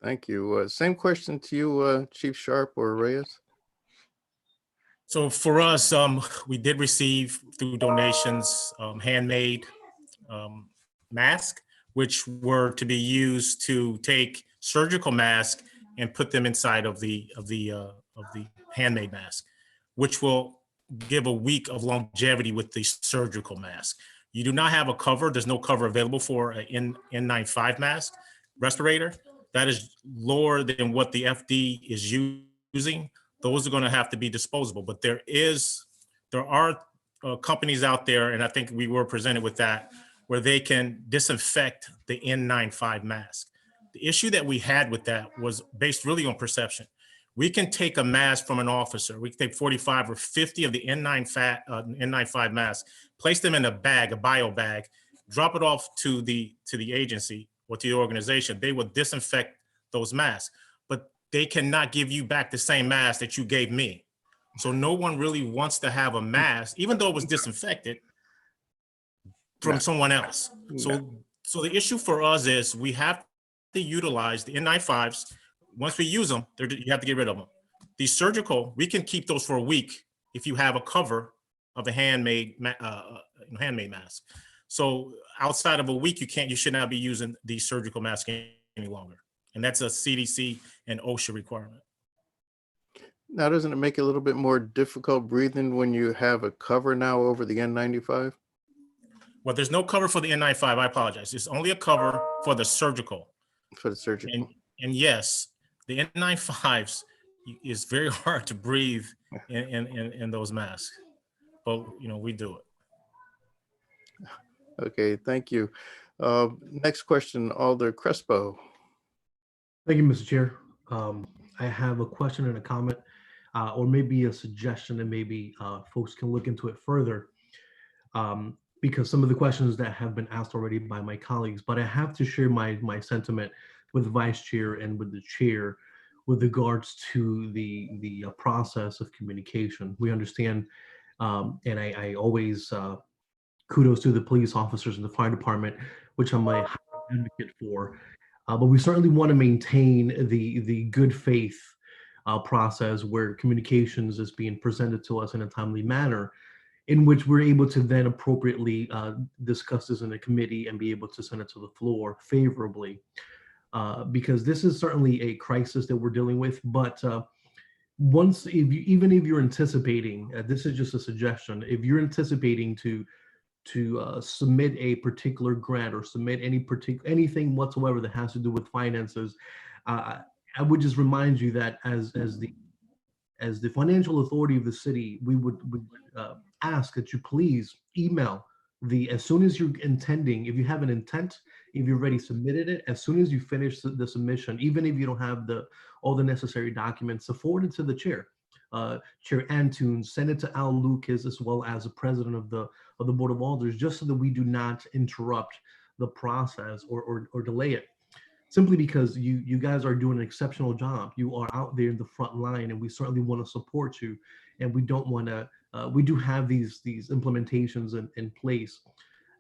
Thank you. Same question to you, Chief Sharp or Reyes. So for us, we did receive through donations handmade masks, which were to be used to take surgical masks and put them inside of the handmade mask, which will give a week of longevity with the surgical mask. You do not have a cover. There's no cover available for an N95 mask respirator. That is lower than what the FD is using. Those are going to have to be disposable. But there are companies out there, and I think we were presented with that, where they can disinfect the N95 mask. The issue that we had with that was based really on perception. We can take a mask from an officer. We can take 45 or 50 of the N95 masks, place them in a bag, a bio bag, drop it off to the agency or to the organization. They will disinfect those masks, but they cannot give you back the same mask that you gave me. So no one really wants to have a mask, even though it was disinfected, from someone else. So the issue for us is we have to utilize the N95s. Once we use them, you have to get rid of them. The surgical, we can keep those for a week if you have a cover of a handmade mask. So outside of a week, you should not be using the surgical mask any longer. And that's a CDC and OSHA requirement. Now, doesn't it make it a little bit more difficult breathing when you have a cover now over the N95? Well, there's no cover for the N95. I apologize. It's only a cover for the surgical. For the surgical. And yes, the N95s is very hard to breathe in those masks, but we do it. Okay, thank you. Next question, Alder Crespo. Thank you, Mr. Chair. I have a question and a comment, or maybe a suggestion, and maybe folks can look into it further, because some of the questions that have been asked already by my colleagues, but I have to share my sentiment with the vice chair and with the chair with regards to the process of communication. We understand, and I always kudos to the police officers and the fire department, which I'm a advocate for. But we certainly want to maintain the good faith process where communications is being presented to us in a timely manner, in which we're able to then appropriately discuss this in a committee and be able to send it to the floor favorably. Because this is certainly a crisis that we're dealing with. But even if you're anticipating, this is just a suggestion, if you're anticipating to submit a particular grant or submit anything whatsoever that has to do with finances, I would just remind you that as the financial authority of the city, we would ask that you please email as soon as you're intending, if you have an intent, if you've already submitted it, as soon as you finish the submission, even if you don't have all the necessary documents, to forward it to the chair. Chair Antunes, send it to Al Lucas, as well as the president of the Board of Alders, just so that we do not interrupt the process or delay it. Simply because you guys are doing an exceptional job. You are out there in the front line, and we certainly want to support you. And we don't want to. We do have these implementations in place.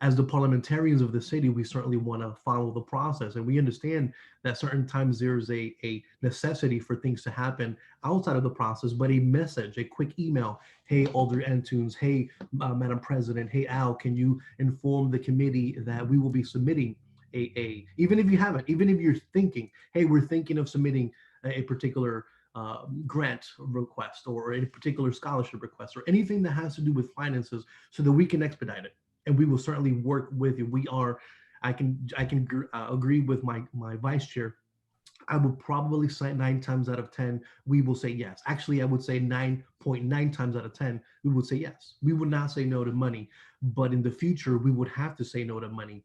As the parliamentarians of the city, we certainly want to follow the process, and we understand that certain times there's a necessity for things to happen outside of the process, but a message, a quick email, hey, Alder Antunes, hey, Madam President, hey, Al, can you inform the committee that we will be submitting even if you haven't, even if you're thinking, hey, we're thinking of submitting a particular grant request or a particular scholarship request or anything that has to do with finances, so that we can expedite it. And we will certainly work with you. I can agree with my vice chair. I would probably say 9 times out of 10, we will say yes. Actually, I would say 9.9 times out of 10, we would say yes. We would not say no to money, but in the future, we would have to say no to money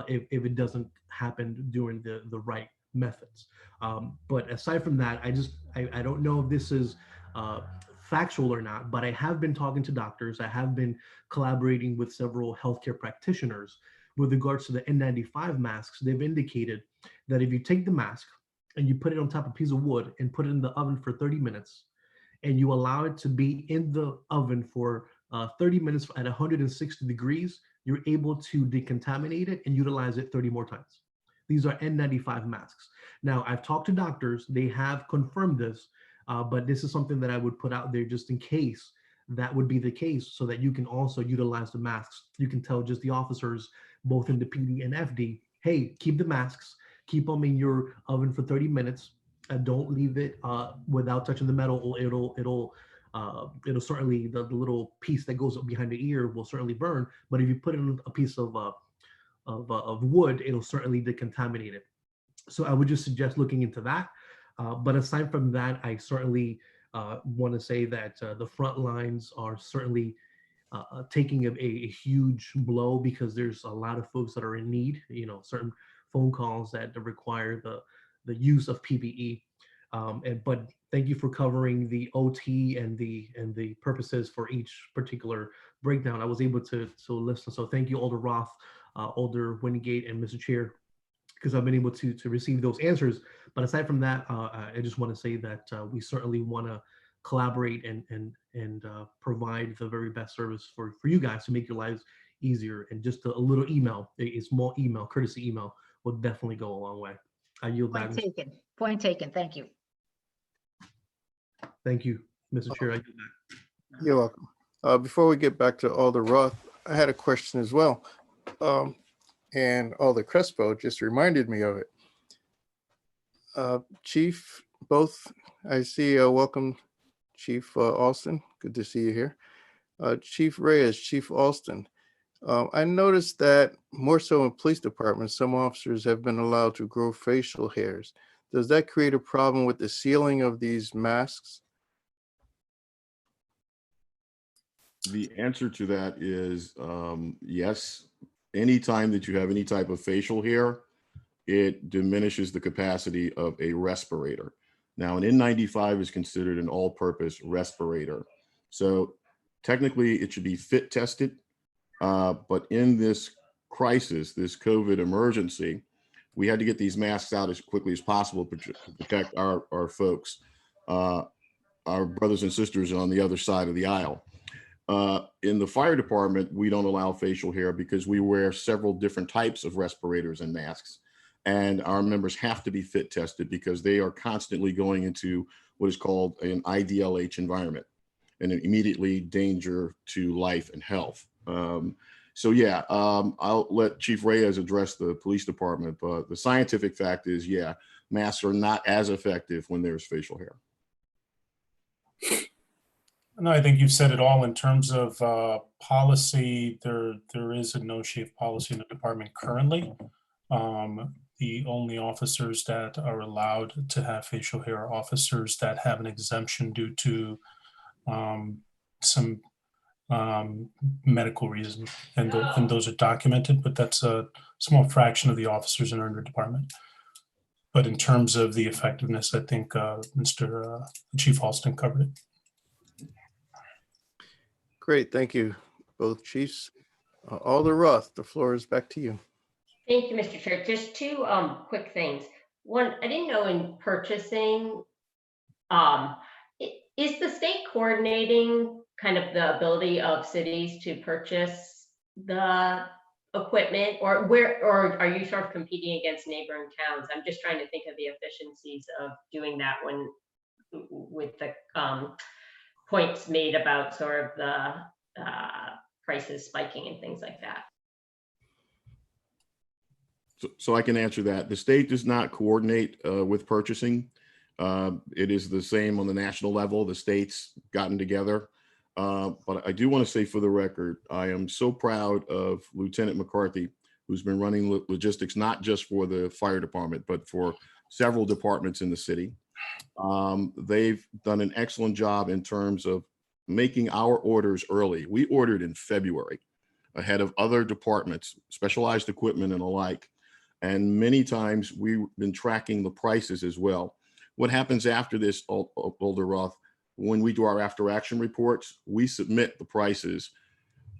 if it doesn't happen during the right methods. But aside from that, I don't know if this is factual or not, but I have been talking to doctors. I have been collaborating with several healthcare practitioners with regards to the N95 masks. They've indicated that if you take the mask and you put it on top of a piece of wood and put it in the oven for 30 minutes, and you allow it to be in the oven for 30 minutes at 160 degrees, you're able to decontaminate it and utilize it 30 more times. These are N95 masks. Now, I've talked to doctors, they have confirmed this, but this is something that I would put out there just in case that would be the case, so that you can also utilize the masks. You can tell just the officers, both in the PD and FD, hey, keep the masks, keep them in your oven for 30 minutes, and don't leave it without touching the metal, or it'll certainly, the little piece that goes up behind the ear will certainly burn. But if you put in a piece of wood, it'll certainly decontaminate it. So I would just suggest looking into that. But aside from that, I certainly want to say that the front lines are certainly taking a huge blow, because there's a lot of folks that are in need, certain phone calls that require the use of PPE. But thank you for covering the OT and the purposes for each particular breakdown. I was able to listen. So thank you, Alder Roth, Alder Wingate, and Mr. Chair, because I've been able to receive those answers. But aside from that, I just want to say that we certainly want to collaborate and provide the very best service for you guys to make your lives easier. And just a little email, a small email, courtesy email, will definitely go a long way. I yield back. Point taken. Point taken. Thank you. Thank you, Mr. Chair. I yield back. You're welcome. Before we get back to Alder Roth, I had a question as well. And Alder Crespo just reminded me of it. Chief, both, I see, welcome, Chief Alston. Good to see you here. Chief Reyes, Chief Alston. I noticed that more so in police departments, some officers have been allowed to grow facial hairs. Does that create a problem with the sealing of these masks? The answer to that is yes. Anytime that you have any type of facial hair, it diminishes the capacity of a respirator. Now, an N95 is considered an all-purpose respirator. So technically it should be fit tested. But in this crisis, this COVID emergency, we had to get these masks out as quickly as possible to protect our folks, our brothers and sisters on the other side of the aisle. In the fire department, we don't allow facial hair because we wear several different types of respirators and masks. And our members have to be fit tested because they are constantly going into what is called an IDLH environment, and an immediately danger to life and health. So yeah, I'll let Chief Reyes address the police department, but the scientific fact is, yeah, masks are not as effective when there's facial hair. No, I think you've said it all in terms of policy. There is a no shave policy in the department currently. The only officers that are allowed to have facial hair are officers that have an exemption due to some medical reason, and those are documented, but that's a small fraction of the officers in our department. But in terms of the effectiveness, I think Mr. Chief Alston covered it. Great, thank you, both chiefs. Alder Roth, the floor is back to you. Thank you, Mr. Chair. Just two quick things. One, I didn't know in purchasing, is the state coordinating kind of the ability of cities to purchase the equipment, or are you sort of competing against neighboring towns? I'm just trying to think of the efficiencies of doing that when with the points made about sort of the prices spiking and things like that. So I can answer that. The state does not coordinate with purchasing. It is the same on the national level. The states gotten together. But I do want to say for the record, I am so proud of Lieutenant McCarthy, who's been running logistics, not just for the fire department, but for several departments in the city. They've done an excellent job in terms of making our orders early. We ordered in February ahead of other departments, specialized equipment and the like. And many times we've been tracking the prices as well. What happens after this, Alder Roth, when we do our after action reports, we submit the prices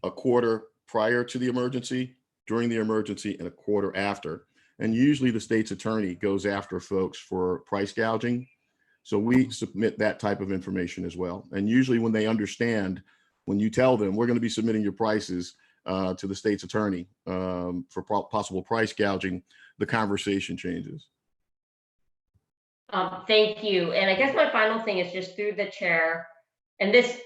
a quarter prior to the emergency, during the emergency, and a quarter after. And usually the state's attorney goes after folks for price gouging. So we submit that type of information as well. And usually when they understand, when you tell them we're going to be submitting your prices, to the state's attorney for possible price gouging, the conversation changes. Thank you. And I guess my final thing is just through the chair, and this,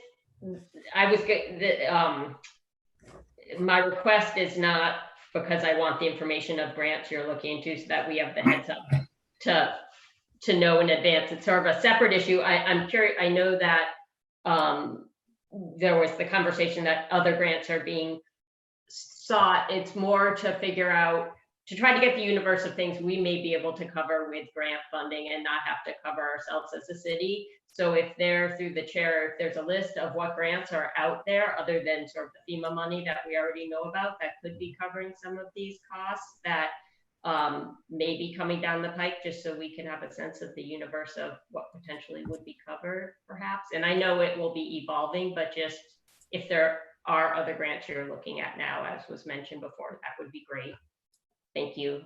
my request is not because I want the information of grants you're looking into so that we have the heads up to know in advance. It's sort of a separate issue. I'm curious, I know that there was the conversation that other grants are being sought. It's more to figure out, to try to get the universe of things we may be able to cover with grant funding and not have to cover ourselves as a city. So if they're through the chair, if there's a list of what grants are out there other than sort of the FEMA money that we already know about that could be covering some of these costs that may be coming down the pike, just so we can have a sense of the universe of what potentially would be covered perhaps. And I know it will be evolving, but just if there are other grants you're looking at now, as was mentioned before, that would be great. Thank you.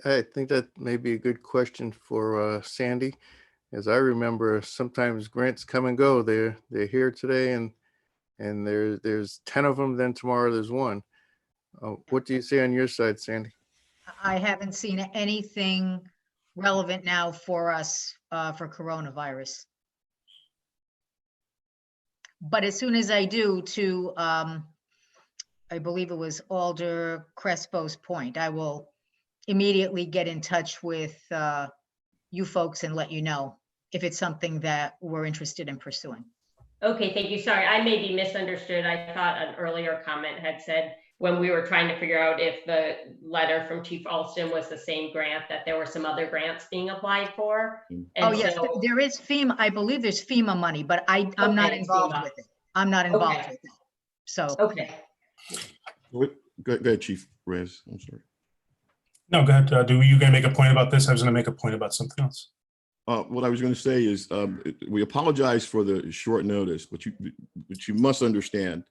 I think that may be a good question for Sandy. As I remember, sometimes grants come and go. They're here today, and there's 10 of them. Then tomorrow there's one. What do you see on your side, Sandy? I haven't seen anything relevant now for us for coronavirus. But as soon as I do, to I believe it was Alder Crespo's point, I will immediately get in touch with you folks and let you know if it's something that we're interested in pursuing. Okay, thank you. Sorry, I may be misunderstood. I thought an earlier comment had said when we were trying to figure out if the letter from Chief Alston was the same grant, that there were some other grants being applied for. And Oh, yes, so- there is FEMA. I believe there's FEMA money, but I'm not Okay, involved FEMA. with it. I'm not involved Okay. with it. So. Okay. Go ahead, Chief Reyes. I'm sorry. No, go ahead. You going to make a point about this? I was going to make a point about something else. What I was going to say is we apologize for the short notice, but you must understand,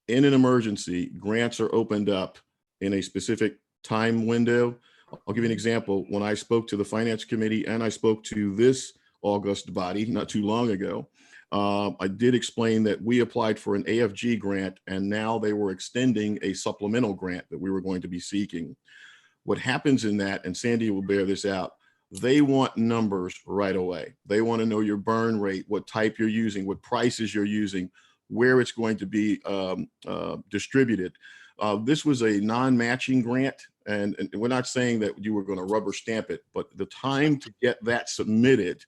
in an emergency, grants are opened up in a specific time window. I'll give you an example. When I spoke to the Finance Committee and I spoke to this august body not too long ago, I did explain that we applied for an AFG grant, and now they were extending a supplemental grant that we were going to be seeking. What happens in that, and Sandy will bear this out, they want numbers right away. They want to know your burn rate, what type you're using, what prices you're using, where it's going to be distributed. This was a non-matching grant, and we're not saying that you were going to rubber stamp it, but the time to get that submitted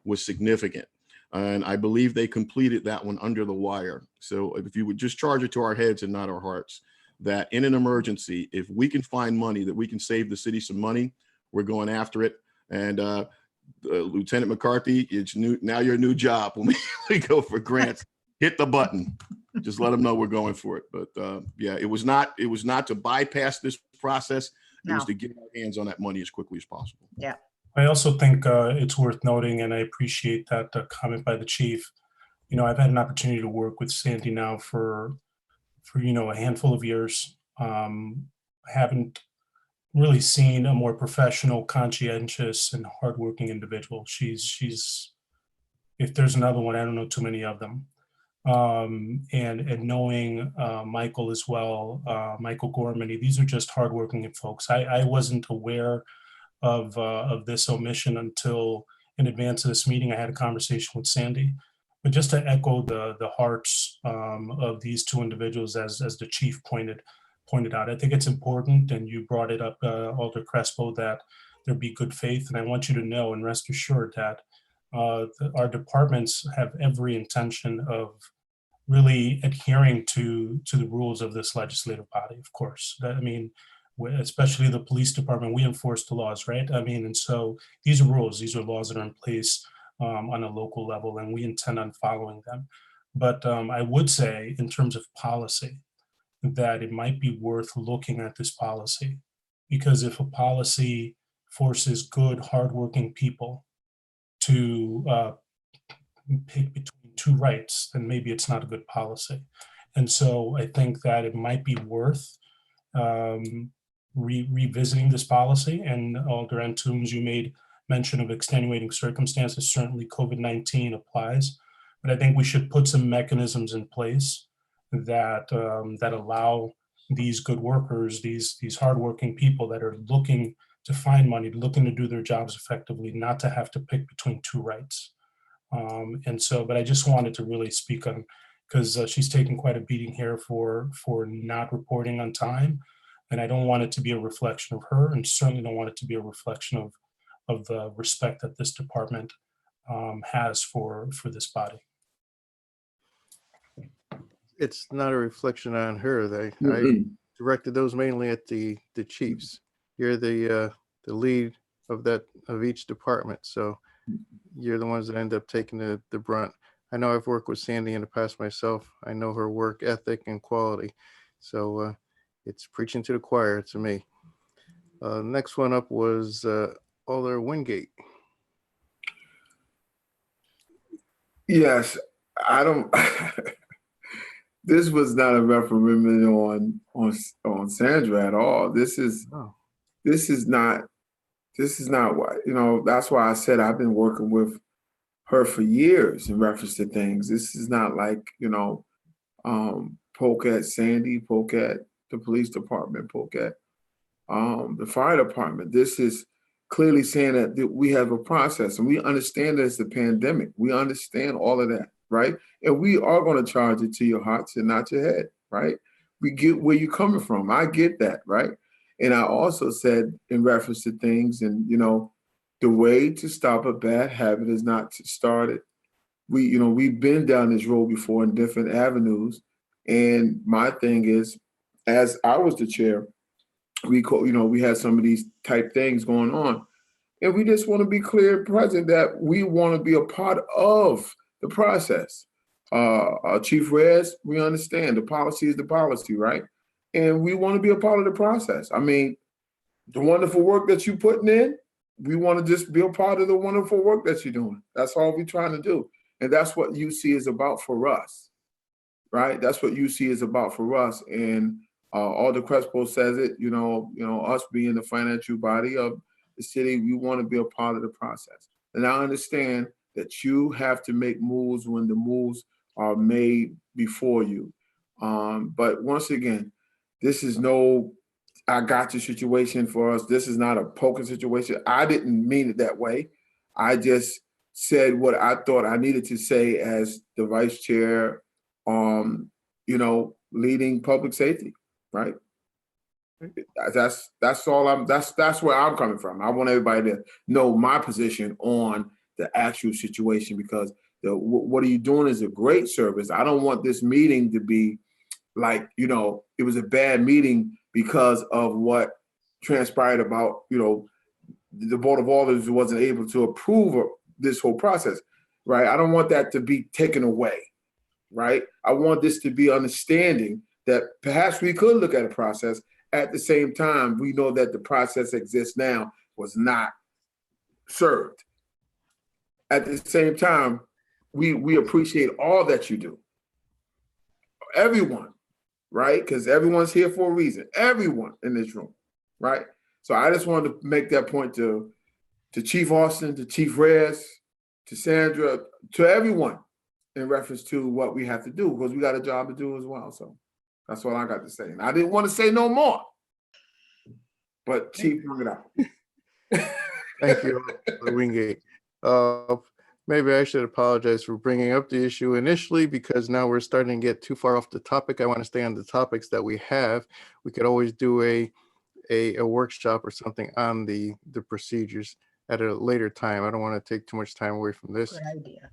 was significant. And I believe they completed that one under the wire. So if you would just charge it to our heads and not our hearts, that in an emergency, if we can find money that we can save the city some money, we're going after it. And Lieutenant McCarthy, it's now your new job when we go for grants. Hit the button. Just let them know we're going for it. But yeah, it was not to bypass this process. It was to get our hands on that money as quickly as possible. Yeah. I also think it's worth noting, and I appreciate that comment by the chief. You know, I've had an opportunity to work with Sandy now for a handful of years. I haven't really seen a more professional, conscientious, and hardworking individual. She's if there's another one, I don't know too many of them. And knowing Michael as well, Michael Gorman, these are just hardworking folks. I wasn't aware of this omission until in advance of this meeting. I had a conversation with Sandy, but just to echo the hearts of these two individuals, as the chief pointed out, I think it's important, and you brought it up, Alder Crespo, that there be good faith. And I want you to know and rest assured that our departments have every intention of really adhering to the rules of this legislative body, of course. I mean, especially the police department, we enforce the laws, right? I mean, and so these are rules, these are laws that are in place on a local level, and we intend on following them. But I would say, in terms of policy, that it might be worth looking at this policy, because if a policy forces good, hardworking people to pick between two rights, then maybe it's not a good policy. And so I think that it might be worth revisiting this policy. And Alder Antunes, you made mention of extenuating circumstances. Certainly COVID-19 applies, but I think we should put some mechanisms in place that allow these good workers, these hardworking people that are looking to find money, looking to do their jobs effectively, not to have to pick between two rights. But I just wanted to really speak on, because she's taken quite a beating here for not reporting on time. And I don't want it to be a reflection of her, and certainly don't want it to be a reflection of the respect that this department has for this body. It's not a reflection on her. I directed those mainly at the chiefs. You're the lead of each department, so you're the ones that end up taking the brunt. I know I've worked with Sandy in the past myself. I know her work ethic and quality, so it's preaching to the choir to me. Next one up was Alder Wingate. Yes, I don't. This was not a reprimand on Sandra at all. This is not what, that's why I said I've been working with her for years in reference to things. This is not like, poke at Sandy, poke at the police department, poke at the fire department. This is clearly saying that we have a process, and we understand that it's a pandemic. We understand all of that, right? And we are going to charge it to your hearts and not your head, right? We get where you're coming from. I get that, right? And I also said in reference to things, and the way to stop a bad habit is not to start it. We've been down this road before in different avenues. And my thing is, as I was the chair, we had some of these type things going on. And we just want to be clear and present that we want to be a part of the process. Chief Reyes, we understand the policy is the policy, right? And we want to be a part of the process. I mean, the wonderful work that you're putting in, we want to just be a part of the wonderful work that you're doing. That's all we're trying to do. And that's what UC is about for us, right? That's what UC is about for us. And Alder Crespo says it, us being the financial body of the city, we want to be a part of the process. And I understand that you have to make moves when the moves are made before you. But once again, this is no I got you situation for us. This is not a poker situation. I didn't mean it that way. I just said what I thought I needed to say as the vice chair, leading public safety, right? That's all that's where I'm coming from. I want everybody to know my position on the actual situation, because what are you doing is a great service. I don't want this meeting to be like, it was a bad meeting because of what transpired about, the Board of Alders wasn't able to approve this whole process, right? I don't want that to be taken away, right? I want this to be understanding that perhaps we could look at a process. At the same time, we know that the process exists now was not served. At the same time, we appreciate all that you do. Everyone, right? Because everyone's here for a reason. Everyone in this room, right? So I just wanted to make that point to Chief Austin, to Chief Reyes, to Sandra, to everyone in reference to what we have to do, because we got a job to do as well. So that's all I got to say. And I didn't want to say no more, but Chief bring it out. Thank you, Wingate. Maybe I should apologize for bringing up the issue initially, because now we're starting to get too far off the topic. I want to stay on the topics that we have. We could always do a workshop or something on the procedures at a later time. I don't want to take too much time away from this. Good idea.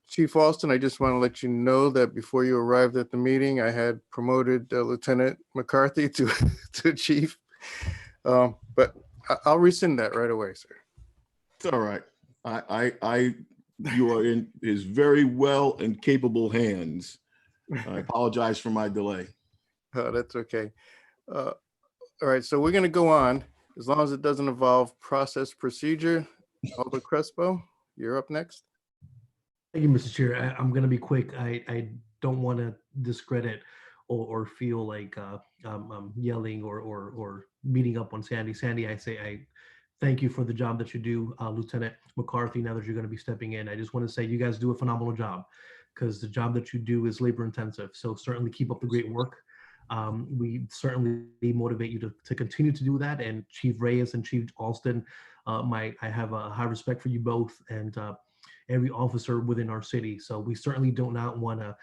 Chief Alston, I just want to let you know that before you arrived at the meeting, I had promoted Lieutenant McCarthy to chief. But I'll rescind that right away, sir. It's all right. You are in his very well and capable hands. I apologize for my delay. Oh, that's okay. All right, so we're going to go on, as long as it doesn't involve process procedure. Alder Crespo, you're up next. Thank you, Mr. Chair. I'm going to be quick. I don't want to discredit or feel like I'm yelling or beating up on Sandy. Sandy, I thank you for the job that you do, Lieutenant McCarthy, now that you're going to be stepping in. I just want to say you guys do a phenomenal job, because the job that you do is labor intensive. So certainly keep up the great work. We certainly motivate you to continue to do that. And Chief Reyes and Chief Alston, I have a high respect for you both and every officer within our city. So we certainly do not want to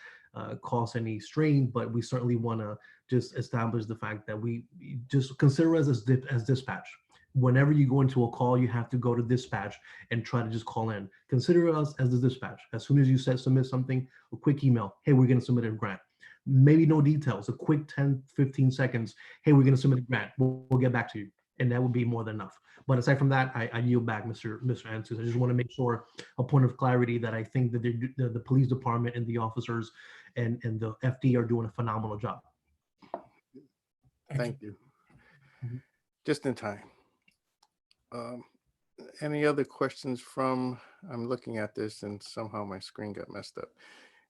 cause any strain, but we certainly want to just establish the fact that we just consider us as dispatch. Whenever you go into a call, you have to go to dispatch and try to just call in. Consider us as the dispatch. As soon as you submit something, a quick email, hey, we're going to submit a grant. Maybe no details, a quick 10, 15 seconds. Hey, we're going to submit a grant. We'll get back to you. And that would be more than enough. But aside from that, I yield back, Mr. Ansous. I just want to make sure a point of clarity that I think that the police department and the officers and the FD are doing a phenomenal job. Thank you. Mhm. Just in time. Any other questions from, I'm looking at this and somehow my screen got messed up.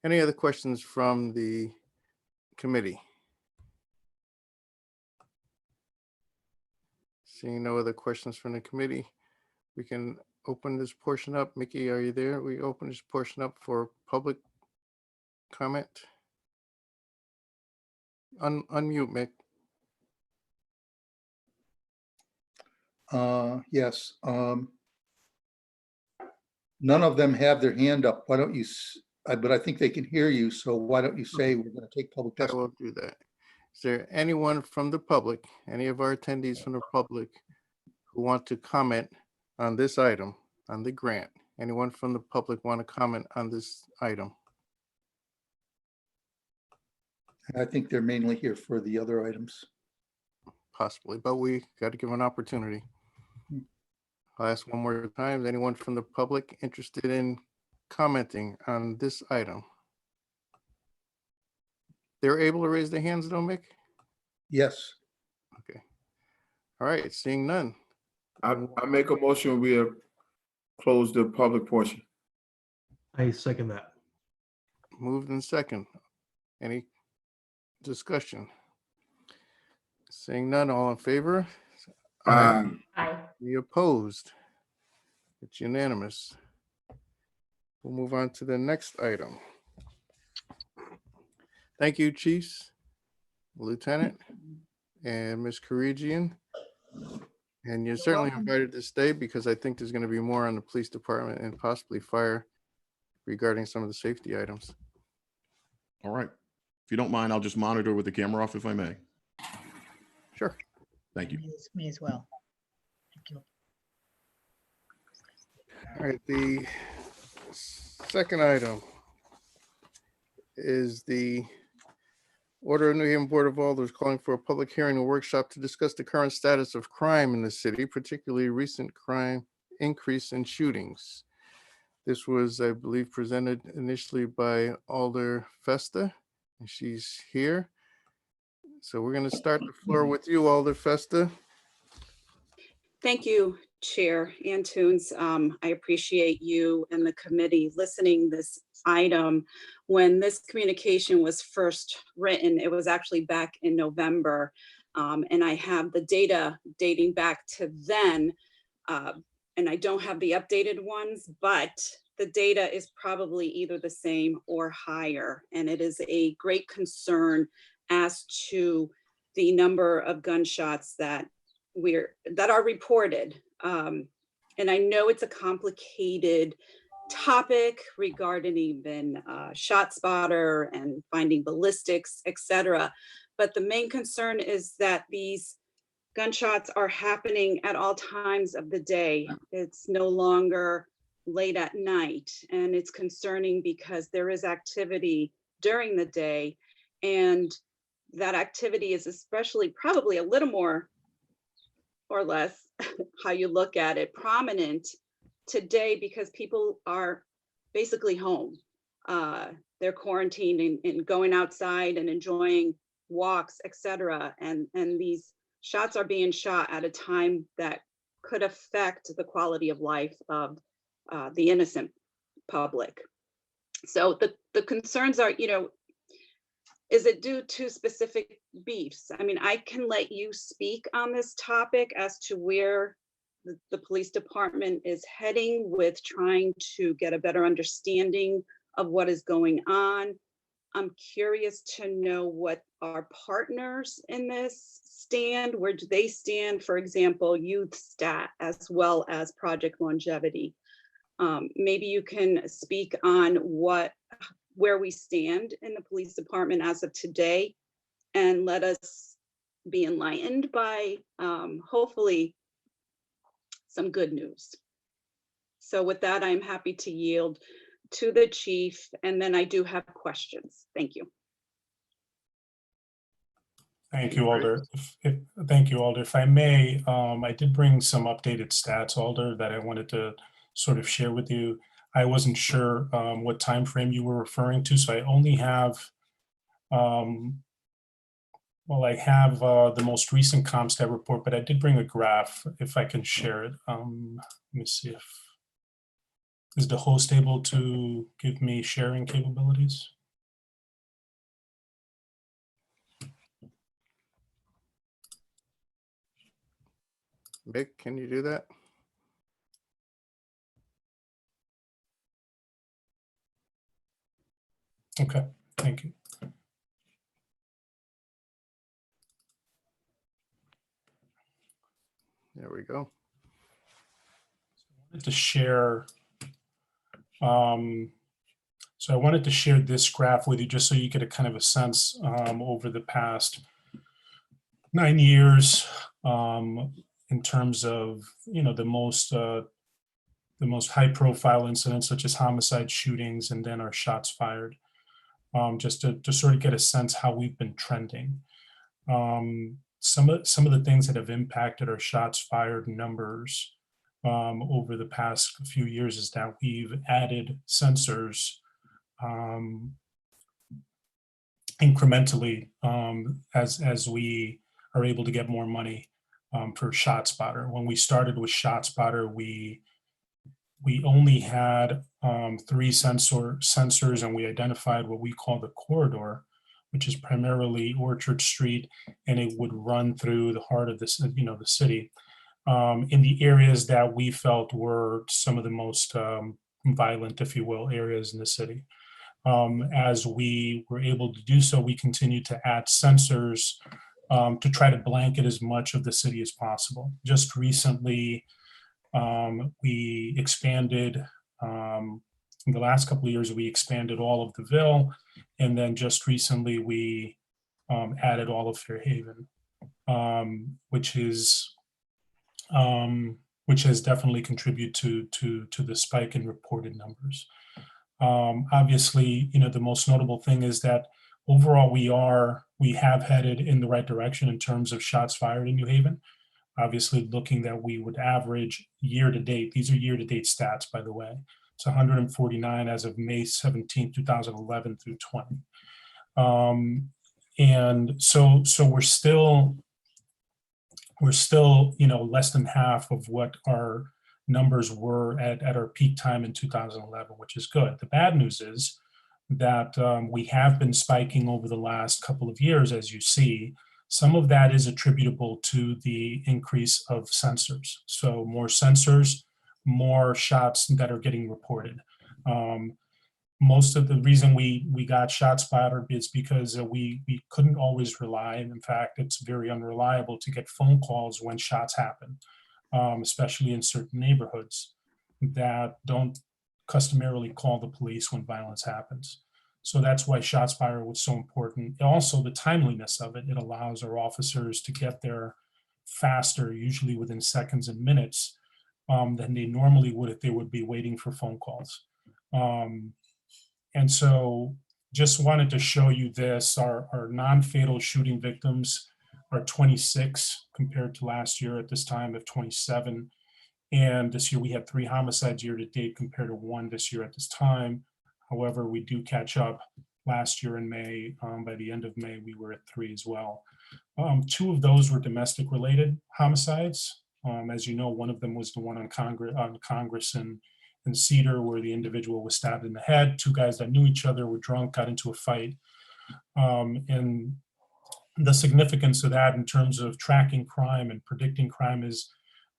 Any other questions from the committee? Seeing no other questions from the committee, we can open this portion up. Mickey, are you there? We open this portion up for public comment. Unmute, Mick. Yes. None of them have their hand up. Why don't you, but I think they can hear you. So why don't you say we're going to take public I testimony? will do that. Is there anyone from the public, any of our attendees from the public who want to comment on this item, on the grant? Anyone from the public want to comment on this item? I think they're mainly here for the other items. Possibly, but we got to give an opportunity. I'll ask one more time. Is anyone from the public interested in commenting on this item? They're able to raise their hands though, Mick? Yes. Okay. All right, seeing none. I make a motion, we close the public portion. I second that. Moved in second. Any discussion? Seeing none, all in favor? Aye. Aye. Any opposed? It's unanimous. We'll move on to the next item. Thank you, Chiefs, Lieutenant, and Ms. Karigian. And you're certainly welcome. invited to stay because I think there's going to be more on the police department and possibly fire regarding some of the safety items. All right. If you don't mind, I'll just monitor with the camera off if I may. Sure. Thank you. Me as well. Thank you. All right, the second item is the order of New Haven Board of Alders calling for a public hearing and workshop to discuss the current status of crime in the city, particularly recent crime increase in shootings. This was, I believe, presented initially by Alder Festa, and she's here. So we're going to start the floor with you, Alder Festa. Thank you, Chair Antunes. I appreciate you and the committee listening this item. When this communication was first written, it was actually back in November. And I have the data dating back to then, and I don't have the updated ones, but the data is probably either the same or higher. And it is a great concern as to the number of gunshots that are reported. And I know it's a complicated topic regarding even ShotSpotter and finding ballistics, etc. But the main concern is that these gunshots are happening at all times of the day. It's no longer late at night, and it's concerning because there is activity during the day, and that activity is especially probably a little more or less how you look at it, prominent today because people are basically home. They're quarantined and going outside and enjoying walks, etc. And these shots are being shot at a time that could affect the quality of life of the innocent public. So the concerns are, is it due to specific beefs? I mean, I can let you speak on this topic as to where the police department is heading with trying to get a better understanding of what is going on. I'm curious to know what our partners in this stand, where do they stand, for example, Youth Stat as well as Project Longevity. Maybe you can speak on where we stand in the police department as of today, and let us be enlightened by hopefully some good news. So with that, I'm happy to yield to the chief, and then I do have questions. Thank you. Thank you, Alder. Thank you, Alder. If I may, I did bring some updated stats, Alder, that I wanted to sort of share with you. I wasn't sure what time frame you were referring to, so I only have, well, I have the most recent CompStat report, but I did bring a graph if I can share it. Let me see if, is the host able to give me sharing capabilities? Vic, can you do that? Okay, thank you. There we go. To share, so I wanted to share this graph with you just so you get a kind of a sense over the past 9 years in terms of, you know, the most high profile incidents such as homicide, shootings, and then our shots fired, just to sort of get a sense how we've been trending. Some of the things that have impacted our shots fired numbers over the past few years is that we've added sensors incrementally as we are able to get more money for ShotSpotter. When we started with ShotSpotter, we only had 3 sensors, and we identified what we call the corridor, which is primarily Orchard Street, and it would run through the heart of this, you know, the city, in the areas that we felt were some of the most violent, if you will, areas in the city. As we were able to do so, we continued to add sensors to try to blanket as much of the city as possible. Just recently, we expanded, in the last couple of years, we expanded all of the Ville, and then just recently we added all of Fairhaven, which has definitely contributed to the spike in reported numbers. Obviously, you know, the most notable thing is that overall we have headed in the right direction in terms of shots fired in New Haven. Obviously, looking that we would average year to date, these are year to date stats, by the way. It's 149 as of May 17, 2011 through 20. And so we're still, you know, less than half of what our numbers were at our peak time in 2011, which is good. The bad news is that we have been spiking over the last couple of years, as you see. Some of that is attributable to the increase of sensors. So more sensors, more shots that are getting reported. Most of the reason we got ShotSpotter is because we couldn't always rely, and in fact, it's very unreliable to get phone calls when shots happen, especially in certain neighborhoods that don't customarily call the police when violence happens. So that's why ShotSpotter was so important. Also, the timeliness of it, it allows our officers to get there faster, usually within seconds and minutes, than they normally would if they would be waiting for phone calls. And so just wanted to show you this. Our non-fatal shooting victims are 26 compared to last year at this time of 27. And this year we had 3 homicides year to date compared to 1 this year at this time. However, we do catch up. Last year in May, by the end of May, we were at 3 as well. 2 of those were domestic related homicides. As you know, one of them was the one on Congress and Cedar, where the individual was stabbed in the head. 2 guys that knew each other were drunk, got into a fight. And the significance of that in terms of tracking crime and predicting crime is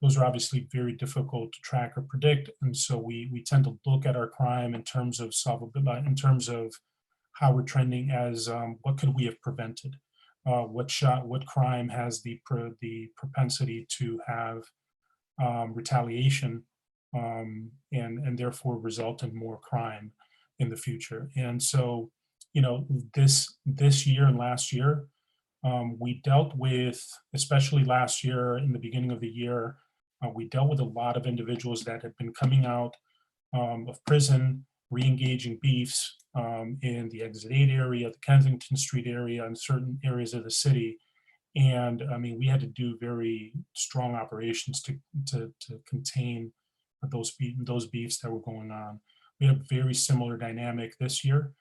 those are obviously very difficult to track or predict. And so we tend to look at our crime in terms of solvability, in terms of how we're trending as what could we have prevented? What crime has the propensity to have retaliation and therefore result in more crime in the future. And so, you know, this year and last year, we dealt with, especially last year in the beginning of the year, we dealt with a lot of individuals that had been coming out of prison, re-engaging beefs in the Exit 8 area, the Kensington Street area, and certain areas of the city. And I mean, we had to do very strong operations to contain those beefs that were going on. We had a very similar dynamic this year,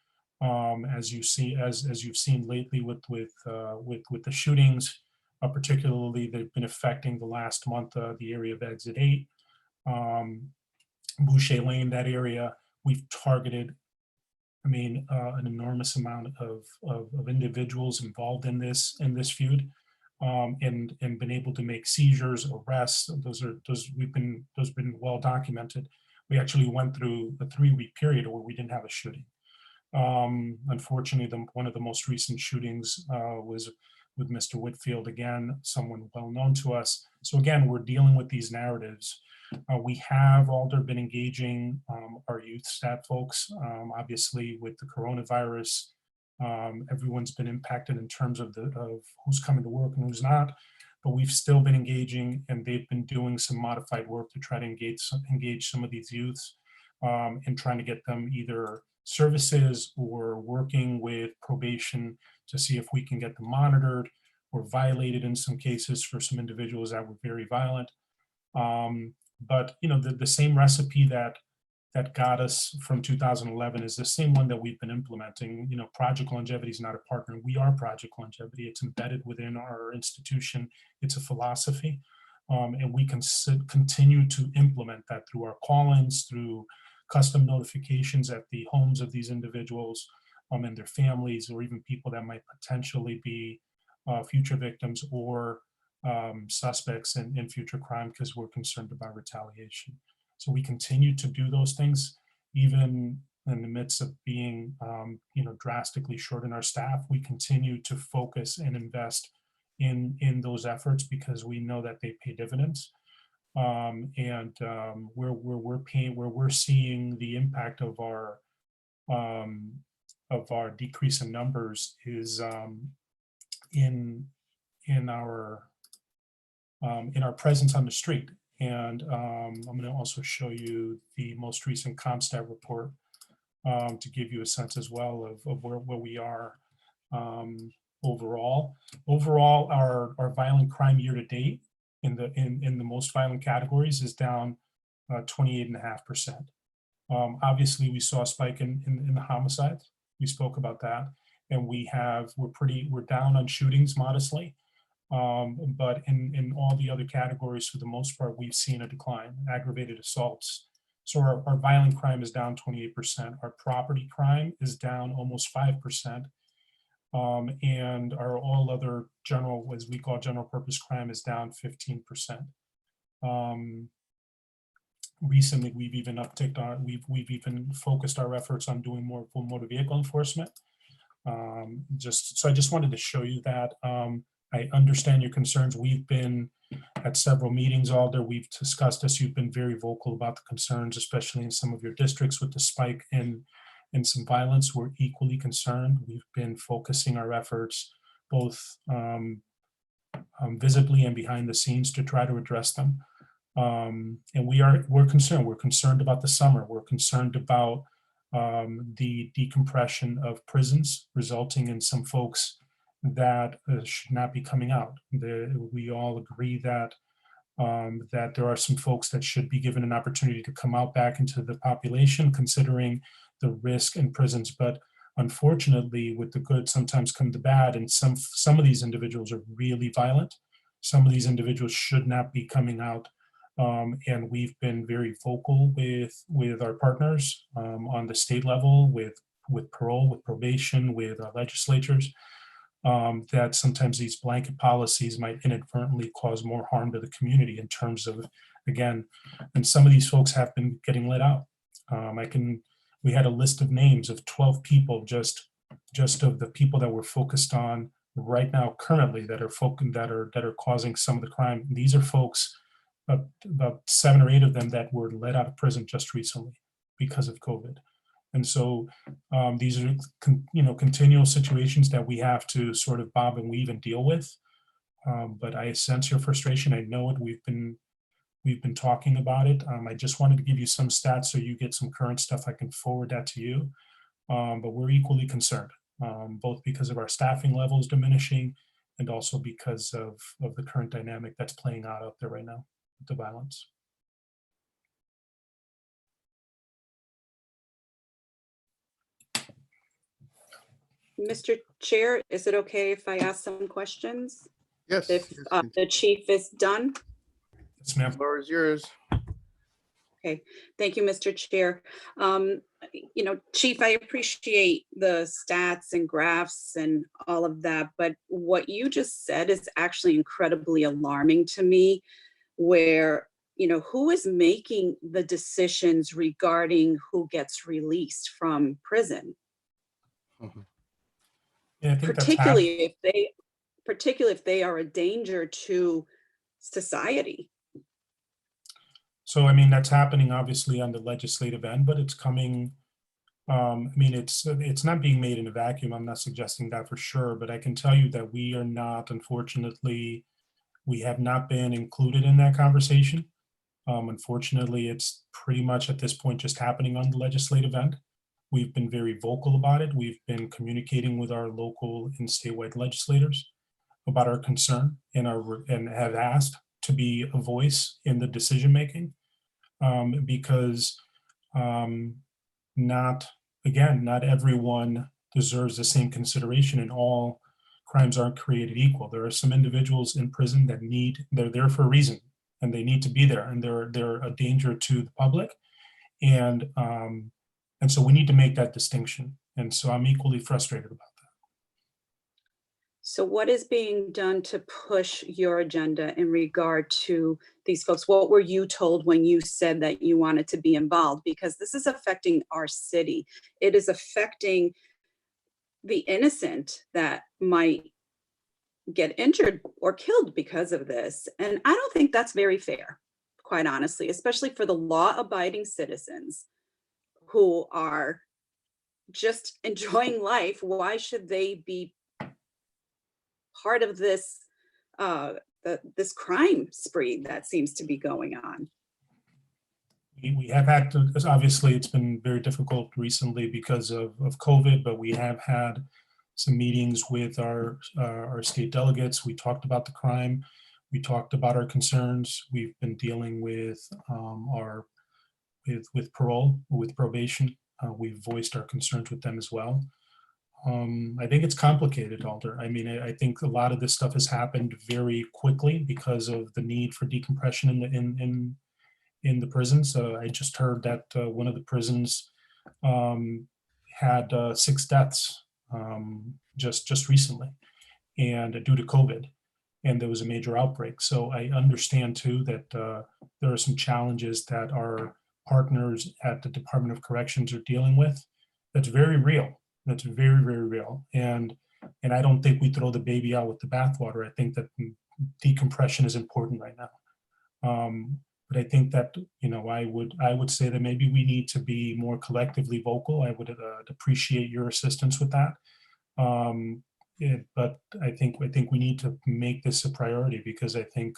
as you see, as you've seen lately with the shootings, particularly they've been affecting the last month the area of Exit 8, Boucher Lane, that area. We've targeted, I mean, an enormous amount of individuals involved in this feud, and been able to make seizures, arrests. Those been well documented. We actually went through a 3-week period where we didn't have a shooting. Unfortunately, one of the most recent shootings was with Mr. Whitfield, again, someone well known to us. So again, we're dealing with these narratives. We have also been engaging our youth stat folks. Obviously, with the coronavirus, everyone's been impacted in terms of who's coming to work and who's not. But we've still been engaging, and they've been doing some modified work to try to engage some of these youths and trying to get them either services or working with probation to see if we can get them monitored or violated in some cases for some individuals that were very violent. But you know, the same recipe that got us from 2011 is the same one that we've been implementing. You know, Project Longevity is not a partner. We are Project Longevity. It's embedded within our institution. It's a philosophy. And we can continue to implement that through our call-ins, through custom notifications at the homes of these individuals and their families, or even people that might potentially be future victims or suspects in future crime, because we're concerned about retaliation. So we continue to do those things, even in the midst of being, you know, drastically short in our staff. We continue to focus and invest in those efforts because we know that they pay dividends. Where we're seeing the impact of our decrease in numbers is in our presence on the street. And I'm going to also show you the most recent CompStat report to give you a sense as well of where we are overall. Overall, our violent crime year to date in the most violent categories is down 28.5%. Obviously, we saw a spike in the homicides. We spoke about that, and we're down on shootings modestly. But in all the other categories, for the most part, we've seen a decline. Aggravated assaults. So our violent crime is down 28%. Our property crime is down almost 5%. And our all other general, as we call general purpose crime, is down 15%. Recently, we've even we've even focused our efforts on doing more full motor vehicle enforcement. I just wanted to show you that. I understand your concerns. We've been at several meetings, Alder. We've discussed this. You've been very vocal about the concerns, especially in some of your districts with the spike in some violence. We're equally concerned. We've been focusing our efforts both visibly and behind the scenes to try to address them. And we're concerned. We're concerned about the summer. We're concerned about the decompression of prisons, resulting in some folks that should not be coming out. We all agree that that there are some folks that should be given an opportunity to come out back into the population, considering the risk in prisons. But unfortunately, with the good sometimes come the bad, and some of these individuals are really violent. Some of these individuals should not be coming out. And we've been very vocal with our partners on the state level, with parole, with probation, with our legislatures, that sometimes these blanket policies might inadvertently cause more harm to the community in terms of, again, and some of these folks have been getting let out. We had a list of names of 12 people, just of the people that we're focused on right now currently that are causing some of the crime. These are folks, about 7 or 8 of them that were let out of prison just recently because of COVID. And so these are, continual situations that we have to sort of bob and weave and deal with. But I sense your frustration. I know it. We've been talking about it. I just wanted to give you some stats so you get some current stuff. I can forward that to you. But we're equally concerned, both because of our staffing levels diminishing and also because of the current dynamic that's playing out there right now, with the violence. Mr. Chair, is it okay if I ask some questions? Yes. If yes, the chief is done? Yes, ma'am. the floor is yours. Okay, thank you, Mr. Chair. Chief, I appreciate the stats and graphs and all of that, but what you just said is actually incredibly alarming to me, where, who is making the decisions regarding who gets released from prison? Mhm. Yeah, I think that's Particularly if they are a danger to society. So, I mean, that's happening obviously on the legislative end, but it's coming. It's not being made in a vacuum. I'm not suggesting that for sure, but I can tell you that we are not, unfortunately, we have not been included in that conversation. Unfortunately, it's pretty much at this point just happening on the legislative end. We've been very vocal about it. We've been communicating with our local and statewide legislators about our concern and have asked to be a voice in the decision making, because not everyone deserves the same consideration, and all crimes aren't created equal. There are some individuals in prison that they're there for a reason, and they need to be there, and they're a danger to the public, and so we need to make that distinction. And so I'm equally frustrated about that. So what is being done to push your agenda in regard to these folks? What were you told when you said that you wanted to be involved? Because this is affecting our city. It is affecting the innocent that might get injured or killed because of this. And I don't think that's very fair, quite honestly, especially for the law-abiding citizens who are just enjoying life. Why should they be part of this this crime spree that seems to be going on? We have had to, because obviously it's been very difficult recently because of COVID, but we have had some meetings with our state delegates. We talked about the crime. We talked about our concerns. We've been dealing with with parole, with probation. We've voiced our concerns with them as well. I think it's complicated, Alder. I mean, I think a lot of this stuff has happened very quickly because of the need for decompression in the prisons. I just heard that one of the prisons had 6 deaths just recently, and due to COVID, and there was a major outbreak. So I understand too that there are some challenges that our partners at the Department of Corrections are dealing with. That's very real. That's very, very real. And I don't think we throw the baby out with the bathwater. I think that decompression is important right now. But I think that, I would say that maybe we need to be more collectively vocal. I would appreciate your assistance with that. But I think we need to make this a priority, because I think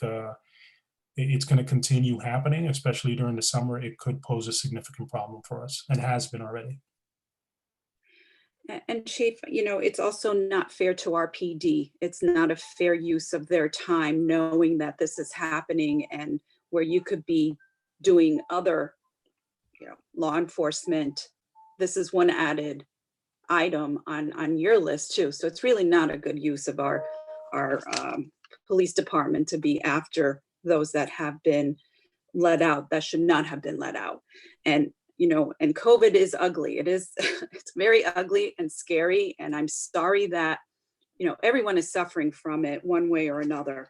it's going to continue happening, especially during the summer. It could pose a significant problem for us, and has been already. And Chief, it's also not fair to our PD. It's not a fair use of their time, knowing that this is happening and where you could be doing other, law enforcement. This is one added item on your list too. So it's really not a good use of our police department to be after those that have been let out, that should not have been let out. And and COVID is ugly. It is, it's very ugly and scary. And I'm sorry that everyone is suffering from it one way or another.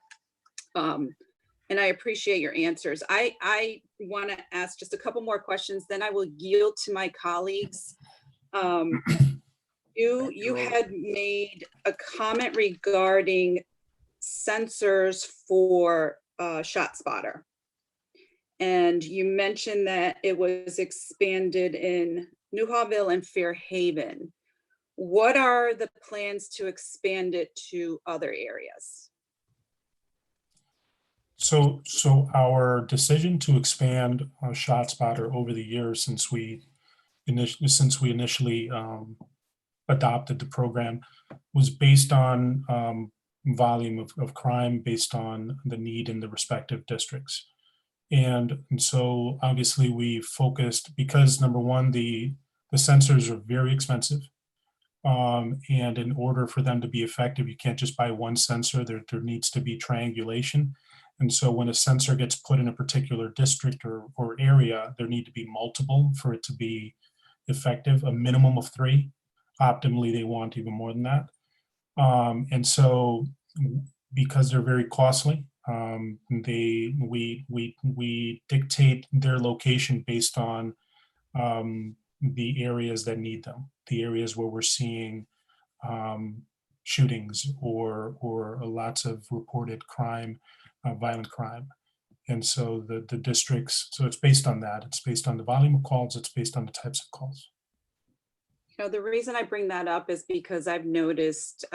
And I appreciate your answers. I want to ask just a couple more questions, then I will yield to my colleagues. You had made a comment regarding sensors for ShotSpotter. And you mentioned that it was expanded in Newhallville and Fairhaven. What are the plans to expand it to other areas? So our decision to expand ShotSpotter over the years since we initially adopted the program was based on volume of crime, based on the need in the respective districts. And so obviously we focused because number one, the sensors are very expensive. And in order for them to be effective, you can't just buy one sensor. There needs to be triangulation. And so when a sensor gets put in a particular district or area, there need to be multiple for it to be effective, a minimum of 3. Optimally, they want even more than that. And so because they're very costly, we dictate their location based on the areas that need them, the areas where we're seeing shootings or lots of reported crime, violent crime. And so the districts, so it's based on that. It's based on the volume of calls. It's based on the types of calls. The reason I bring that up is because I've noticed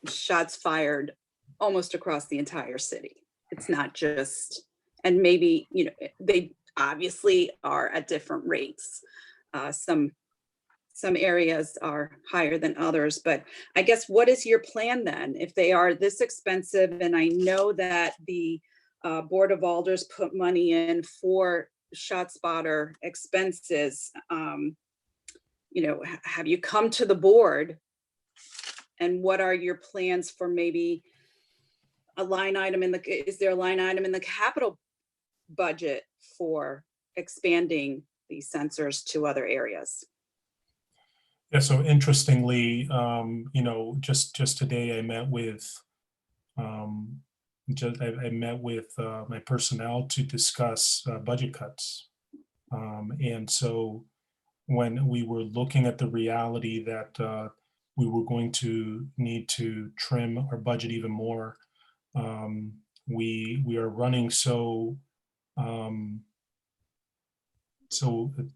shots fired almost across the entire city. It's not just, and maybe, they obviously are at different rates. Some areas are higher than others, but I guess what is your plan then? If they are this expensive, and I know that the Board of Alders put money in for ShotSpotter expenses, have you come to the board? And what are your plans for maybe a line item is there a line item in the capital budget for expanding these sensors to other areas? Yeah, so interestingly, just today I met with my personnel to discuss budget cuts. And so when we were looking at the reality that we were going to need to trim our budget even more, we are running so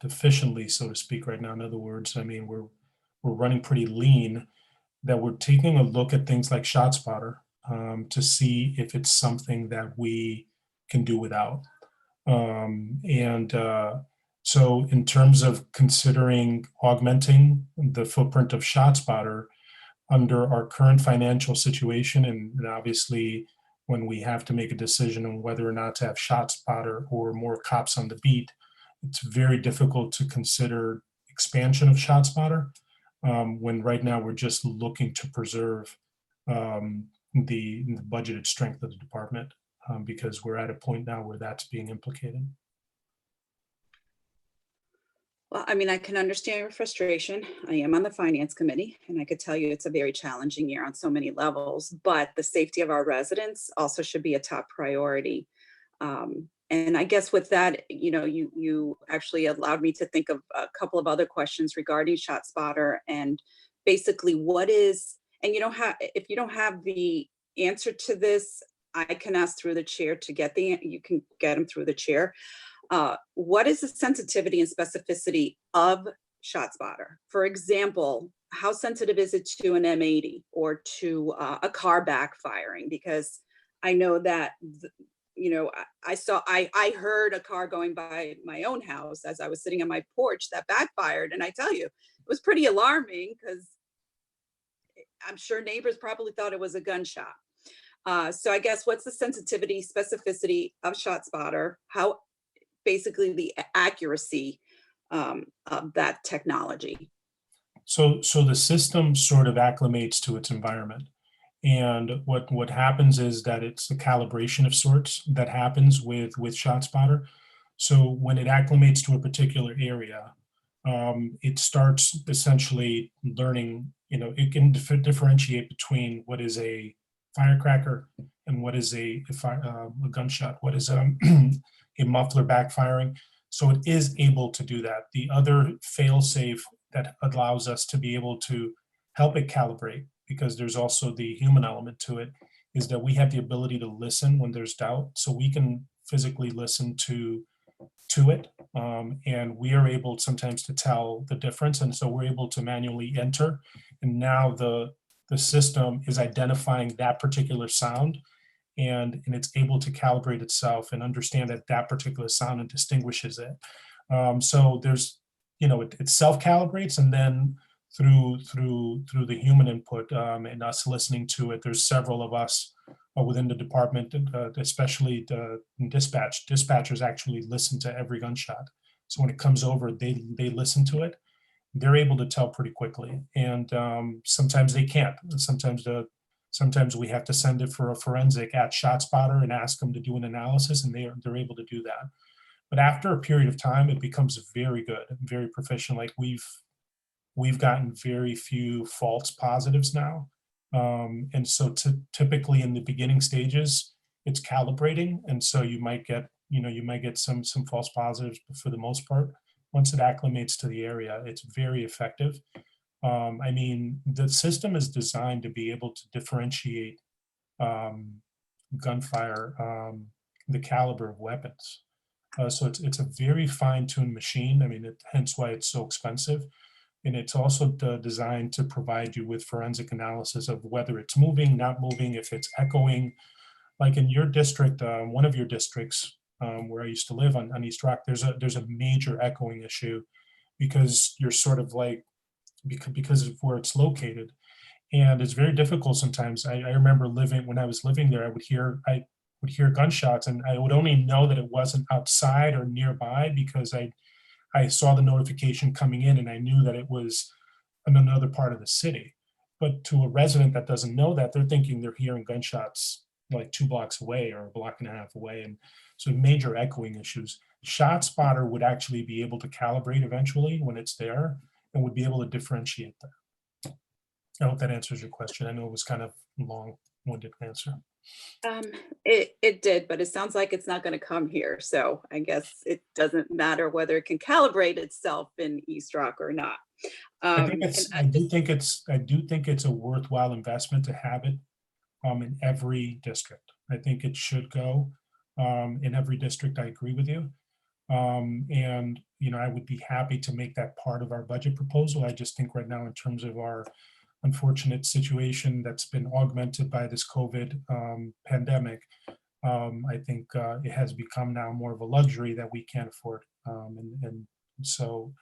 efficiently, so to speak, right now. In other words, I mean, we're running pretty lean, that we're taking a look at things like ShotSpotter to see if it's something that we can do without. So in terms of considering augmenting the footprint of ShotSpotter under our current financial situation, and obviously when we have to make a decision on whether or not to have ShotSpotter or more cops on the beat, it's very difficult to consider expansion of ShotSpotter when right now we're just looking to preserve the budgeted strength of the department because we're at a point now where that's being implicated. Well, I mean, I can understand your frustration. I am on the finance committee, and I could tell you it's a very challenging year on so many levels, but the safety of our residents also should be a top priority. And I guess with that, you actually allowed me to think of a couple of other questions regarding ShotSpotter and basically what is, and if you don't have the answer to this, I can ask through the chair to you can get them through the chair. What is the sensitivity and specificity of ShotSpotter? For example, how sensitive is it to an M80 or to a car backfiring? Because I know that, I heard a car going by my own house as I was sitting on my porch that backfired. And I tell you, it was pretty alarming because I'm sure neighbors probably thought it was a gunshot. So I guess what's the sensitivity, specificity of ShotSpotter? How basically the accuracy of that technology? So the system sort of acclimates to its environment. And what happens is that it's a calibration of sorts that happens with ShotSpotter. So when it acclimates to a particular area, it starts essentially learning it can differentiate between what is a firecracker and what is a gunshot, what is a muffler backfiring. So it is able to do that. The other fail-safe that allows us to be able to help it calibrate, because there's also the human element to it, is that we have the ability to listen when there's doubt. So we can physically listen to it, and we are able sometimes to tell the difference. And so we're able to manually enter. And now the system is identifying that particular sound, and it's able to calibrate itself and understand that particular sound and distinguishes it. So there's, it self-calibrates, and then through the human input and us listening to it, there's several of us within the department, especially the dispatchers actually listen to every gunshot. So when it comes over, they listen to it. They're able to tell pretty quickly, and sometimes they can't. Sometimes we have to send it for a forensic at ShotSpotter and ask them to do an analysis, and they're able to do that. But after a period of time, it becomes very good, very proficient. Like we've gotten very few false positives now. And so typically in the beginning stages, it's calibrating. And so you might get some false positives, but for the most part, once it acclimates to the area, it's very effective. I mean, the system is designed to be able to differentiate gunfire, the caliber of weapons. So it's a very fine-tuned machine. I mean, hence why it's so expensive. And it's also designed to provide you with forensic analysis of whether it's moving, not moving, if it's echoing. Like in your district, one of your districts where I used to live on East Rock, there's a major echoing issue because you're sort of like, because of where it's located. And it's very difficult sometimes. I remember when I was living there, I would hear gunshots, and I would only know that it wasn't outside or nearby because I saw the notification coming in and I knew that it was in another part of the city. But to a resident that doesn't know that, they're thinking they're hearing gunshots like 2 blocks away or a block and a half away. And so major echoing issues. ShotSpotter would actually be able to calibrate eventually when it's there and would be able to differentiate that. I hope that answers your question. I know it was kind of a long-winded answer. It did, but it sounds like it's not going to come here. So I guess it doesn't matter whether it can calibrate itself in East Rock or not. I do think it's a worthwhile investment to have it in every district. I think it should go in every district. I agree with you. And I would be happy to make that part of our budget proposal. I just think right now, in terms of our unfortunate situation that's been augmented by this COVID pandemic, I think it has become now more of a luxury that we can't afford. And so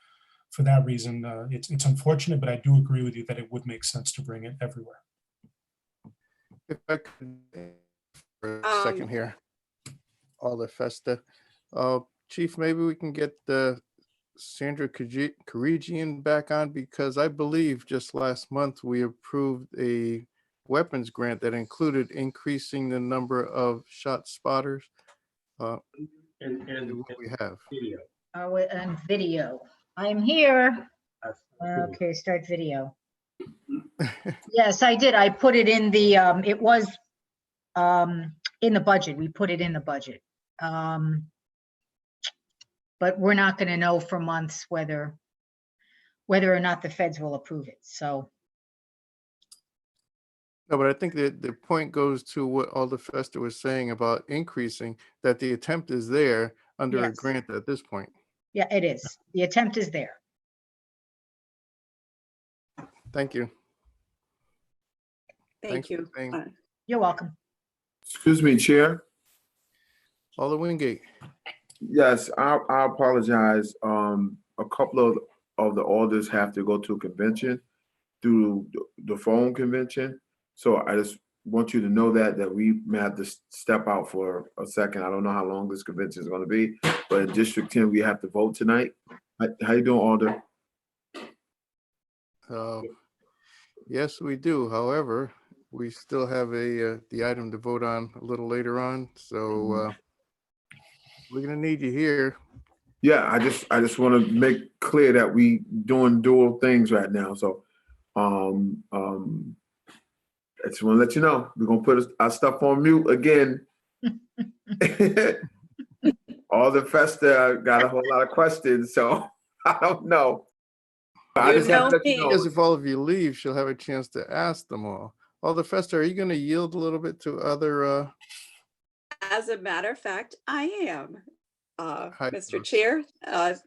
for that reason, it's unfortunate, but I do agree with you that it would make sense to bring it everywhere. If I could for a second here, Alder Festa. Chief, maybe we can get Sandra Karigian back on, because I believe just last month we approved a weapons grant that included increasing the number of ShotSpotters. And what we have. video. And video. I'm here. Okay, start video. Yes, I did. I put it in the, it was in the budget. We put it in the budget. But we're not going to know for months whether or not the feds will approve it. So. No, but I think that the point goes to what Alder Festa was saying about increasing, that the attempt is there under a Yes. grant at this point. Yeah, it is. The attempt is there. Thank you. Thank Thanks for you. saying- You're welcome. Excuse me, Chair. Alder Wingate. Yes, I apologize. A couple of the orders have to go to a convention through the phone convention. So I just want you to know that we may have to step out for a second. I don't know how long this convention is going to be, but in District 10, we have to vote tonight. How you doing, Alder? Yes, we do. However, we still have the item to vote on a little later on. So we're going to need you here. Yeah, I just want to make clear that we doing dual things right now. So I just want to let you know, we're going to put our stuff on mute again. All the Festa got a whole lot of questions, so I don't know. I You just have to know let you me. know. Because if all of you leave, she'll have a chance to ask them all. Alder Fester, are you going to yield a little bit to other? As a matter of fact, I am. Hi, Mr. Bruce. Chair,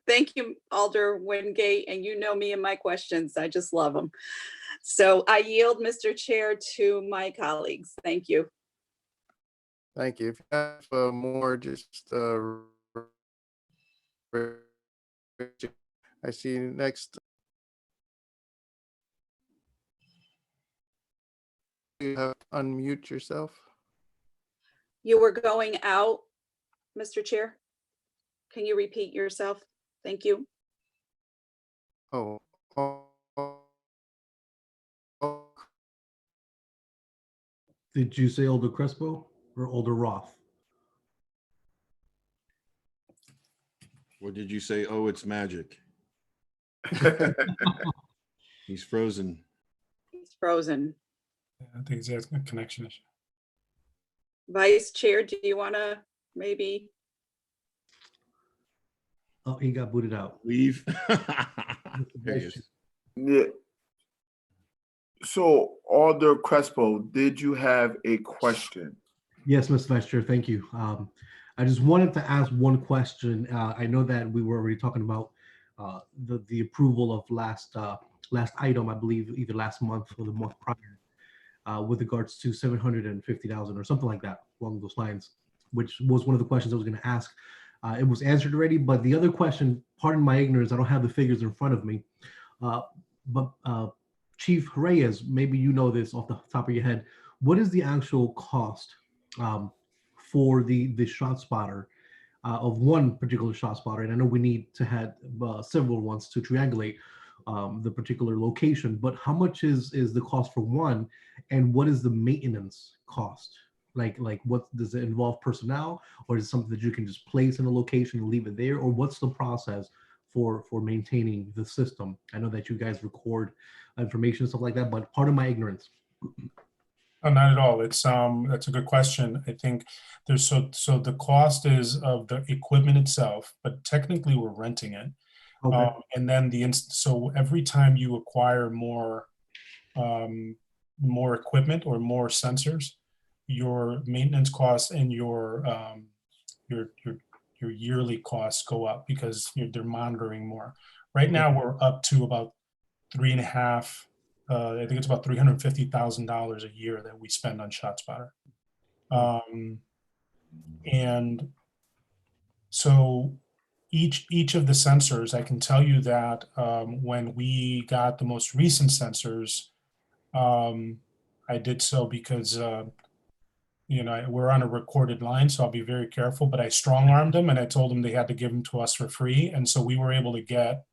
thank you, Alder Wingate, and you know me and my questions. I just love them. So I yield, Mr. Chair, to my colleagues. Thank you. Thank you. If you have more, just I see you next. You have to unmute yourself. You were going out, Mr. Chair. Can you repeat yourself? Thank you. Oh. Did you say Alder Crespo or Alder Roth? What did you say? Oh, it's magic. He's frozen. It's frozen. I think it's a connection issue. Vice Chair, do you want to maybe? Oh, he got booted out. Leave. There he is. Yeah. So, Alder Crespo, did you have a question? Yes, Mr. Vice Chair, thank you. I just wanted to ask one question. I know that we were already talking about the approval of last item, I believe, either last month or the month prior, with regards to 750,000 or something like that along those lines, which was one of the questions I was going to ask. It was answered already, but the other question, pardon my ignorance, I don't have the figures in front of me, but Chief Reyes, maybe you know this off the top of your head. What is the actual cost for the shot spotter of one particular shot spotter? And I know we need to have several ones to triangulate the particular location, but how much is the cost for one, and what is the maintenance cost? Like what does it involve personnel, or is it something that you can just place in a location and leave it there, or what's the process for maintaining the system? I know that you guys record information and stuff like that, but part of my ignorance. Oh, not at all. It's that's a good question. I think there's so the cost is of the equipment itself, but technically we're renting it. Okay. And then so every time you acquire more equipment or more sensors, your maintenance costs and your yearly costs go up because they're monitoring more. Right now we're up to about $3.5. I think it's about $350,000 a year that we spend on ShotSpotter. And so each of the sensors, I can tell you that when we got the most recent sensors, I did so because we're on a recorded line, so I'll be very careful, but I strong-armed them and I told them they had to give them to us for free. And so we were able to get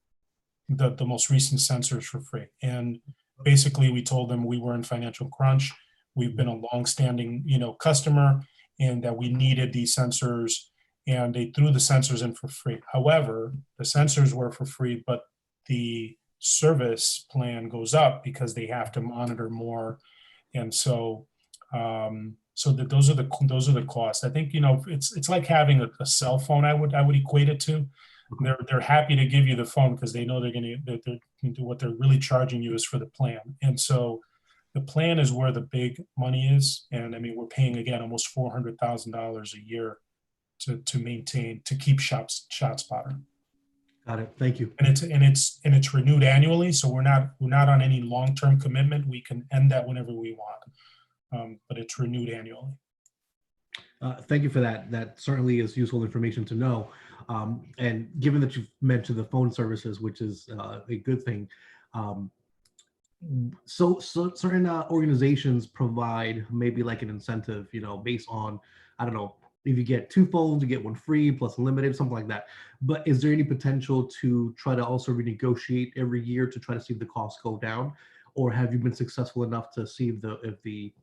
the most recent sensors for free. And basically we told them we were in financial crunch. We've been a long-standing, customer, and that we needed these sensors, and they threw the sensors in for free. However, the sensors were for free, but the service plan goes up because they have to monitor more. And so, those are the costs. I think, it's like having a cell phone. I would equate it to. They're happy to give you the phone because they know they're what they're really charging you is for the plan. And so the plan is where the big money is. And I mean, we're paying again almost $400,000 a year to maintain, to keep ShotSpotter. Got it. Thank you. And it's renewed annually. So we're not on any long-term commitment. We can end that whenever we want, but it's renewed annually. Thank you for that. That certainly is useful information to know. And given that you've mentioned the phone services, which is a good thing, so certain organizations provide maybe like an incentive, based on, I don't know, if you get 2 phones, you get 1 free plus unlimited, something like that. But is there any potential to try to also renegotiate every year to try to see the costs go down? Or have you been successful enough to see if the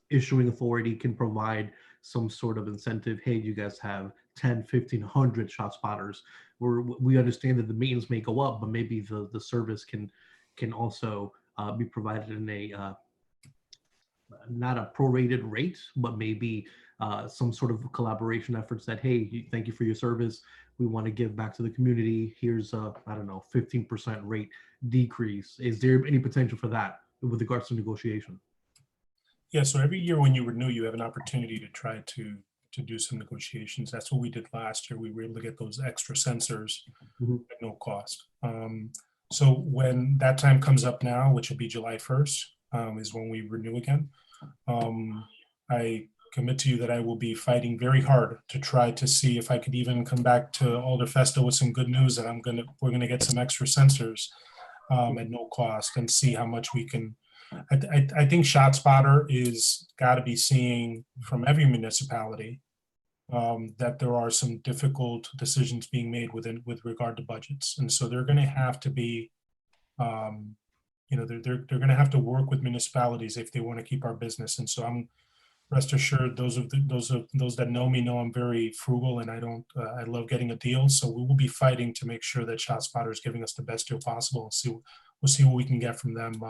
issuing authority can provide some sort of incentive? Hey, you guys have 10, 15, 100 ShotSpotters, where we understand that the maintenance may go up, but maybe the service can can also be provided in a not a prorated rate, but maybe some sort of collaboration efforts that, hey, thank you for your service. We want to give back to the community. Here's a, I don't know, 15% rate decrease. Is there any potential for that with regards to negotiation? Yeah, so every year when you renew, you have an opportunity to try to do some negotiations. That's what we did last year. We were able to get those extra sensors at no cost. So when that time comes up now, which will be July 1st, is when we renew again. I commit to you that I will be fighting very hard to try to see if I could even come back to Alder Festa with some good news that we're gonna get some extra sensors at no cost and see how much we can. I think ShotSpotter is got to be seeing from every municipality that there are some difficult decisions being made with regard to budgets, and so they're going to have to be, they're going to have to work with municipalities if they want to keep our business. And so I'm rest assured, those that know me know I'm very frugal, and I love getting a deal. So we will be fighting to make sure that ShotSpotter is giving us the best deal possible, and we'll see what we can get from them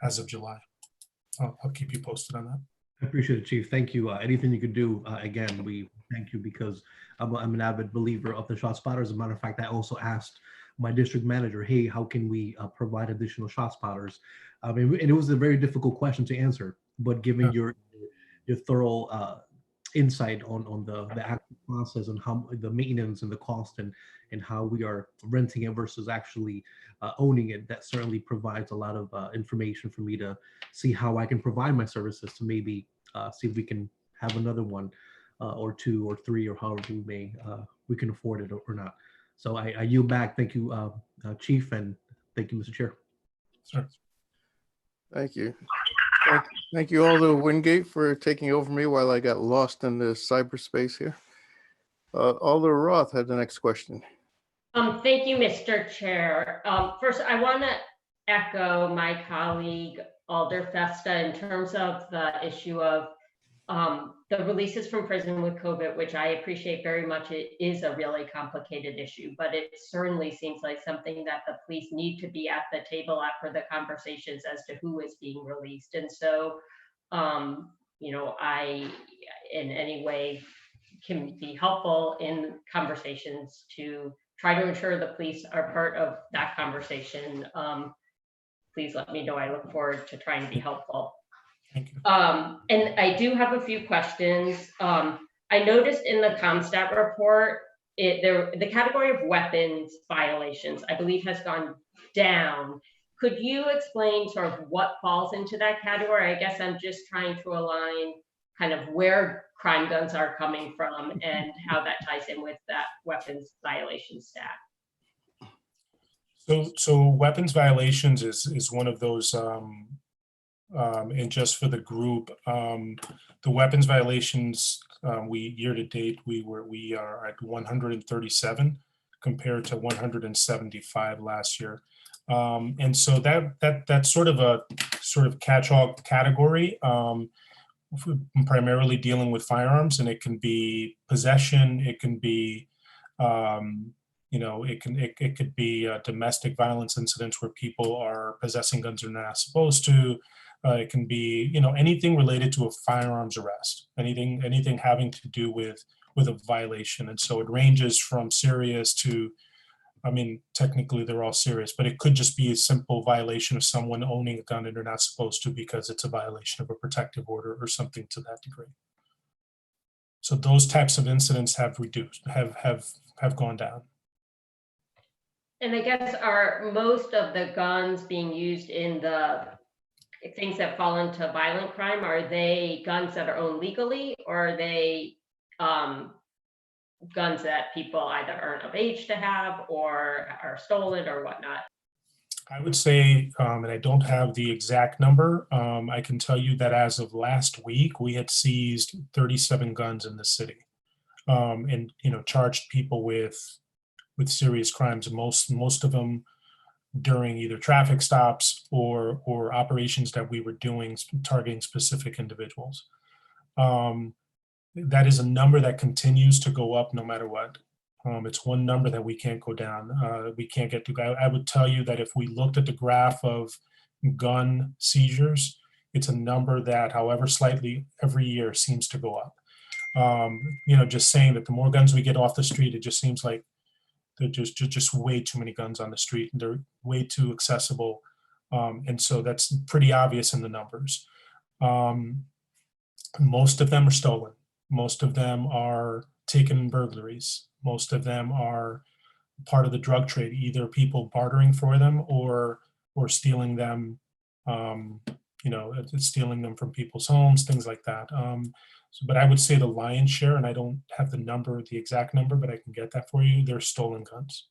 as of July. I'll keep you posted on that. I appreciate it, Chief. Thank you. Anything you could do, again, we thank you, because I'm an avid believer of the ShotSpotter. As a matter of fact, I also asked my district manager, hey, how can we provide additional ShotSpotters? And it was a very difficult question to answer, but given your thorough insight on the actual process and how the maintenance and the cost and how we are renting it versus actually owning it, that certainly provides a lot of information for me to see how I can provide my services to maybe see if we can have another one or two or three, or however we can afford it or not. So I yield back. Thank you, Chief, and thank you, Mr. Chair. Sure. Thank you. Thank you, Alder Wingate, for taking over me while I got lost in the cyberspace here. Alder Roth had the next question. Thank you, Mr. Chair. First, I want to echo my colleague Alder Festa in terms of the issue of the releases from prison with COVID, which I appreciate very much. It is a really complicated issue, but it certainly seems like something that the police need to be at the table at for the conversations as to who is being released. And so, I, in any way, can be helpful in conversations to try to ensure the police are part of that conversation. Please let me know. I look forward to trying to be helpful. Thank you. And I do have a few questions. I noticed in the CompStat report, the category of weapons violations, I believe, has gone down. Could you explain sort of what falls into that category? I guess I'm just trying to align kind of where crime guns are coming from and how that ties in with that weapons violation stat. So weapons violations is one of those, and just for the group, the weapons violations, year to date, we are at 137 compared to 175 last year. And so that's sort of a catch-all category, primarily dealing with firearms, and it can be possession, it can be it could be domestic violence incidents where people are possessing guns they're not supposed to. It can be anything related to a firearms arrest, anything having to do with a violation. And so it ranges from serious to, technically they're all serious, but it could just be a simple violation of someone owning a gun and they're not supposed to because it's a violation of a protective order or something to that degree. So those types of incidents have reduced, have gone down. And I guess, are most of the guns being used in the things that fall into violent crime, are they guns that are owned legally, or are they guns that people either aren't of age to have or are stolen or whatnot? I would say, and I don't have the exact number, I can tell you that as of last week, we had seized 37 guns in the city, and charged people with serious crimes. Most of them during either traffic stops or operations that we were doing targeting specific individuals. That is a number that continues to go up no matter what. It's one number that we can't go down. We can't get to. I would tell you that if we looked at the graph of gun seizures, it's a number that, however slightly, every year seems to go up. Just saying that the more guns we get off the street, it just seems like there's just way too many guns on the street, and they're way too accessible. And so that's pretty obvious in the numbers. Most of them are stolen. Most of them are taken in burglaries. Most of them are part of the drug trade, either people bartering for them or stealing them, stealing them from people's homes, things like that. But I would say the lion's share, and I don't have the exact number, but I can get that for you, they're stolen guns.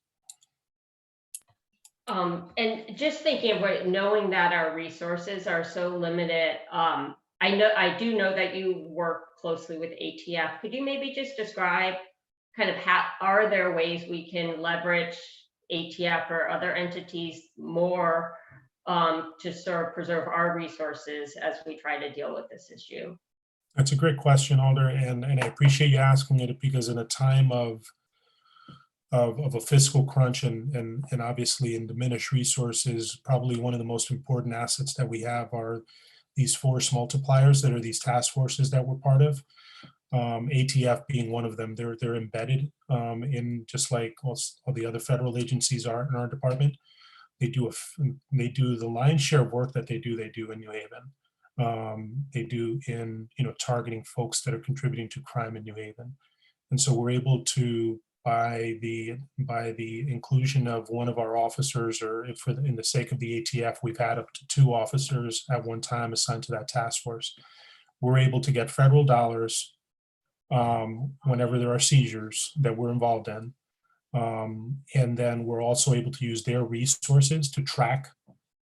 And just thinking of what, knowing that our resources are so limited, I do know that you work closely with ATF. Could you maybe just describe kind of how, are there ways we can leverage ATF or other entities more to sort of preserve our resources as we try to deal with this issue? That's a great question, Alder, and I appreciate you asking it, because in a time of a fiscal crunch and obviously in diminished resources, probably one of the most important assets that we have are these force multipliers that are these task forces that we're part of. ATF being one of them. They're embedded in, just like all the other federal agencies are in our department. They do the lion's share of work that they do in New Haven. They do in targeting folks that are contributing to crime in New Haven, and so we're able to, by the inclusion of one of our officers, or in the sake of the ATF, we've had up to 2 officers at one time assigned to that task force. We're able to get federal dollars whenever there are seizures that we're involved in. And then we're also able to use their resources to track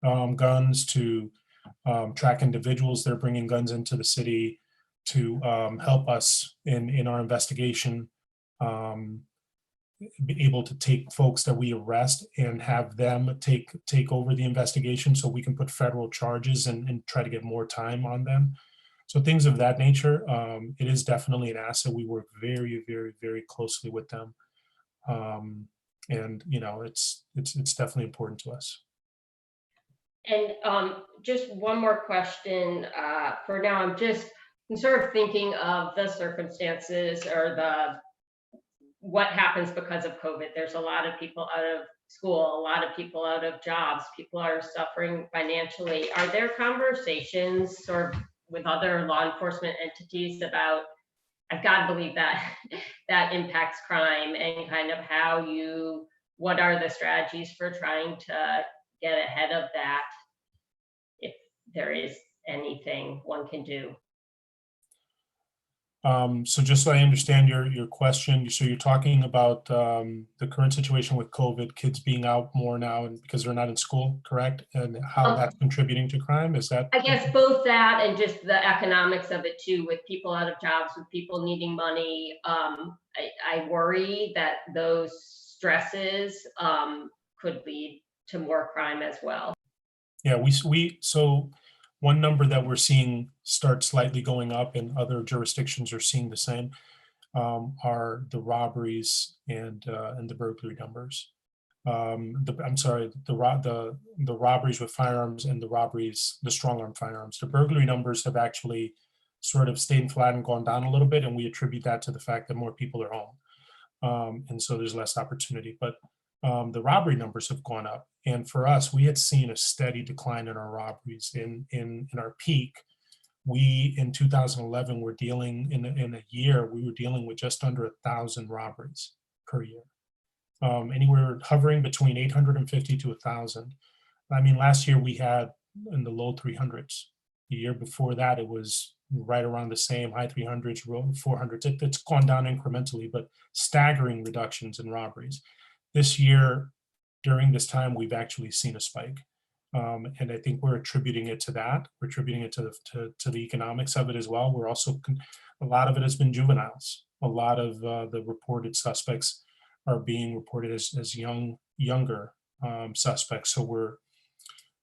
guns, to track individuals that are bringing guns into the city, to help us in our investigation, be able to take folks that we arrest and have them take over the investigation, so we can put federal charges and try to get more time on them. So things of that nature. It is definitely an asset. We work very, very, very closely with them. And it's definitely important to us. And just one more question for now. I'm sort of thinking of the circumstances or what happens because of COVID. There's a lot of people out of school, a lot of people out of jobs, people are suffering financially. Are there conversations sort of with other law enforcement entities about, I've got to believe that that impacts crime, and kind of what are the strategies for trying to get ahead of that, if there is anything one can do? So just so I understand your question, so you're talking about the current situation with COVID, kids being out more now and because they're not in school, correct? And how that's contributing to crime, is that? I guess both that and just the economics of it too, with people out of jobs, with people needing money. I worry that those stresses could lead to more crime as well. Yeah, so one number that we're seeing start slightly going up, and other jurisdictions are seeing the same, are the robberies and the burglary numbers. The robberies with firearms and the strong arm firearms. The burglary numbers have actually sort of stayed flat and gone down a little bit, and we attribute that to the fact that more people are home, and so there's less opportunity. But the robbery numbers have gone up, and for us, we had seen a steady decline in our robberies. In our peak, we in 2011 were dealing in a year we were dealing with just under 1,000 robberies per year, anywhere hovering between 850 to 1,000. I mean, last year we had in the low 300s. The year before that, it was right around the same, high 300s, 400s. It's gone down incrementally, but staggering reductions in robberies. This year, during this time, we've actually seen a spike. And I think we're attributing it to that. We're attributing it to the economics of it as well. We're also, a lot of it has been juveniles. A lot of the reported suspects are being reported as younger suspects. So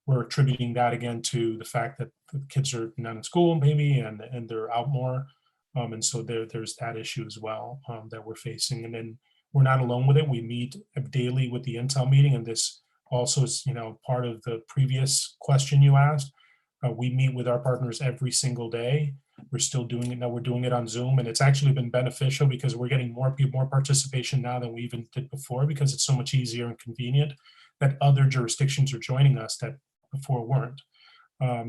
we're attributing that again to the fact that the kids are not in school maybe, and they're out more. And so there's that issue as well that we're facing. And then we're not alone with it. We meet daily with the Intel meeting, and this also is, part of the previous question you asked. We meet with our partners every single day. We're still doing it now. We're doing it on Zoom, and it's actually been beneficial because we're getting more people, more participation now than we even did before, because it's so much easier and convenient that other jurisdictions are joining us that before weren't.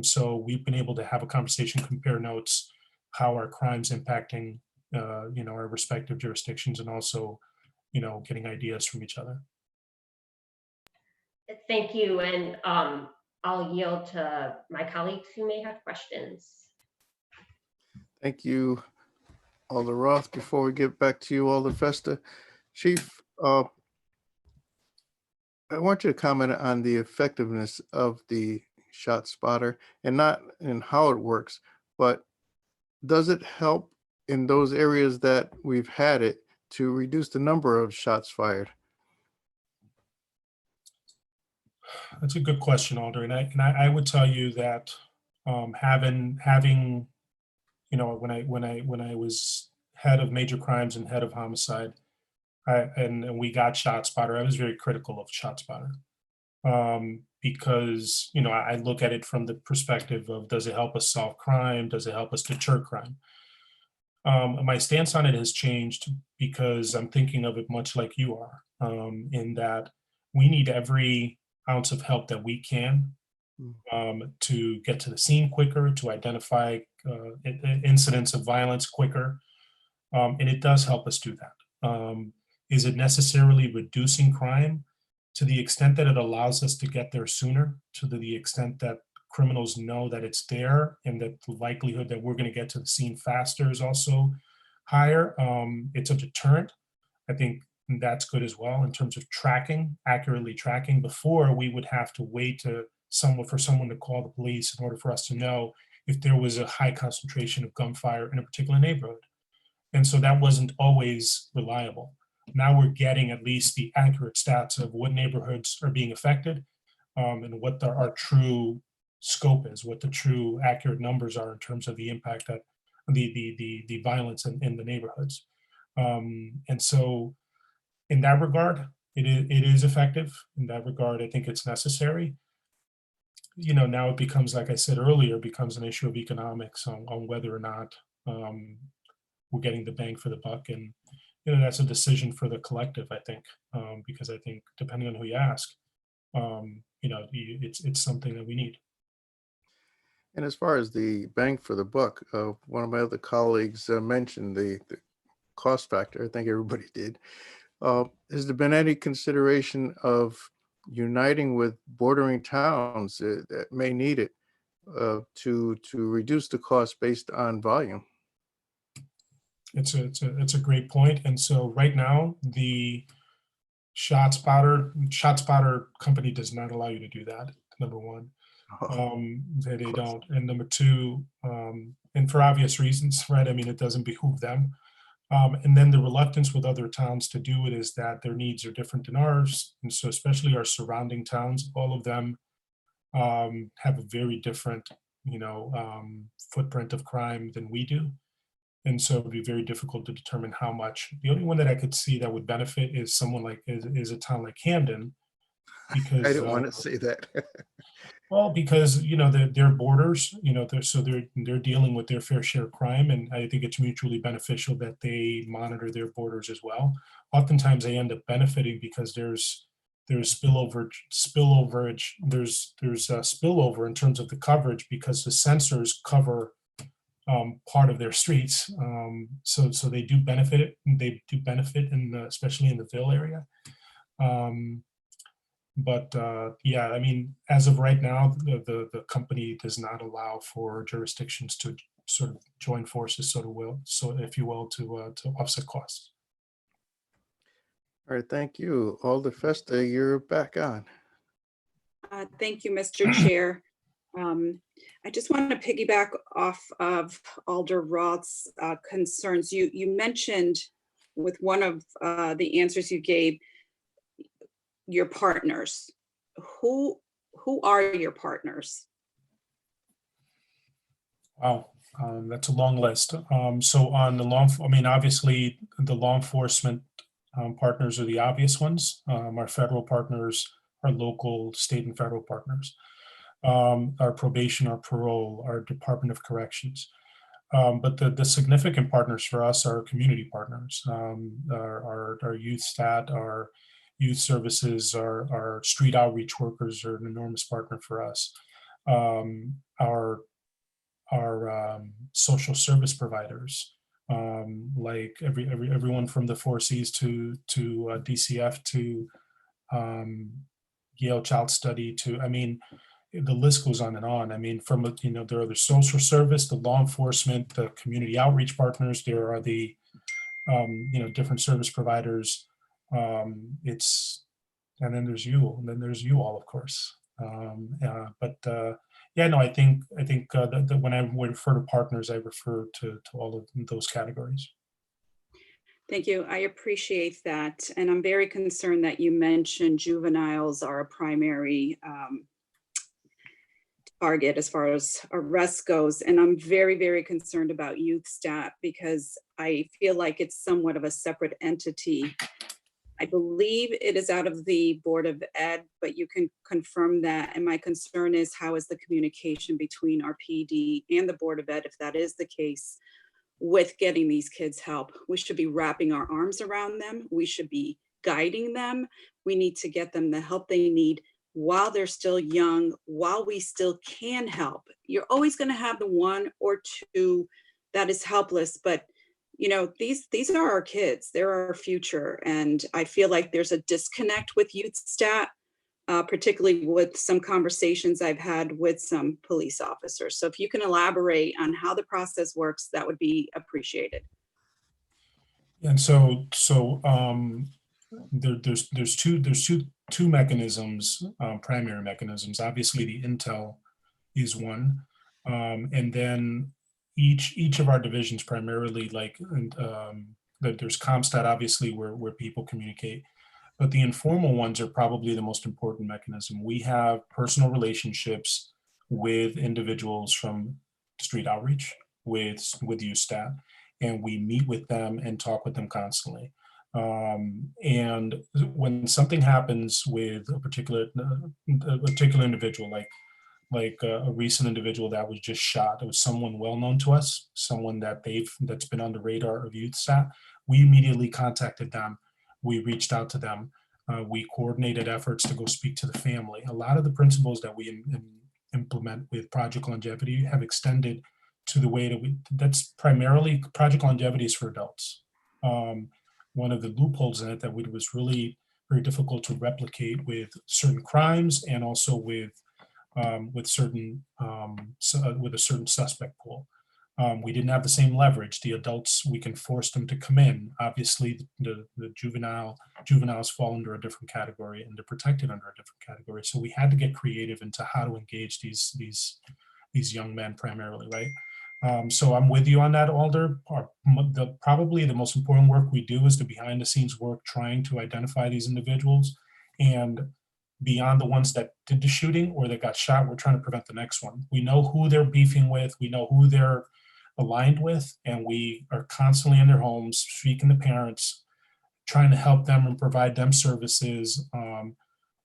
So we've been able to have a conversation, compare notes, how our crime's impacting, our respective jurisdictions, and also, getting ideas from each other. Thank you. And I'll yield to my colleagues who may have questions. Thank you, Alder Roth. Before we get back to you, Alder Festa, Chief, I want you to comment on the effectiveness of the shot spotter, and not in how it works, but does it help in those areas that we've had it to reduce the number of shots fired? That's a good question, Alder. And I would tell you that having when I was head of major crimes and head of homicide, and we got ShotSpotter, I was very critical of ShotSpotter because I look at it from the perspective of, does it help us solve crime? Does it help us deter crime? My stance on it has changed because I'm thinking of it much like you are, in that we need every ounce of help that we can to get to the scene quicker, to identify incidents of violence quicker. And it does help us do that. Is it necessarily reducing crime? To the extent that it allows us to get there sooner, to the extent that criminals know that it's there and that the likelihood that we're going to get to the scene faster is also higher. It's a deterrent. I think that's good as well in terms of accurately tracking. Before, we would have to wait for someone to call the police in order for us to know if there was a high concentration of gunfire in a particular neighborhood. And so that wasn't always reliable. Now we're getting at least the accurate stats of what neighborhoods are being affected, and what our true scope is, what the true accurate numbers are in terms of the impact that the violence in the neighborhoods. And so in that regard, it is effective. In that regard, I think it's necessary. Now it becomes, like I said earlier, becomes an issue of economics on whether or not we're getting the bang for the buck. And that's a decision for the collective, I think, because I think depending on who you ask, it's something that we need. And as far as the bang for the buck, one of my other colleagues mentioned the cost factor. I think everybody did. Has there been any consideration of uniting with bordering towns that may need it to reduce the cost based on volume? It's a great point. And so right now, the ShotSpotter company does not allow you to do that, number one. They don't. And number two, and for obvious reasons, right? I mean, it doesn't behoove them. And then the reluctance with other towns to do it is that their needs are different than ours. And so especially our surrounding towns, all of them have a very different, footprint of crime than we do. And so it'd be very difficult to determine how much. The only one that I could see that would benefit is is a town like Camden. Because I didn't want to say that. well, because their borders, they're dealing with their fair share of crime, and I think it's mutually beneficial that they monitor their borders as well. Oftentimes, they end up benefiting because there's spillover. There's spillover in terms of the coverage because the sensors cover part of their streets, so they do benefit. They do benefit especially in the Ville area. But yeah, I mean, as of right now, the company does not allow for jurisdictions to sort of join forces, so if you will, to offset costs. All right, thank you. Alder Festa, you're back on. Thank you, Mr. Chair. I just want to piggyback off of Alder Roth's concerns. You mentioned with one of the answers you gave, your partners. Who are your partners? Wow, that's a long list. So on the obviously the law enforcement partners are the obvious ones. Our federal partners, our local, state, and federal partners. Our probation, our parole, our Department of Corrections. But the significant partners for us are community partners, our youth stat, our youth services, our street outreach workers are an enormous partner for us. Our social service providers, like everyone from the 4 Cs to DCF to Yale Child Study to, I mean, the list goes on and on. I mean, from, there are the social service, the law enforcement, the community outreach partners, there are the, different service providers. And then there's you, and then there's you all, of course. Yeah, no, I think that when I refer to partners, I refer to all of those categories. Thank you. I appreciate that. And I'm very concerned that you mentioned juveniles are a primary target as far as arrest goes. And I'm very, very concerned about youth stat because I feel like it's somewhat of a separate entity. I believe it is out of the Board of Ed, but you can confirm that. And my concern is, how is the communication between our PD and the Board of Ed, if that is the case, with getting these kids help? We should be wrapping our arms around them. We should be guiding them. We need to get them the help they need while they're still young, while we still can help. You're always going to have the one or two that is helpless, but these are our kids. They're our future. And I feel like there's a disconnect with youth stat, particularly with some conversations I've had with some police officers. So if you can elaborate on how the process works, that would be appreciated. And so there's two mechanisms, primary mechanisms. Obviously, the intel is one, and then each of our divisions primarily, there's CompStat, obviously, where people communicate, but the informal ones are probably the most important mechanism. We have personal relationships with individuals from street outreach, with youth stat, and we meet with them and talk with them constantly. And when something happens with a particular individual, like a recent individual that was just shot, it was someone well known to us, someone that's been on the radar of youth stat. We immediately contacted them. We reached out to them. We coordinated efforts to go speak to the family. A lot of the principles that we implement with Project Longevity have extended to the way that that's primarily, Project Longevity is for adults. One of the loopholes in it that was really very difficult to replicate with certain crimes and also with a certain suspect pool. We didn't have the same leverage. The adults, we can force them to come in. Obviously, the juveniles fall under a different category, and they're protected under a different category. So we had to get creative into how to engage these young men primarily, right? So I'm with you on that, Alder. Probably the most important work we do is the behind the scenes work, trying to identify these individuals, and beyond the ones that did the shooting or that got shot, we're trying to prevent the next one. We know who they're beefing with, we know who they're aligned with, and we are constantly in their homes, speaking to parents, trying to help them and provide them services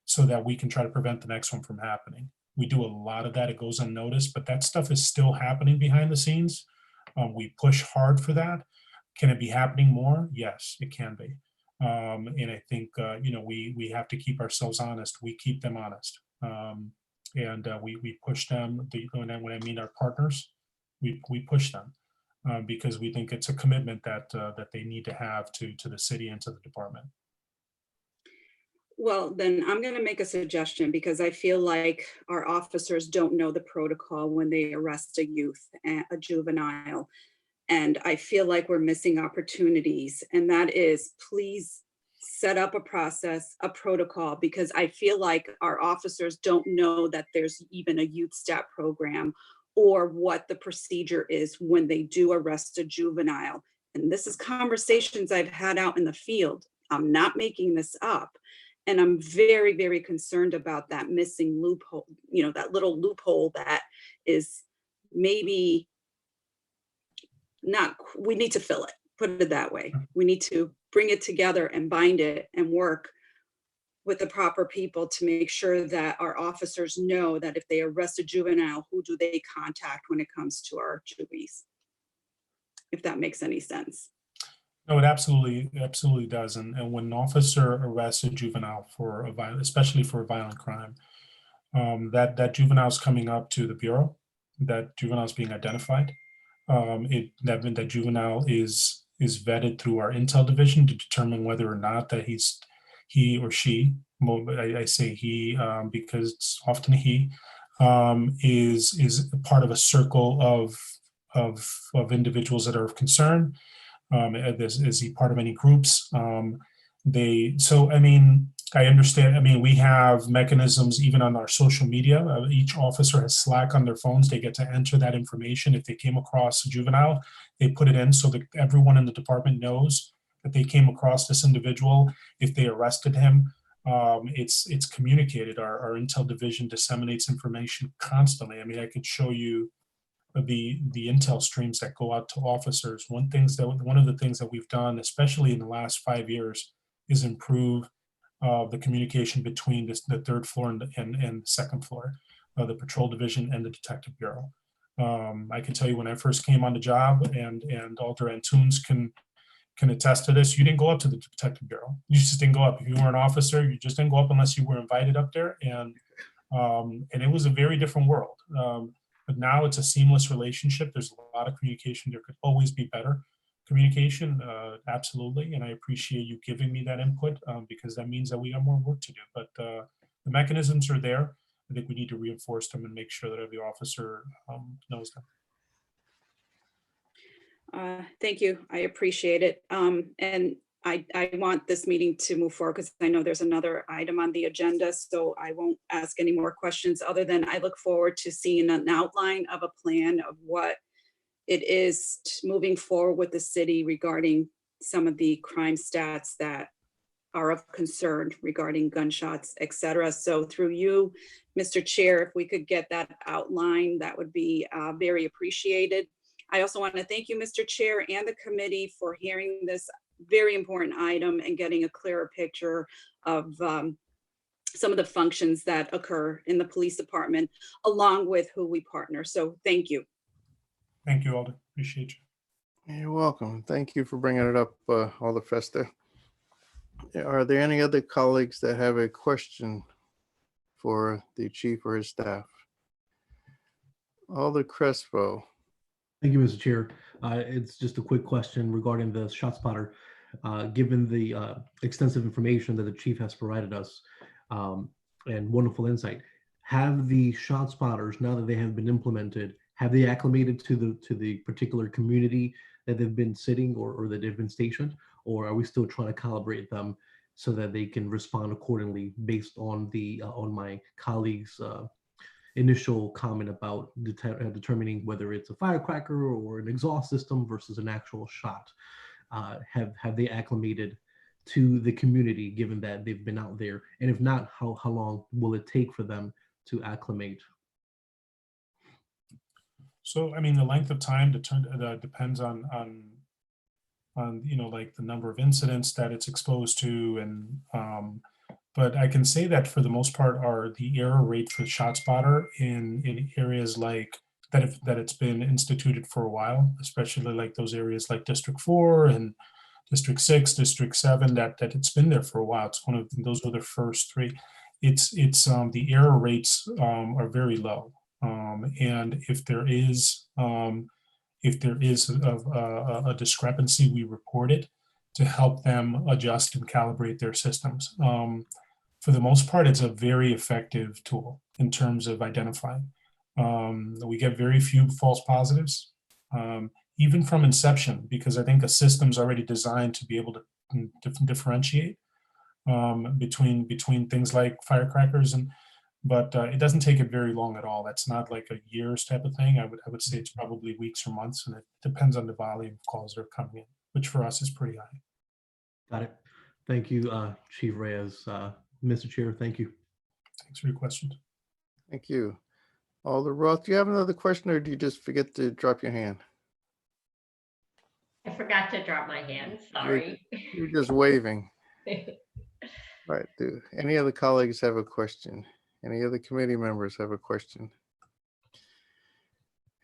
so that we can try to prevent the next one from happening. We do a lot of that, it goes unnoticed, but that stuff is still happening behind the scenes. We push hard for that. Can it be happening more? Yes, it can be. And I think, we have to keep ourselves honest. We keep them honest. And we push them, when I mean our partners, we push them because we think it's a commitment that they need to have to the city and to the department. Well, then I'm going to make a suggestion because I feel like our officers don't know the protocol when they arrest a youth, a juvenile. And I feel like we're missing opportunities. And that is, please set up a process, a protocol, because I feel like our officers don't know that there's even a youth stat program or what the procedure is when they do arrest a juvenile. And this is conversations I've had out in the field. I'm not making this up. And I'm very, very concerned about that missing loophole, that little loophole that is maybe not, we need to fill it, put it that way. We need to bring it together and bind it and work with the proper people to make sure that our officers know that if they arrest a juvenile, who do they contact when it comes to our juvies? If that makes any sense. No, it absolutely does. And when an officer arrests a juvenile for a violent, especially for a violent crime, that juvenile is coming up to the bureau, that juvenile is being identified. That juvenile is vetted through our intel division to determine whether or not that he or she, I say he because it's often he, is a part of a circle of individuals that are of concern. Is he part of any groups? I understand. We have mechanisms even on our social media. Each officer has Slack on their phones. They get to enter that information. If they came across a juvenile, they put it in so that everyone in the department knows that they came across this individual. If they arrested him, it's communicated. Our intel division disseminates information constantly. I could show you the intel streams that go out to officers. One of the things that we've done, especially in the last 5 years, is improve the communication between the third floor and the second floor, the patrol division and the detective bureau. I can tell you when I first came on the job, and Alder Antunes can attest to this, you didn't go up to the detective bureau. You just didn't go up. If you were an officer, you just didn't go up unless you were invited up there. And it was a very different world. But now it's a seamless relationship. There's a lot of communication. There could always be better communication, absolutely. And I appreciate you giving me that input because that means that we have more work to do. But the mechanisms are there. I think we need to reinforce them and make sure that every officer knows them. Thank you. I appreciate it. And I want this meeting to move forward because I know there's another item on the agenda, so I won't ask any more questions other than I look forward to seeing an outline of a plan of what it is moving forward with the city regarding some of the crime stats that are of concern regarding gunshots, et cetera. So through you, Mr. Chair, if we could get that outline, that would be very appreciated. I also want to thank you, Mr. Chair, and the committee for hearing this very important item and getting a clearer picture of some of the functions that occur in the police department, along with who we partner. So thank you. Thank you, Alder. Appreciate you. You're welcome. Thank you for bringing it up, Alder Festa. Are there any other colleagues that have a question for the chief or his staff? Alder Crespo. Thank you, Mr. Chair. It's just a quick question regarding the ShotSpotter. Given the extensive information that the chief has provided us and wonderful insight, have the ShotSpotters, now that they have been implemented, have they acclimated to the particular community that they've been sitting or that they've been stationed, or are we still trying to calibrate them so that they can respond accordingly based on the on my colleagues' initial comment about determining whether it's a firecracker or an exhaust system versus an actual shot? Have they acclimated to the community given that they've been out there? And if not, how long will it take for them to acclimate? So, the length of time depends on like the number of incidents that it's exposed to, and but I can say that for the most part, the error rate for ShotSpotter in areas like that it's been instituted for a while, especially like those areas like District 4 and District 6, District 7, that it's been there for a while. It's one of those were the first three. It's the error rates are very low, and if there is a discrepancy, we report it to help them adjust and calibrate their systems. For the most part, it's a very effective tool in terms of identifying. We get very few false positives, even from inception, because I think the system's already designed to be able to differentiate between things like firecrackers, but it doesn't take it very long at all. That's not like a years type of thing. I would say it's probably weeks or months, and it depends on the volume of calls that are coming in, which for us is pretty high. Got it. Thank you, Chief Reyes. Mr. Chair, thank you. Thanks for your questions. Thank you. Alder Roth, do you have another question or do you just forget to drop your hand? I forgot to drop my hand, sorry. You're just waving. Right. Do any other colleagues have a question? Any other committee members have a question?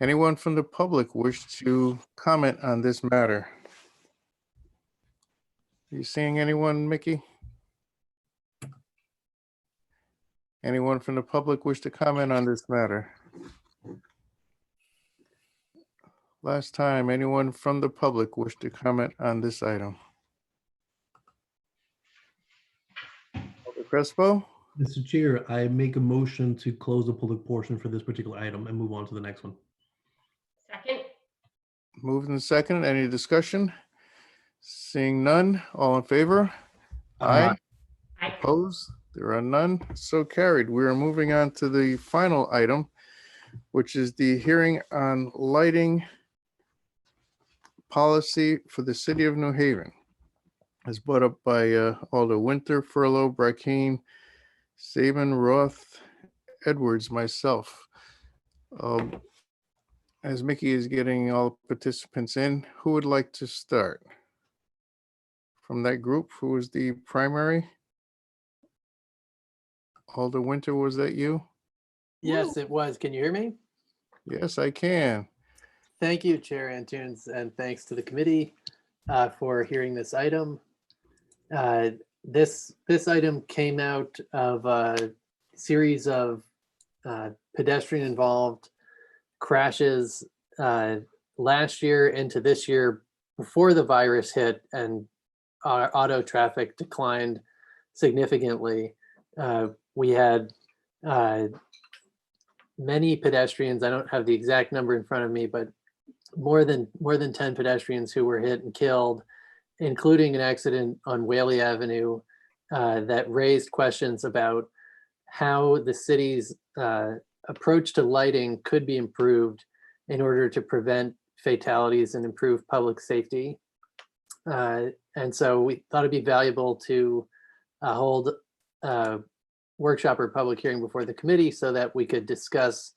Anyone from the public wish to comment on this matter? Are you seeing anyone, Mickey? Anyone from the public wish to comment on this matter? Last time, anyone from the public wish to comment on this item? Alder Crespo, Mr. Chair, I make a motion to close the public portion for this particular item and move on to the next one. Second, moved and second. Any discussion? Seeing none, all in favor? Aye. I, Opposed? There are none. So carried. We are moving on to the final item, which is the hearing on lighting policy for the city of New Haven. As brought up by Alder Winter, Furlow, Brackeen, Saban, Roth, Edwards, myself. As Mickey is getting all participants in, who would like to start? From that group, who was the primary? Alder Winter, was that you? Yes, it was. Can you hear me? Yes, I can. Thank you, Chair Antunes, and thanks to the committee for hearing this item. This item came out of a series of pedestrian-involved crashes last year into this year before the virus hit and auto traffic declined significantly. We had many pedestrians. I don't have the exact number in front of me, but more than 10 pedestrians who were hit and killed, including an accident on Whaley Avenue that raised questions about how the city's approach to lighting could be improved in order to prevent fatalities and improve public safety. And so we thought it'd be valuable to hold a workshop or public hearing before the committee so that we could discuss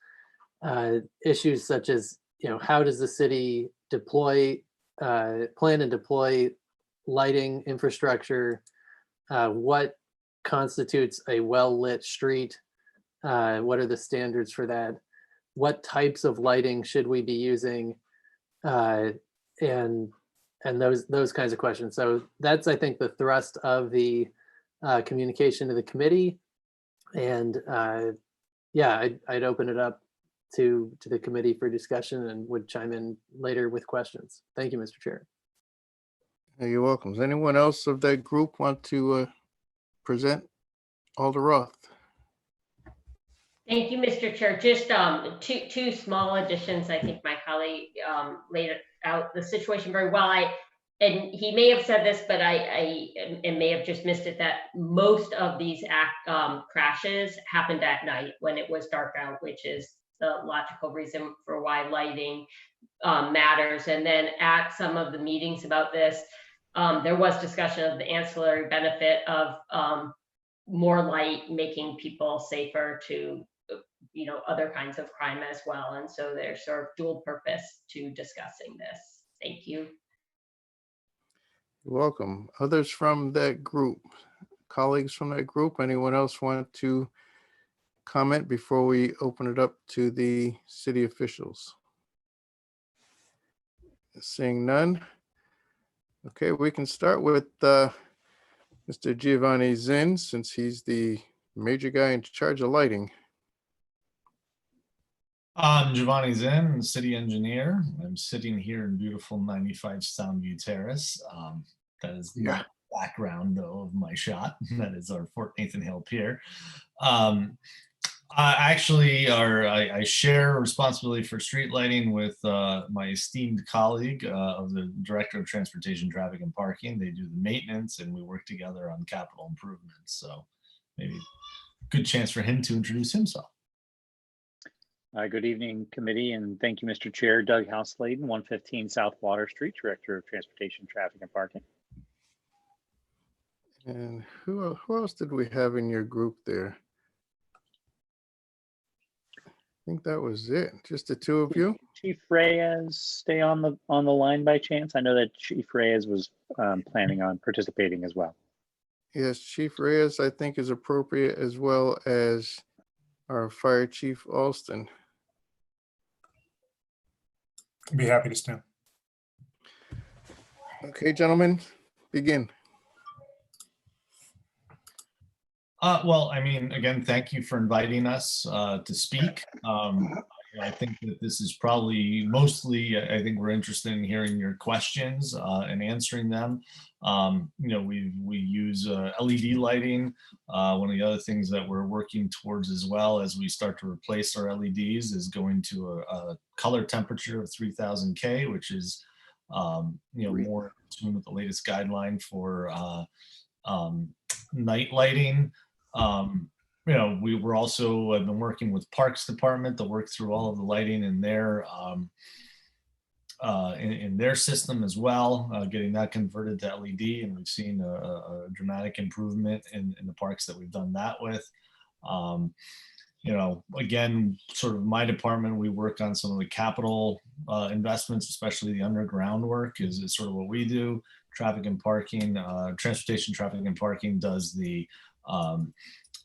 issues such as, how does the city plan and deploy lighting infrastructure? What constitutes a well-lit street? What are the standards for that? What types of lighting should we be using? And those kinds of questions. So that's, I think, the thrust of the communication to the committee. And yeah, I'd open it up to the committee for discussion and would chime in later with questions. Thank you, Mr. Chair. You're welcome. Does anyone else of that group want to present? Alder Roth. thank you, Mr. Chair. Just two small additions. I think my colleague laid out the situation very well. And he may have said this, but I may have just missed it, that most of these crashes happened at night when it was dark out, which is the logical reason for why lighting matters. And then at some of the meetings about this, there was discussion of the ancillary benefit of more light making people safer to other kinds of crime as well. And so there's sort of dual purpose to discussing this. Thank you. You're welcome. Others from that group, colleagues from that group, anyone else want to comment before we open it up to the city officials? Seeing none. Okay, we can start with Mr. Giovanni Zinn, since he's the major guy in charge of lighting. I'm Giovanni Zinn, city engineer. I'm sitting here in beautiful 95 Soundview Terrace. That is the background though of my shot. That is our Fort Nathan Hill Pier. I share responsibility for street lighting with my esteemed colleague of the Director of Transportation, Traffic and Parking. They do the maintenance and we work together on capital improvements. So maybe good chance for him to introduce himself. Good evening, committee, and thank you, Mr. Chair. Doug Houselayden, 115 South Water Street, Director of Transportation, Traffic and Parking. And who else did we have in your group there? I think that was it. Just the two of you? Chief Reyes stay on the line by chance? I know that Chief Reyes was planning on participating as well. Yes, Chief Reyes, I think, is appropriate, as well as our Fire Chief Alston. I'd be happy to stand. Okay, gentlemen, begin. Well, I mean, again, thank you for inviting us to speak. I think that this is probably mostly, I think we're interested in hearing your questions and answering them. We use LED lighting. One of the other things that we're working towards as well as we start to replace our LEDs is going to a color temperature of 3000 K, which is more in tune with the latest guideline for night lighting. We were also have been working with Parks Department to work through all of the lighting in their system as well, getting that converted to LED, and we've seen a dramatic improvement in the parks that we've done that with. Again, sort of my department, we work on some of the capital investments, especially the underground work is sort of what we do. Traffic and parking, transportation, traffic and parking does the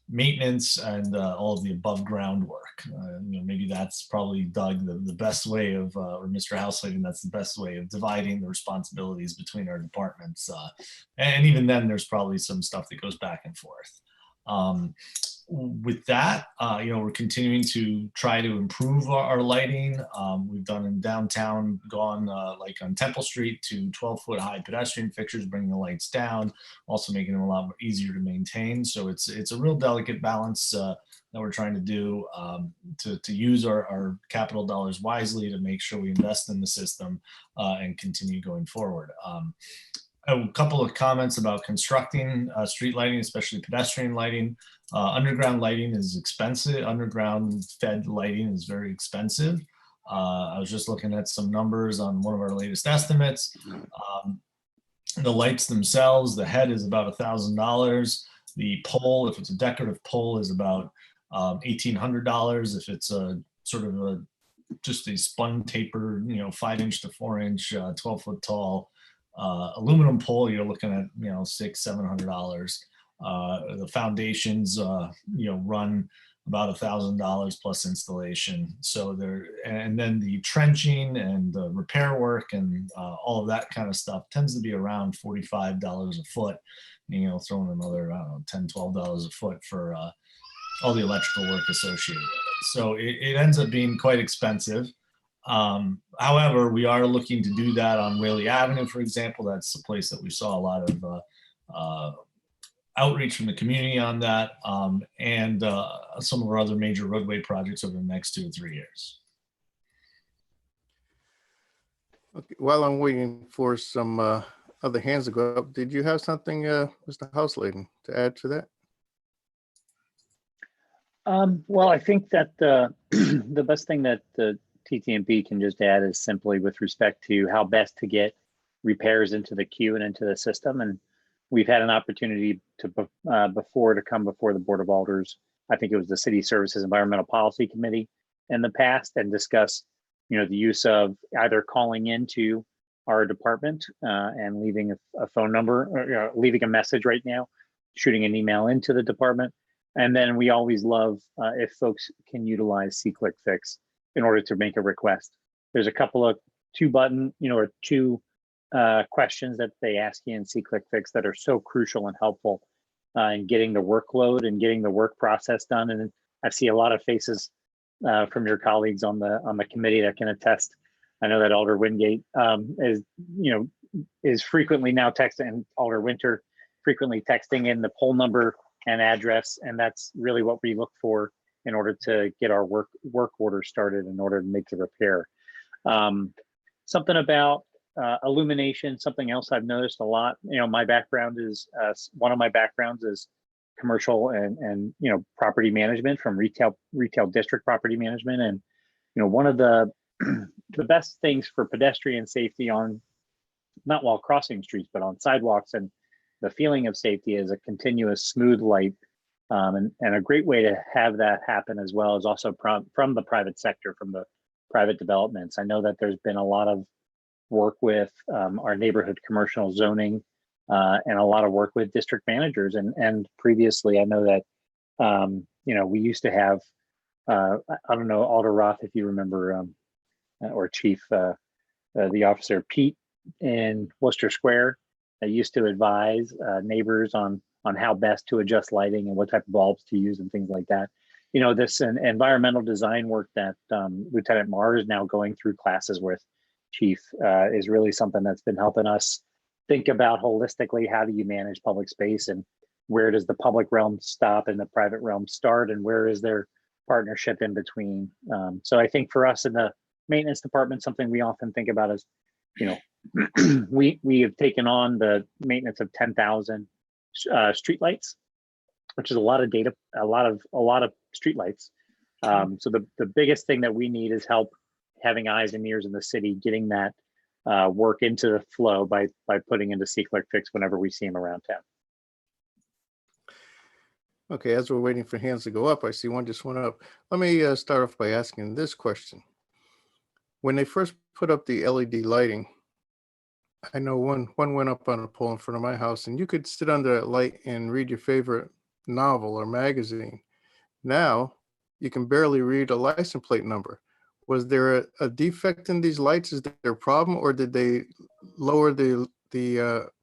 maintenance and all of the above ground work. Maybe that's probably, Doug, the best way of, or Mr. Houseladen, that's the best way of dividing the responsibilities between our departments. And even then, there's probably some stuff that goes back and forth. With that, we're continuing to try to improve our lighting. We've done in downtown, gone like on Temple Street to 12-foot high pedestrian fixtures, bringing the lights down, also making them a lot easier to maintain. So it's a real delicate balance that we're trying to do to use our capital dollars wisely to make sure we invest in the system and continue going forward. A couple of comments about constructing street lighting, especially pedestrian lighting. Underground lighting is expensive. Underground fed lighting is very expensive. I was just looking at some numbers on one of our latest estimates. The lights themselves, the head is about $1,000. The pole, if it's a decorative pole, is about $1,800. If it's a sort of just a spun taper, 5-inch to 4-inch, 12-foot tall aluminum pole, you're looking at $600-700. The foundations run about $1,000 plus installation. So and then the trenching and the repair work and all of that kind of stuff tends to be around $45 a foot. Throwing another $10-12 a foot for all the electrical work associated with it. So it ends up being quite expensive. However, we are looking to do that on Whaley Avenue, for example. That's the place that we saw a lot of outreach from the community on that, and some of our other major roadway projects over the next 2 or 3 years. Okay, while I'm waiting for some other hands to go up, did you have something, Mr. Houseladen, to add to that? Well, I think that the best thing that the TTMP can just add is simply with respect to how best to get repairs into the queue and into the system. And we've had an opportunity to come before the Board of Alders. I think it was the City Services Environmental Policy Committee in the past, and discuss, the use of either calling into our department and leaving a phone number, or leaving a message right now, shooting an email into the department. And then we always love if folks can utilize SeeClickFix in order to make a request. There's a couple of two questions that they ask you in SeeClickFix that are so crucial and helpful in getting the workload and getting the work process done. And I see a lot of faces from your colleagues on the committee that can attest. I know that Alder Wingate is frequently now texting, and Alder Winter frequently texting in the poll number and address, and that's really what we look for in order to get our work order started in order to make the repair. Something about illumination, something else I've noticed a lot. My background is one of my backgrounds is commercial and property management, from retail district property management. And one of the best things for pedestrian safety, on not while crossing streets, but on sidewalks, and the feeling of safety, is a continuous smooth light. And a great way to have that happen as well is also from the private sector, from the private developments. I know that there's been a lot of work with our neighborhood commercial zoning and a lot of work with district managers. And previously, I know that, you know, we used to have, I don't know, Alder Roth, if you remember, or Chief, the officer Pete in Worcester Square, that used to advise neighbors on how best to adjust lighting and what type of bulbs to use and things like that. You know, this environmental design work that Lieutenant Marr is now going through classes with Chief is really something that's been helping us think about holistically, how do you manage public space and where does the public realm stop and the private realm start, and where is their partnership in between. So I think for us in the maintenance department, something we often think about is, you know, we have taken on the maintenance of 10,000 streetlights, which is a lot of data, a lot of streetlights. So the biggest thing that we need is help having eyes and ears in the city, getting that work into the flow by putting into C-Clerk Fix whenever we see them around town. Okay, as we're waiting for hands to go up, I see one just went up. Let me start off by asking this question. When they first put up the LED lighting, I know one went up on a pole in front of my house, and you could sit under that light and read your favorite novel or magazine. Now, you can barely read a license plate number. Was there a defect in these lights? Is there a problem, or did they lower the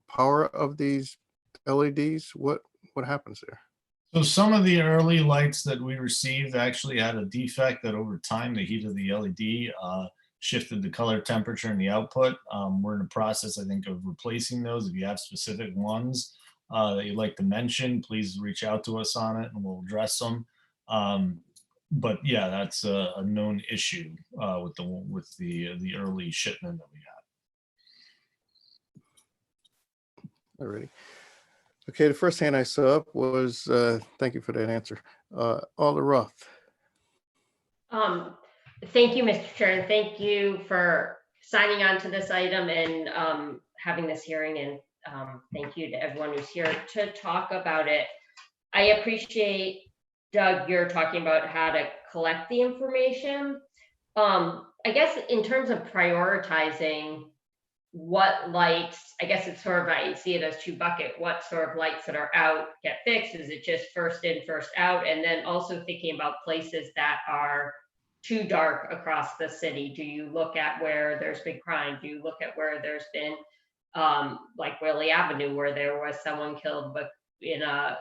power of these LEDs? What happens there? So some of the early lights that we received actually had a defect that over time, the heat of the LED shifted the color temperature and the output. We're in the process, I think, of replacing those. If you have specific ones that you'd like to mention, please reach out to us on it and we'll address them. But yeah, that's a known issue with the early shipment that we had. Alrighty. Okay, the first hand I saw up was, thank you for that answer, Alder Roth. Thank you, Mr. Chair, and thank you for signing on to this item and having this hearing, and thank you to everyone who's here to talk about it. I appreciate, Doug, you're talking about how to collect the information. I guess in terms of prioritizing what lights, I guess it's sort of, I see it as two bucket, what sort of lights that are out get fixed? Is it just first in, first out? And then also thinking about places that are too dark across the city. Do you look at where there's been crime? Do you look at where there's been like Whaley Avenue, where there was someone killed but in a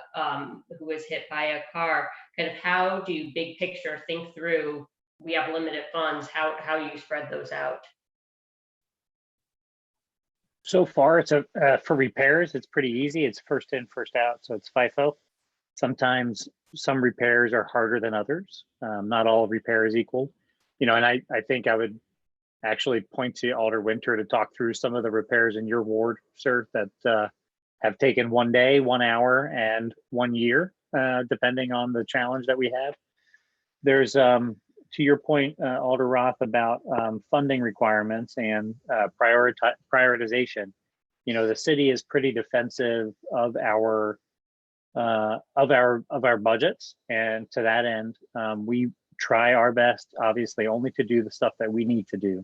who was hit by a car? Kind of how do you big picture think through, we have limited funds, how do you spread those out? So far, it's for repairs, it's pretty easy. It's first in, first out. So it's FIFO. Sometimes some repairs are harder than others. Not all repair is equal. You know, and I think I would actually point to Alder Winter to talk through some of the repairs in your ward, sir, that have taken 1 day, 1 hour, and 1 year, depending on the challenge that we have. There's, to your point, Alder Roth, about funding requirements and prioritization. You know, the city is pretty defensive of our budgets, and to that end, we try our best, obviously, only to do the stuff that we need to do.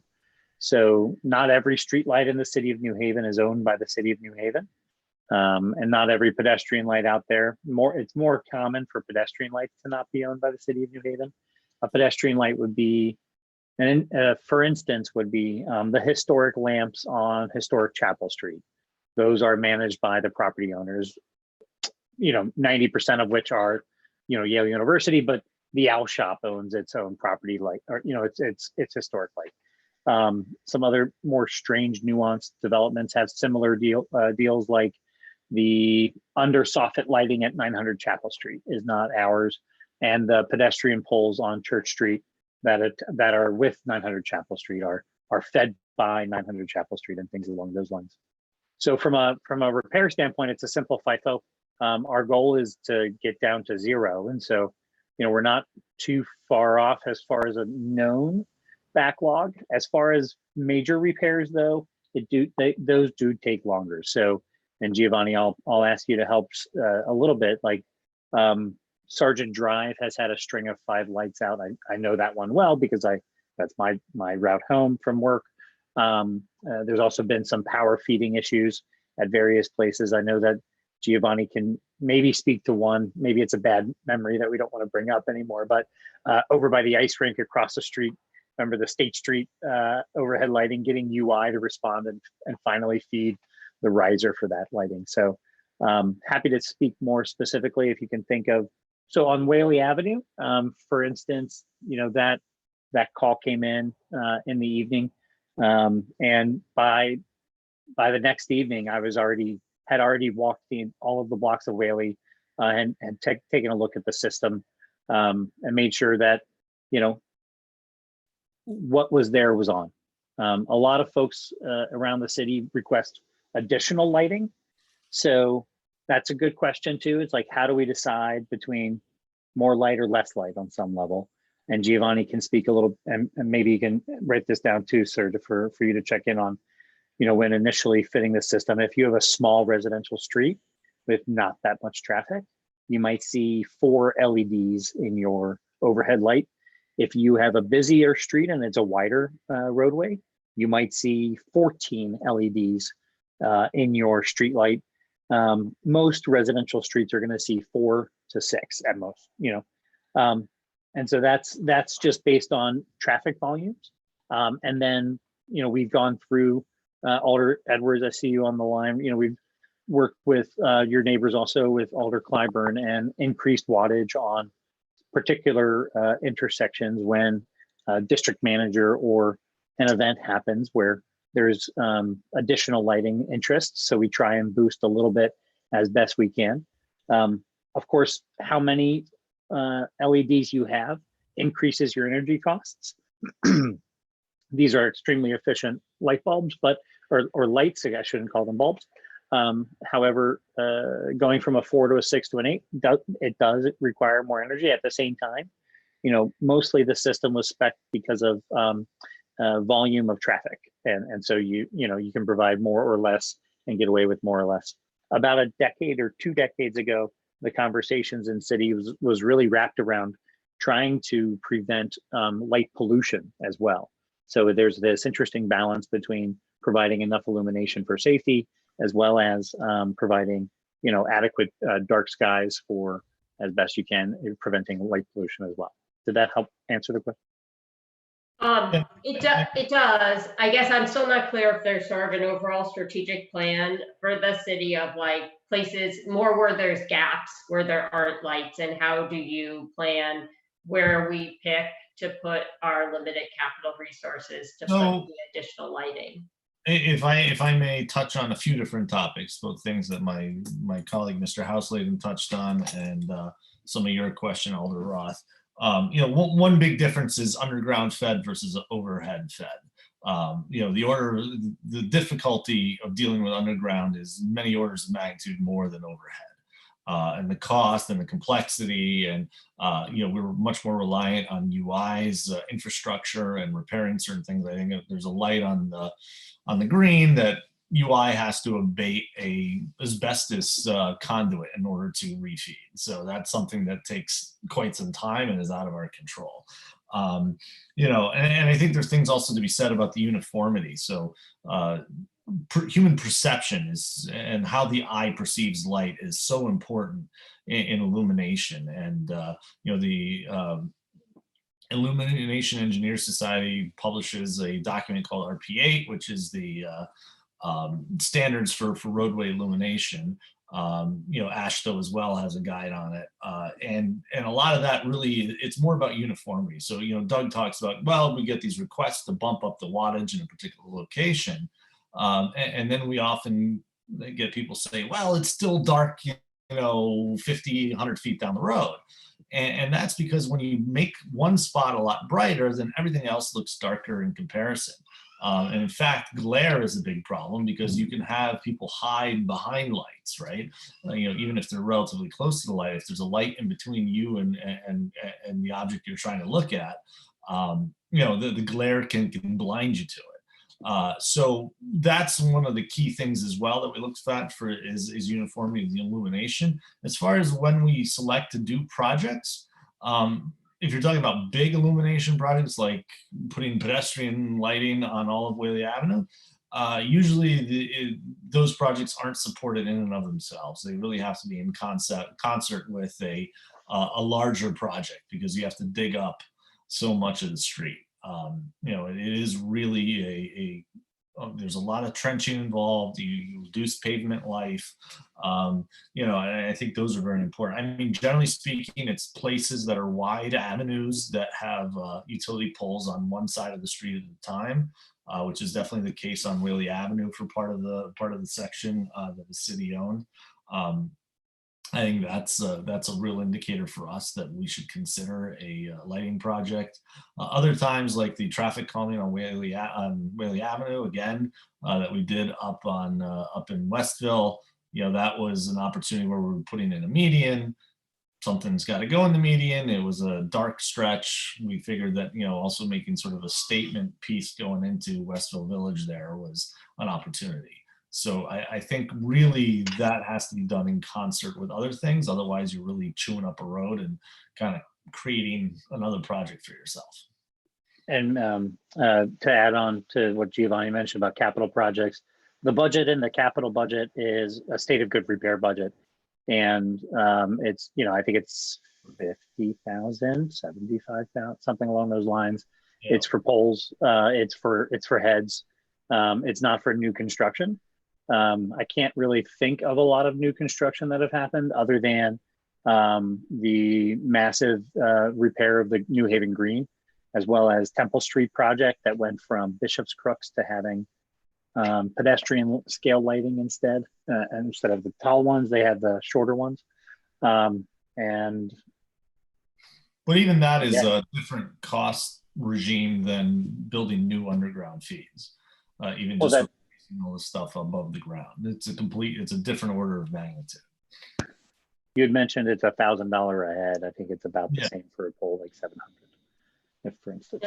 So not every street light in the city of New Haven is owned by the city of New Haven, and not every pedestrian light out there. It's more common for pedestrian lights to not be owned by the city of New Haven. A pedestrian light would be, and for instance, would be the historic lamps on historic Chapel Street. Those are managed by the property owners, you know, 90% of which are, you know, Yale University, but the Owl Shop owns its own property light, or, you know, it's historic light. Some other more strange, nuanced developments have similar deals, like the under soffit lighting at 900 Chapel Street is not ours, and the pedestrian poles on Church Street that are with 900 Chapel Street are fed by 900 Chapel Street and things along those lines. So from a repair standpoint, it's a simple FIFO. Our goal is to get down to 0, and so, you know, we're not too far off as far as a known backlog. As far as major repairs, though, those do take longer. So, and Giovanni, I'll ask you to help a little bit. Like Sergeant Drive has had a string of 5 lights out. I know that one well because I That's my route home from work. There's also been some power feeding issues at various places. I know that Giovanni can maybe speak to one. Maybe it's a bad memory that we don't want to bring up anymore, but over by the ice rink across the street, remember the State Street overhead lighting, getting UI to respond and finally feed the riser for that lighting. So happy to speak more specifically if you can think of. So on Whaley Avenue, for instance, you know, that call came in the evening, and by the next evening, I had already walked all of the blocks of Whaley and taken a look at the system and made sure that, you know, what was there was on. A lot of folks around the city request additional lighting. So that's a good question too. It's like, how do we decide between more light or less light on some level? And Giovanni can speak a little, and maybe you can write this down too, sir, for you to check in on, you know, when initially fitting the system. If you have a small residential street with not that much traffic, you might see 4 LEDs in your overhead light. If you have a busier street and it's a wider roadway, you might see 14 LEDs in your street light. Most residential streets are going to see 4 to 6 at most, you know. And so that's just based on traffic volumes. And then, you know, we've gone through Alder Edwards, I see you on the line. You know, we've worked with your neighbors also with Alder Clyburn and increased wattage on particular intersections when a district manager or an event happens where there's additional lighting interest. So we try and boost a little bit as best we can. Of course, how many LEDs you have increases your energy costs. These are extremely efficient light bulbs, or lights, I shouldn't call them bulbs. However, going from a 4 to a 6 to an 8, it does require more energy. At the same time, you know, mostly the system was spec'd because of volume of traffic, and so you know you can provide more or less and get away with more or less. About a decade or 2 decades ago, the conversations in city was really wrapped around trying to prevent light pollution as well. So there's this interesting balance between providing enough illumination for safety, as well as providing, you know, adequate dark skies for as best you can, preventing light pollution as well. Did that help answer the question? It does. I guess I'm still not clear if there's sort of an overall strategic plan for the city of like places more where there's gaps, where there aren't lights, and how do you plan where we pick to put our limited capital resources to put the additional lighting? If I may touch on a few different topics, both things that my colleague Mr. Houseladen touched on, and some of your question, Alder Roth. You know, one big difference is underground fed versus overhead fed. You know, the difficulty of dealing with underground is many orders of magnitude more than overhead. And the cost and the complexity, and you know, we're much more reliant on UI's infrastructure and repairing certain things. I think if there's a light on the green, that UI has to abate a asbestos conduit in order to refeed. So that's something that takes quite some time and is out of our control. You know, and I think there's things also to be said about the uniformity. So human perception is, and how the eye perceives light is so important in illumination. And you know, the Illumination Engineers Society publishes a document called RP8, which is the standards for roadway illumination. You know, AASHTO as well has a guide on it, and a lot of that really, it's more about uniformity. So, you know, Doug talks about, well, we get these requests to bump up the wattage in a particular location, and then we often get people say, well, it's still dark, you know, 50, 100 feet down the road. And that's because when you make one spot a lot brighter, then everything else looks darker in comparison. And in fact, glare is a big problem because you can have people hide behind lights, right? You know, even if they're relatively close to the light, if there's a light in between you and the object you're trying to look at, you know, the glare can blind you to it. So that's one of the key things as well that we looked at for is uniformity of the illumination. As far as when we select to do projects, if you're talking about big illumination projects like putting pedestrian lighting on all of Whaley Avenue, usually those projects aren't supported in and of themselves. They really have to be in concert with a larger project, because you have to dig up so much of the street. It is really there's a lot of trenching involved. You reduce pavement life. I think those are very important. I mean, generally speaking, it's places that are wide avenues that have utility poles on one side of the street at a time, which is definitely the case on Whaley Avenue for part of the section that the city owned. I think that's a real indicator for us that we should consider a lighting project. Other times, like the traffic calming on Whaley Avenue, again, that we did up in Westville, that was an opportunity where we were putting in a median. Something's got to go in the median. It was a dark stretch. We figured that, also making sort of a statement piece going into Westville Village there was an opportunity. So I think really that has to be done in concert with other things. Otherwise, you're really chewing up a road and kind of creating another project for yourself. And to add on to what Giovanni mentioned about capital projects, the budget in the capital budget is a state of good repair budget. And it's, I think it's 50,000, 75,000, something along those lines. Yeah. It's for poles, it's for heads. It's not for new construction. I can't really think of a lot of new construction that have happened other than the massive repair of the New Haven Green, as well as Temple Street project that went from Bishop's Crooks to having pedestrian scale lighting instead. And instead of the tall ones, they had the shorter ones. But even that is a different cost regime than building new underground feeds. Even just all the stuff above the ground. It's a different order of magnitude. You had mentioned it's $1,000 a head. I think it's about the same for a pole, like 700, if for instance.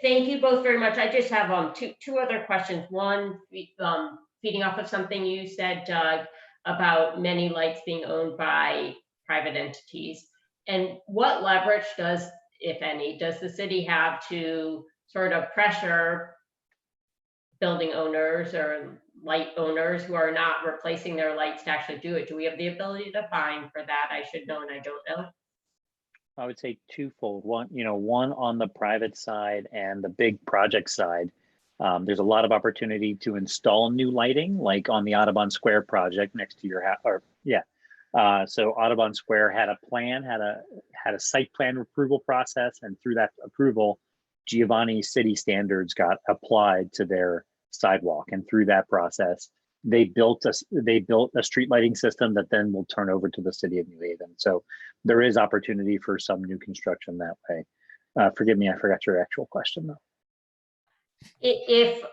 Thank you both very much. I just have two other questions. One, feeding off of something you said, Doug, about many lights being owned by private entities. And what leverage does, if any, does the city have to sort of pressure building owners or light owners who are not replacing their lights to actually do it? Do we have the ability to fine for that? I should know and I don't know. I would say twofold. One on the private side and the big project side. There's a lot of opportunity to install new lighting, like on the Audubon Square project next to your house. So Audubon Square had a plan, had a site plan approval process, and through that approval, Giovanni city standards got applied to their sidewalk, and through that process, they built a street lighting system that then will turn over to the city of New Haven. So there is opportunity for some new construction that way. Forgive me, I forgot your actual question though. If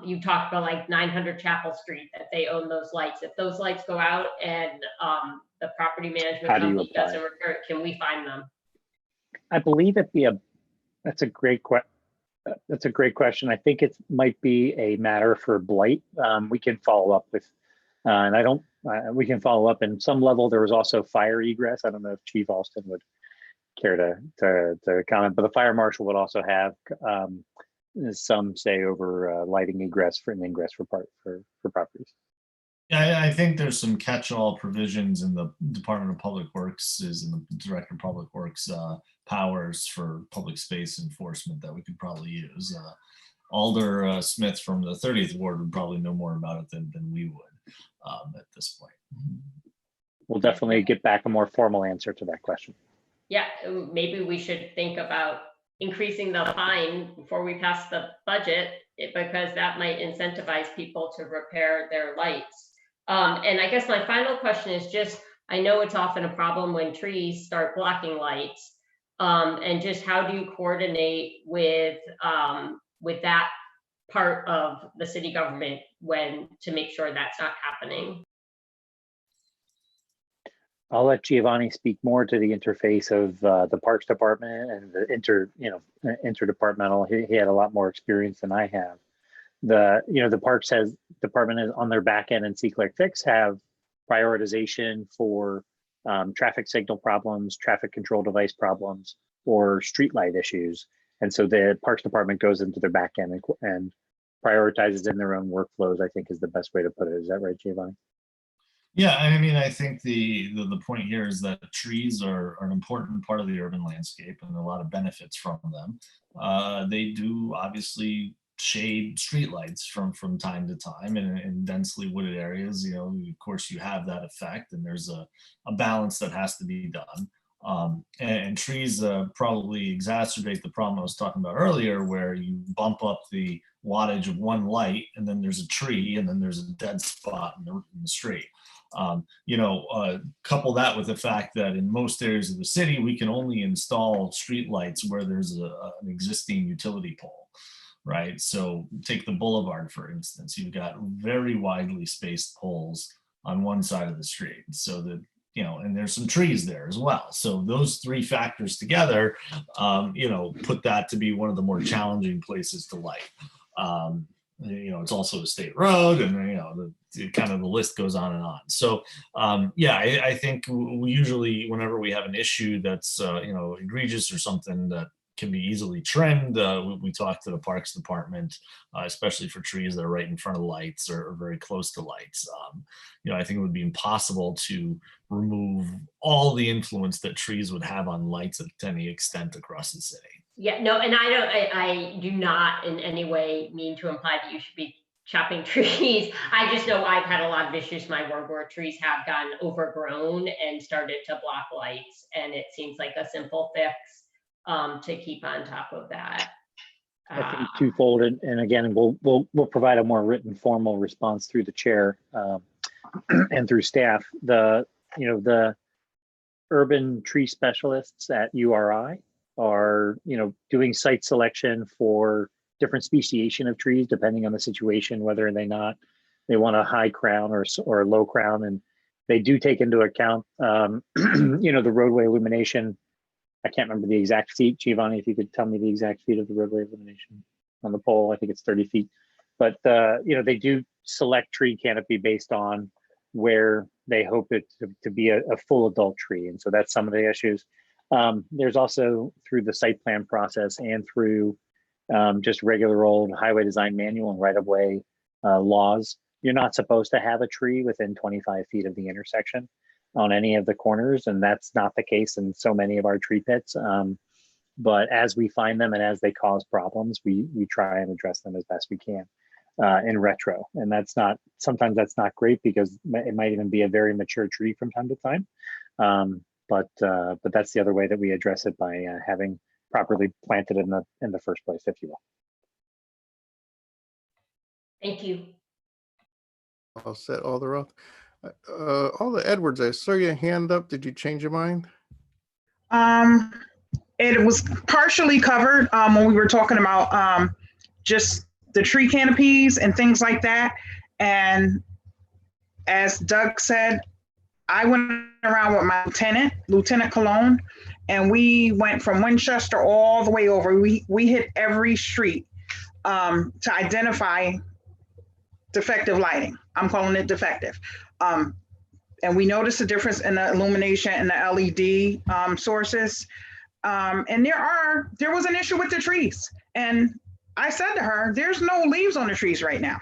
you talked about like 900 Chapel Street, that they own those lights, if those lights go out and the property management company doesn't return, can we find them? I believe that's a great question. I think it might be a matter for blight. We can follow up with, we can follow up in some level. There was also fire egress. I don't know if Chief Alston would care to comment, but the fire marshal would also have some say over lighting egress and ingress for properties. Yeah, I think there's some catch-all provisions in the Department of Public Works, in the Director of Public Works powers for public space enforcement that we could probably use. Alder Smith from the 30th Ward would probably know more about it than we would at this point. We'll definitely get back a more formal answer to that question. Yeah, maybe we should think about increasing the fine before we pass the budget, because that might incentivize people to repair their lights. And I guess my final question is just, I know it's often a problem when trees start blocking lights, and just how do you coordinate with that part of the city government to make sure that's not happening? I'll let Giovanni speak more to the interface of the Parks Department and the interdepartmental. He had a lot more experience than I have. The Parks Department is on their back end, and C-Clerk Fix have prioritization for traffic signal problems, traffic control device problems, or streetlight issues. And so the Parks Department goes into their back end and prioritizes in their own workflows, I think is the best way to put it. Is that right, Giovanni? Yeah, I mean, I think the point here is that trees are an important part of the urban landscape, and a lot of benefits from them. They do obviously shade streetlights from time to time, and in densely wooded areas, you know, of course, you have that effect, and there's a balance that has to be done. And trees probably exacerbate the problem I was talking about earlier, where you bump up the wattage of one light, and then there's a tree, and then there's a dead spot in the street. Couple that with the fact that in most areas of the city, we can only install streetlights where there's an existing utility pole, right? So take the boulevard, for instance, you've got very widely spaced poles on one side of the street. So that, and there's some trees there as well. So those three factors together, put that to be one of the more challenging places to light. It's also a state road, and the list goes on and on. So I think we usually, whenever we have an issue that's egregious or something that can be easily trimmed, we talk to the Parks Department, especially for trees that are right in front of lights or very close to lights. I think it would be impossible to remove all the influence that trees would have on lights to any extent across the city. Yeah, no, and I do not in any way mean to imply that you should be chopping trees. I just know I've had a lot of issues in my ward where trees have gotten overgrown and started to block lights, and it seems like a simple fix to keep on top of that. I think twofold, and again, we'll provide a more written formal response through the chair and through staff. The urban tree specialists at URI are doing site selection for different speciation of trees depending on the situation, whether they want a high crown or a low crown, and they do take into account the roadway illumination. I can't remember the exact feet. Giovanni, if you could tell me the exact feet of the roadway illumination on the pole, I think it's 30 feet. But they do select tree canopy based on where they hope it to be a full adult tree, and so that's some of the issues. There's also, through the site plan process and through just regular old highway design manual and right-of-way laws, you're not supposed to have a tree within 25 feet of the intersection on any of the corners, and that's not the case in so many of our tree pits. But as we find them and as they cause problems, we try and address them as best we can in retro. And sometimes that's not great because it might even be a very mature tree from time to time. But that's the other way that we address it, by having properly planted in the first place, if you will. Thank you. I'll set Alder Alder Edwards, I saw your hand up. Did you change your mind? It was partially covered when we were talking about just the tree canopies and things like that. And as Doug said, I went around with my Lieutenant Cologne, and we went from Winchester all the way over. We hit every street to identify defective lighting. I'm calling it defective. And we noticed a difference in the illumination and the LED sources. And there was an issue with the trees. And I said to her, there's no leaves on the trees right now.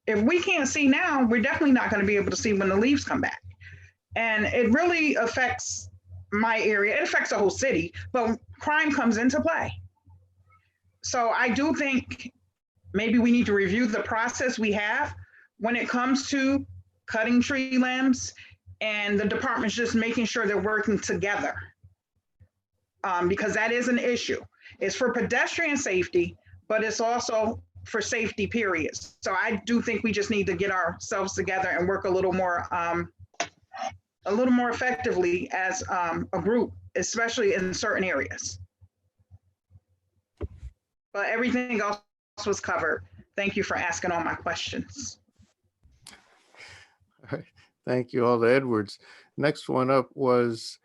If we can't see now, we're definitely not going to be able to see when the leaves come back. And it really affects my area. It affects the whole city, but crime comes into play. So I do think maybe we need to review the process we have when it comes to cutting tree limbs, and the department's just making sure they're working together. Because that is an issue. It's for pedestrian safety, but it's also for safety periods. So I do think we just need to get ourselves together and work a little more effectively as a group, especially in certain areas. But everything else was covered. Thank you for asking all my questions. All right. Thank you, Alder Edwards. Next one up was,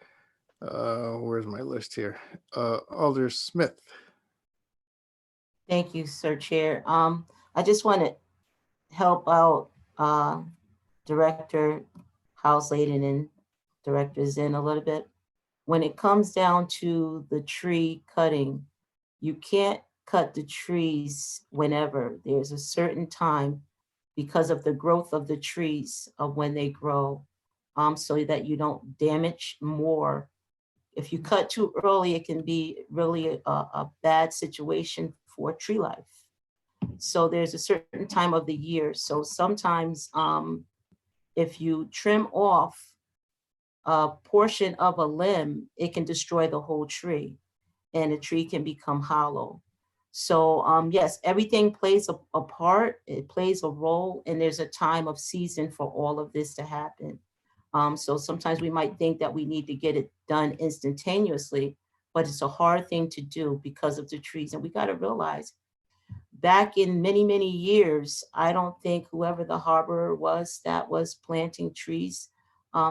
where's my list here? Alder Smith. Thank you, Sir Chair. I just want to help out Director House-Layden and directors in a little bit. When it comes down to the tree cutting, you can't cut the trees whenever. There's a certain time because of the growth of the trees of when they grow, so that you don't damage more. If you cut too early, it can be really a bad situation for tree life. So there's a certain time of the year. So sometimes if you trim off a portion of a limb, it can destroy the whole tree and the tree can become hollow. So yes, everything plays a part, it plays a role, and there's a time of season for all of this to happen. So sometimes we might think that we need to get it done instantaneously, but it's a hard thing to do because of the trees. And we got to realize back in many, many years, I don't think whoever the harborer was that was planting trees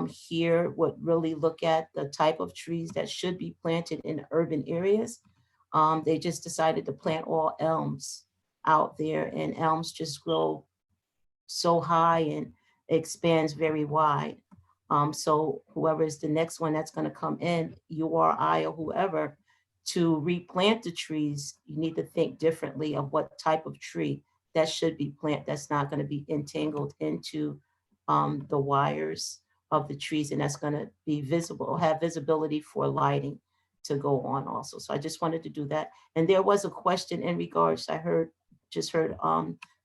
here would really look at the type of trees that should be planted in urban areas. They just decided to plant all elms out there, and elms just grow so high and expands very wide. So whoever is the next one that's going to come in, you or I or whoever, to replant the trees, you need to think differently of what type of tree that should be planted that's not going to be entangled into the wires of the trees, and that's going to be visible, have visibility for lighting to go on also. So I just wanted to do that. And there was a question in regards, I just heard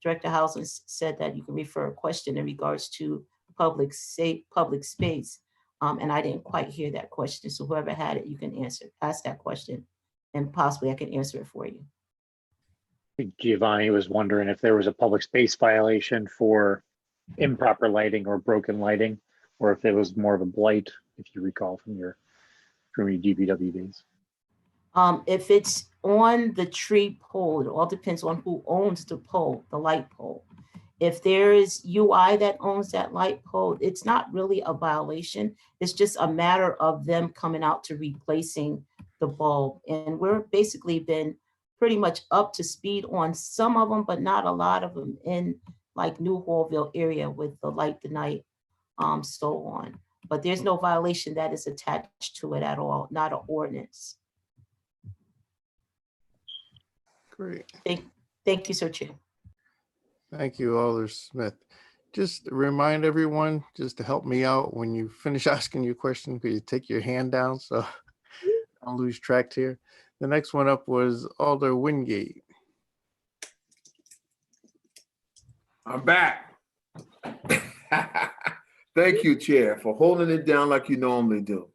Director Housen said that you can refer a question in regards to public space. And I didn't quite hear that question. So whoever had it, you can ask that question, and possibly I can answer it for you. Giovanni was wondering if there was a public space violation for improper lighting or broken lighting, or if it was more of a blight, if you recall from your DPW days. If it's on the tree pole, it all depends on who owns the pole, the light pole. If there is UI that owns that light pole, it's not really a violation. It's just a matter of them coming out to replacing the bulb. And we're basically been pretty much up to speed on some of them, but not a lot of them in like New Hallville area with the Light the Night, so on. But there's no violation that is attached to it at all, not an ordinance. Great. Thank you, Sir Chair. Thank you, Alder Smith. Just remind everyone, just to help me out when you finish asking your question, could you take your hand down so I don't lose track here? The next one up was Alder Wingate. I'm back. Thank you, Chair, for holding it down like you normally do.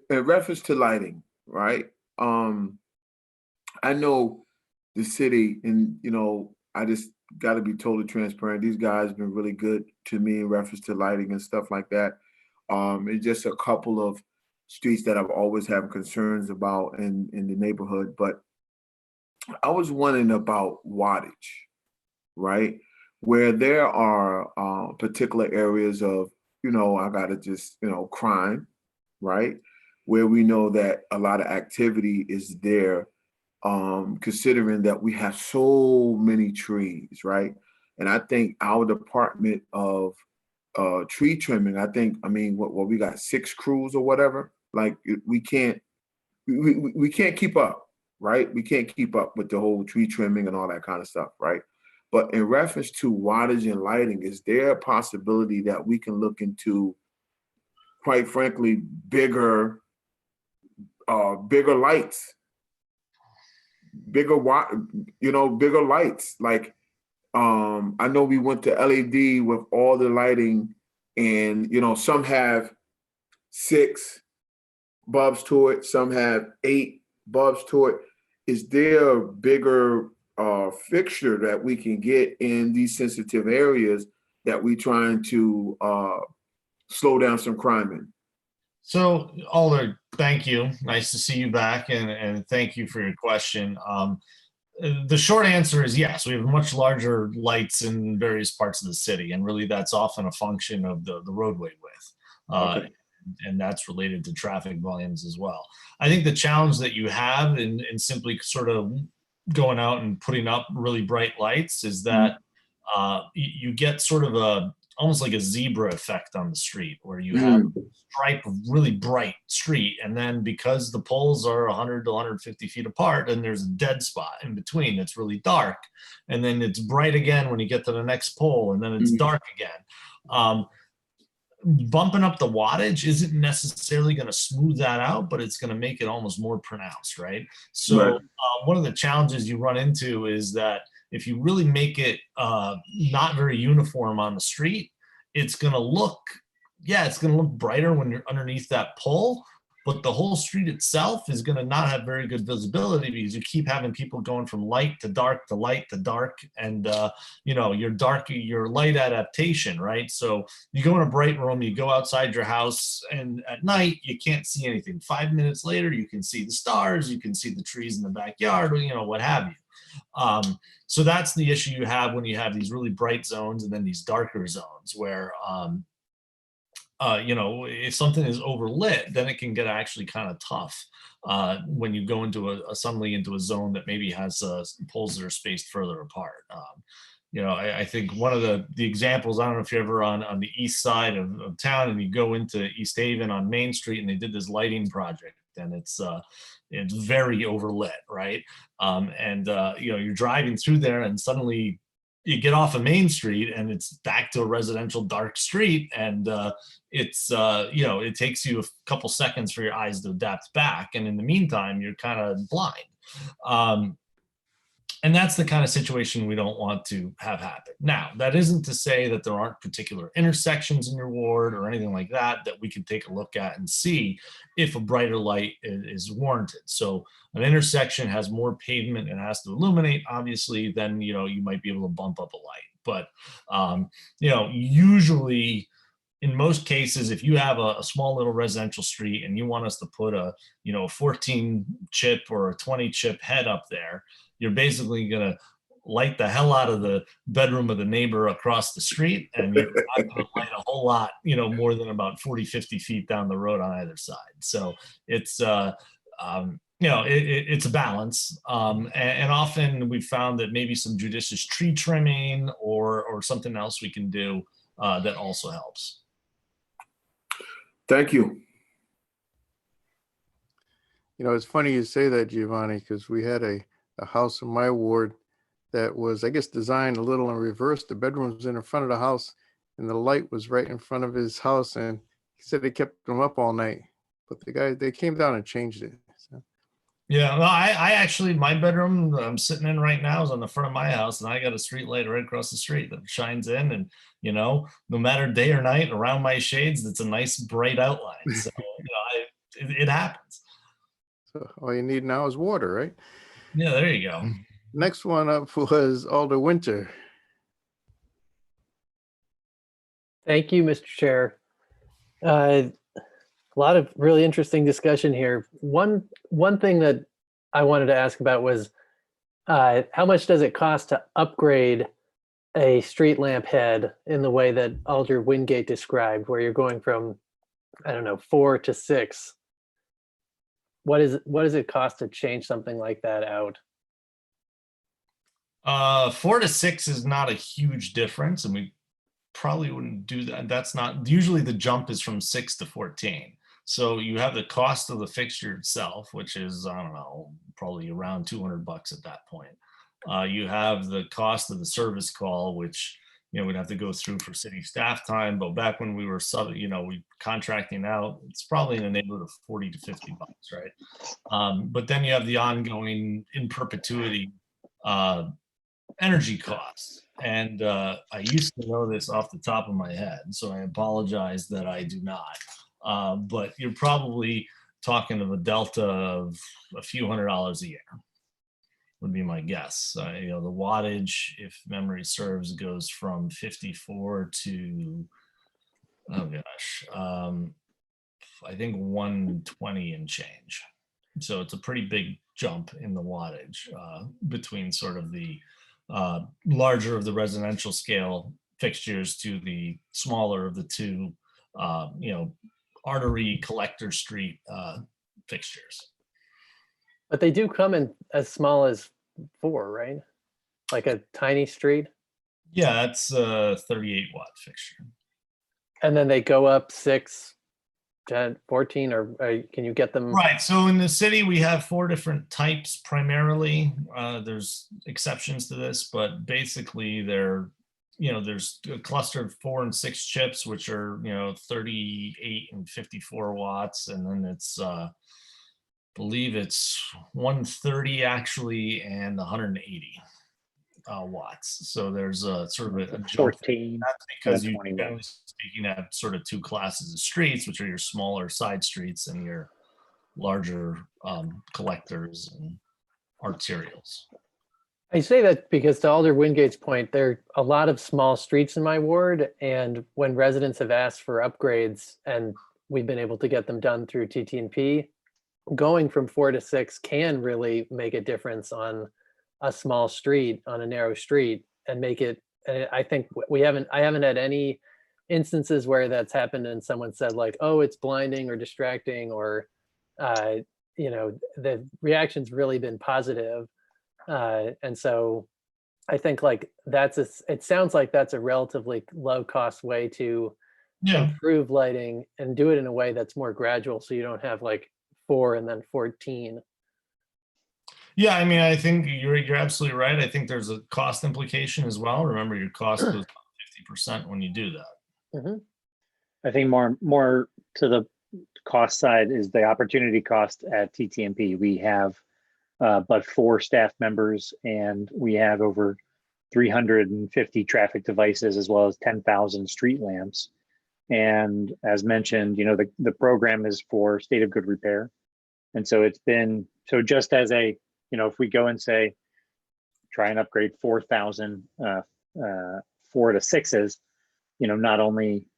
In reference to lighting, right? I know the city, and I just got to be totally transparent. These guys have been really good to me in reference to lighting and stuff like that. It's just a couple of streets that I've always had concerns about in the neighborhood. But I was wondering about wattage, right? Where there are particular areas of, I got to just, crime, right? Where we know that a lot of activity is there. Considering that we have so many trees, right? And I think our department of tree trimming, what we got 6 crews or whatever, like we can't keep up, right? We can't keep up with the whole tree trimming and all that kind of stuff, right? But in reference to wattage and lighting, is there a possibility that we can look into, quite frankly, bigger lights? Bigger lights. Like I know we went to LED with all the lighting, and some have 6 bulbs to it, some have 8 bulbs to it. Is there a bigger fixture that we can get in these sensitive areas that we trying to slow down some crime in? So, Alder, thank you. Nice to see you back, and thank you for your question. The short answer is yes. We have much larger lights in various parts of the city, and really that's often a function of the roadway width. Okay. And that's related to traffic volumes as well. I think the challenge that you have in simply sort of going out and putting up really bright lights is that you get sort of almost like a zebra effect on the street, where you have a stripe of really bright street, and then because the poles are 100 to 150 feet apart, and there's a dead spot in between that's really dark, and then it's bright again when you get to the next pole, and then it's dark again. Bumping up the wattage isn't necessarily going to smooth that out, but it's going to make it almost more pronounced, right? So Right. One of the challenges you run into is that if you really make it not very uniform on the street, it's going to look, it's going to look brighter when you're underneath that pole, but the whole street itself is going to not have very good visibility because you keep having people going from light to dark to light to dark, and your light adaptation, right? So you go in a bright room, you go outside your house, and at night you can't see anything. 5 minutes later, you can see the stars, you can see the trees in the backyard, what have you. So that's the issue you have when you have these really bright zones and then these darker zones where if something is overlit, then it can get actually kind of tough when you go into suddenly into a zone that maybe has poles that are spaced further apart. I think one of the examples, I don't know if you're ever on the east side of town and you go into East Haven on Main Street and they did this lighting project, and it's very overlit, right? You're driving through there and suddenly you get off of Main Street and it's back to a residential dark street, and it takes you a couple seconds for your eyes to adapt back, and in the meantime you're kind of blind. And that's the kind of situation we don't want to have happen. Now, that isn't to say that there aren't particular intersections in your ward or anything like that that we can take a look at and see if a brighter light is warranted. So an intersection has more pavement and has to illuminate, obviously, then you might be able to bump up a light. But usually, in most cases, if you have a small little residential street and you want us to put a 14 chip or a 20 chip head up there, you're basically going to light the hell out of the bedroom of the neighbor across the street, and you're not going to light a whole lot, more than about 40, 50 feet down the road on either side. So it's, it's a balance. And often we've found that maybe some judicious tree trimming or something else we can do that also helps. Thank you. It's funny you say that, Giovanni, because we had a house in my ward that was, I guess, designed a little in reverse. The bedroom was in the front of the house and the light was right in front of his house. And he said they kept him up all night, but they came down and changed it. So. Yeah, well, I actually, my bedroom I'm sitting in right now is on the front of my house, and I got a street light right across the street that shines in, and no matter day or night, around my shades, it's a nice bright outline. So it happens. So all you need now is water, right? Yeah, there you go. Next one up was Alder Winter. Thank you, Mr. Chair. A lot of really interesting discussion here. One thing that I wanted to ask about was how much does it cost to upgrade a street lamp head in the way that Alder Wingate described, where you're going from, 4 to 6? What does it cost to change something like that out? 4 to 6 is not a huge difference, and we probably wouldn't do that. That's not, usually the jump is from 6 to 14. So you have the cost of the fixture itself, which is, probably around $200 at that point. You have the cost of the service call, which we'd have to go through for city staff time. But back when we were contracting out, it's probably in the neighborhood of $40 to $50, right? But then you have the ongoing in perpetuity energy costs. And I used to know this off the top of my head, so I apologize that I do not. But you're probably talking of a delta of a few $100s a year, would be my guess. The wattage, if memory serves, goes from 54 to, I think 120 and change. So it's a pretty big jump in the wattage between sort of the larger of the residential scale fixtures to the smaller of the two, artery collector street fixtures. But they do come in as small as 4, right? Like a tiny street. Yeah, that's a 38 watt fixture. And then they go up 6, 10, 14, or can you get them? Right. So in the city, we have 4 different types primarily. There's exceptions to this, but basically there's a cluster of 4 and 6 chips, which are, 38 and 54 watts. And then it's, believe it's 130 actually and 180 watts. So there's a sort of a jump. 14. That's because you 21. generally speaking have sort of 2 classes of streets, which are your smaller side streets and your larger collectors and arterials. I say that because to Alder Wingate's point, there are a lot of small streets in my ward, and when residents have asked for upgrades and we've been able to get them done through TTNP, going from 4 to 6 can really make a difference on a small street, on a narrow street, and make it. And I think I haven't had any instances where that's happened and someone said like, "Oh, it's blinding or distracting," or the reaction's really been positive. And so I think like it sounds like that's a relatively low cost way to improve lighting and do it in a way that's more gradual, so you don't have like 4 and then 14. Yeah, I mean, I think you're absolutely right. I think there's a cost implication as well. Remember, your cost goes up 50% when you do that. Mm-hmm. I think more to the cost side is the opportunity cost at TTNP. We have but 4 staff members, and we have over 350 traffic devices, as well as 10,000 street lamps. And as mentioned, the program is for state of good repair. And so it's been, so just as a, if we go and say, try and upgrade 4,000 4 to 6s, not only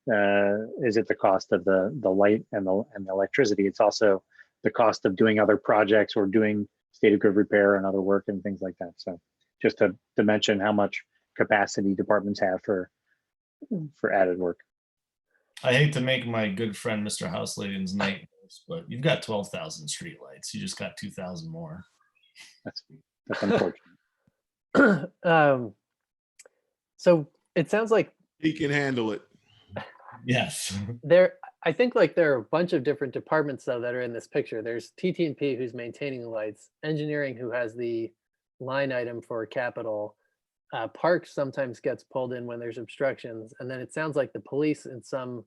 is it the cost of the light and the electricity, it's also the cost of doing other projects or doing state of good repair and other work and things like that. So just to mention how much capacity departments have for added work. I hate to make my good friend Mr. Houseladen's night worse, but you've got 12,000 streetlights. You just got 2,000 more. That's unfortunate. So it sounds like he can handle it. Yes. I think like there are a bunch of different departments though that are in this picture. There's TTNP who's maintaining the lights, engineering who has the line item for capital, parks sometimes gets pulled in when there's obstructions, and then it sounds like the police in some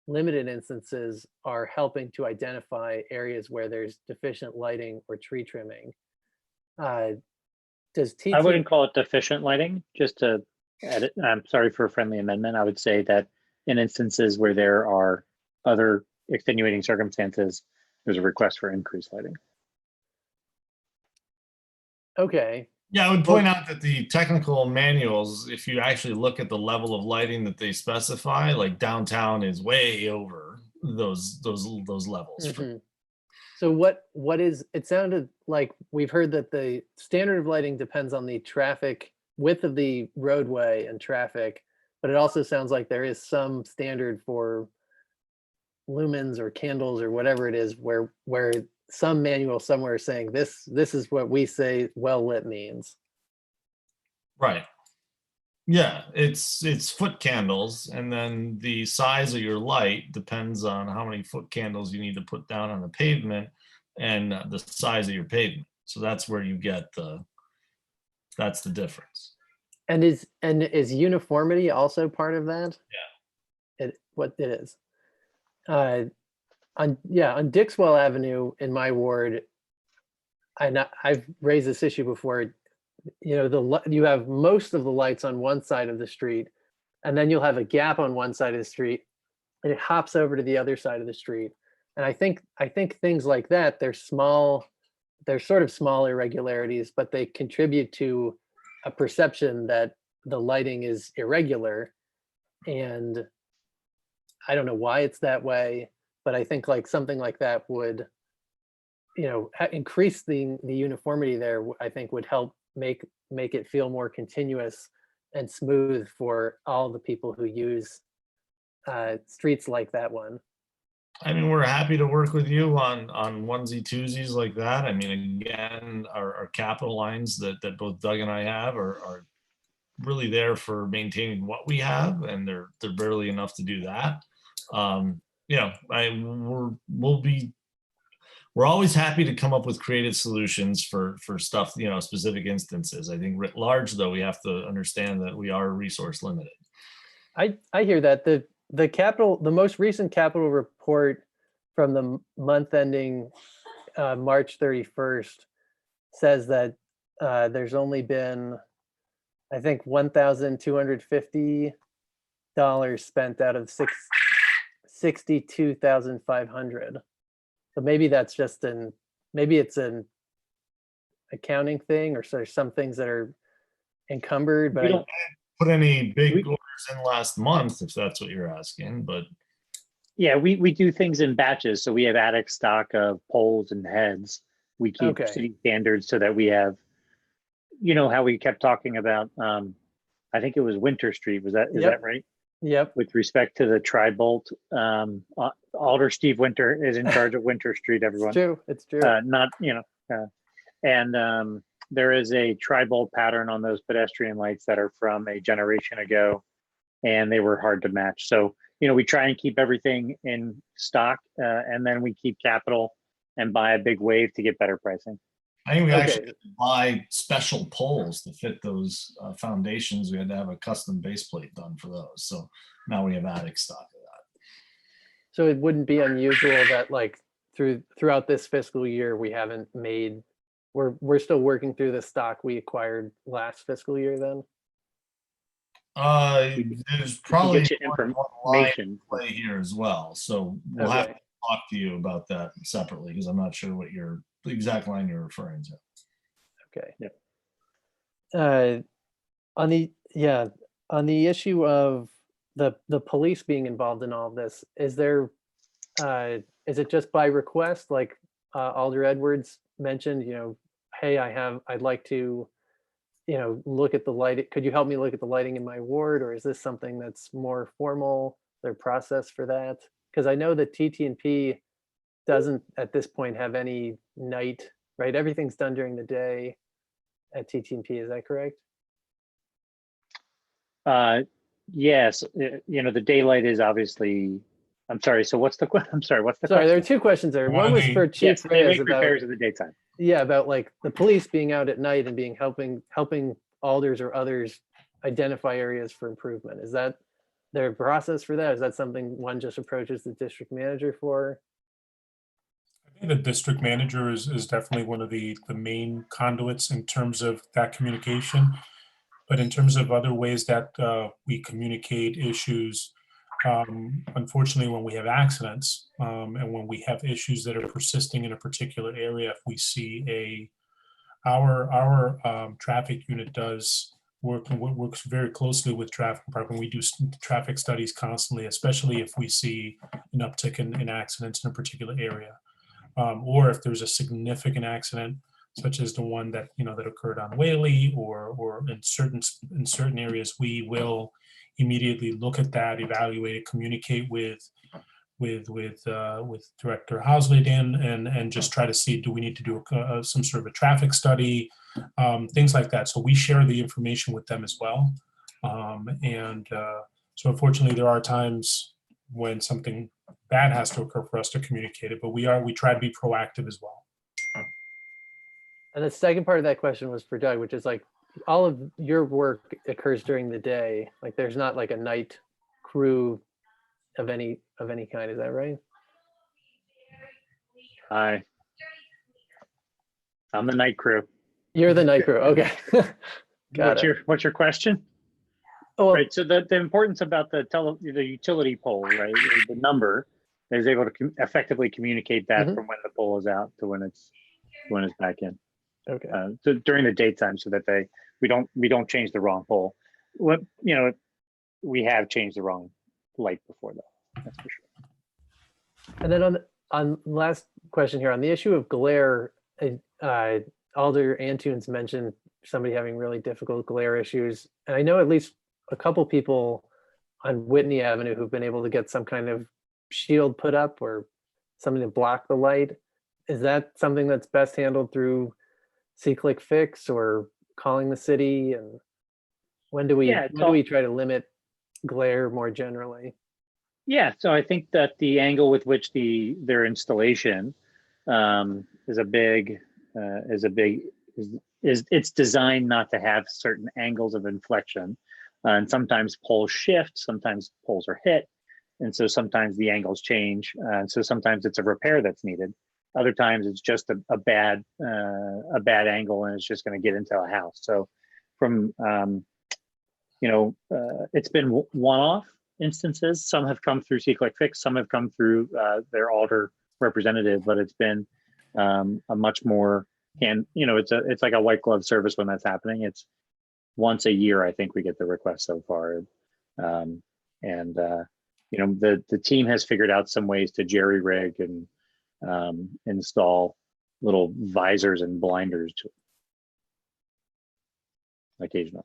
limited instances are helping to identify areas where there's deficient lighting or tree trimming. Does TTNP? I wouldn't call it deficient lighting, just to edit. I'm sorry for a friendly amendment. I would say that in instances where there are other extenuating circumstances, there's a request for increased lighting. Okay. Yeah, I would point out that the technical manuals, if you actually look at the level of lighting that they specify, like downtown is way over those levels. Mm-hmm. So what is, it sounded like we've heard that the standard of lighting depends on the traffic, width of the roadway and traffic, but it also sounds like there is some standard for lumens or candles or whatever it is where some manual somewhere is saying this is what we say well lit means. Right. Yeah, it's foot candles, and then the size of your light depends on how many foot candles you need to put down on the pavement and the size of your pavement. So that's where you get that's the difference. And is uniformity also part of that? Yeah. What it is. On Dixwell Avenue in my ward, I've raised this issue before. You have most of the lights on one side of the street, and then you'll have a gap on one side of the street, and it hops over to the other side of the street. And I think things like that, they're sort of small irregularities, but they contribute to a perception that the lighting is irregular. And I don't know why it's that way, but I think like something like that would, increase the uniformity there. I think would help make it feel more continuous and smooth for all the people who use streets like that one. I mean, we're happy to work with you on onesie twosies like that. I mean, again, our capital lines that both Doug and I have are really there for maintaining what we have, and they're barely enough to do that. We're always happy to come up with creative solutions for stuff, specific instances. I think writ large, though, we have to understand that we are resource limited. I hear that. The most recent capital report from the month ending March 31st says that there's only been, I think, $1,250 spent out of $62,500. So maybe that's just maybe it's an accounting thing, or so there's some things that are encumbered, but We don't put any big orders in last month, if that's what you're asking, but Yeah, we do things in batches. So we have attic stock of poles and heads. We keep Okay. city standards so that we have, how we kept talking about, I think it was Winter Street. Is Yep. that right? Yep. With respect to the tri-bolt, Alder Steve Winter is in charge of Winter Street, everyone. It's true. It's true. There is a tri-bolt pattern on those pedestrian lights that are from a generation ago, and they were hard to match. So, we try and keep everything in stock, and then we keep capital and buy a big wave to get better pricing. I think we Okay. actually had to buy special poles to fit those foundations. We had to have a custom base plate done for those. So now we have attic stock of that. So it wouldn't be unusual that like throughout this fiscal year, we haven't made, we're still working through the stock we acquired last fiscal year then? There's probably get you more than one line information. play here as well. So we'll have to Okay. talk to you about that separately, because I'm not sure what the exact line you're referring to. Okay. Yep. On the issue of the police being involved in all of this, is it just by request, like Alder Edwards mentioned, hey, I'd like to, look at the light. Could you help me look at the lighting in my ward? Or is this something that's more formal, their process for that? Because I know that TTNP doesn't at this point have any night, right? Everything's done during the day at TTNP, is that correct? Yes, the daylight is obviously, I'm sorry, so what's the question? Sorry, there question? are two questions there. One One was the- for Yes, Chief they Reyes make about, repairs in the daytime. yeah, about like the police being out at night and helping alders or others identify areas for improvement. Is that their process for that? Is that something one just approaches the district manager for? I think the district manager is definitely one of the main conduits in terms of that communication. But in terms of other ways that we communicate issues, unfortunately, when we have accidents and when we have issues that are persisting in a particular area, if we see our traffic unit works very closely with traffic department. We do traffic studies constantly, especially if we see an uptick in accidents in a particular area, or if there's a significant accident, such as the one that that occurred on Whaley, or in certain areas, we will immediately look at that, evaluate it, communicate with Director Hausledan and just try to see, do we need to do some sort of a traffic study, things like that. So we share the information with them as well. So unfortunately, there are times when something bad has to occur for us to communicate it, but we try to be proactive as well. And the second part of that question was for Doug, which is like all of your work occurs during the day. Like there's not like a night crew of any kind. Is that right? Hi. I'm the night crew. You're the night crew. Okay. Got it. What's your question? Oh, Right. So the importance about the utility pole, right? The number is able to effectively communicate that Mhm. from when the pole is out to when it's back in. okay. So during the daytime, so that we don't change the wrong pole. What we have changed the wrong light before though. That's for sure. And then on last question here on the issue of glare, Alder Antunes mentioned somebody having really difficult glare issues, and I know at least a couple people on Whitney Avenue who've been able to get some kind of shield put up or something to block the light. Is that something that's best handled through See-Click Fix or calling the city? And When do we, Yeah, when do we try to limit glare more generally? Yeah, so I think that the angle with which their installation is it's designed not to have certain angles of inflection, and sometimes poles shift, sometimes poles are hit, and so sometimes the angles change. So sometimes it's a repair that's needed. Other times it's just a bad angle and it's just going to get into a house. So from it's been one-off instances. Some have come through C-Click Fix, some have come through their Alder representative, but it's been a much more it's like a white glove service when that's happening. It's once a year, I think we get the request so far. The team has figured out some ways to jerry rig and install little visors and blinders to occasionally.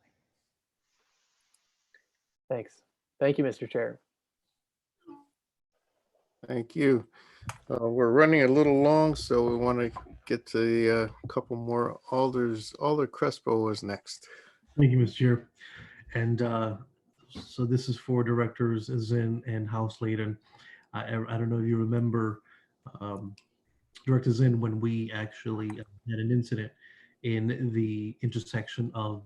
Thanks. Thank you, Mr. Chair. Thank you. We're running a little long, so we want to get to the couple more alders. Alder Crespo was next. Thank you, Mr. Chair. And so this is for directors Zinn and Housley. And I don't know if you remember, Director Zinn, when we actually had an incident in the intersection of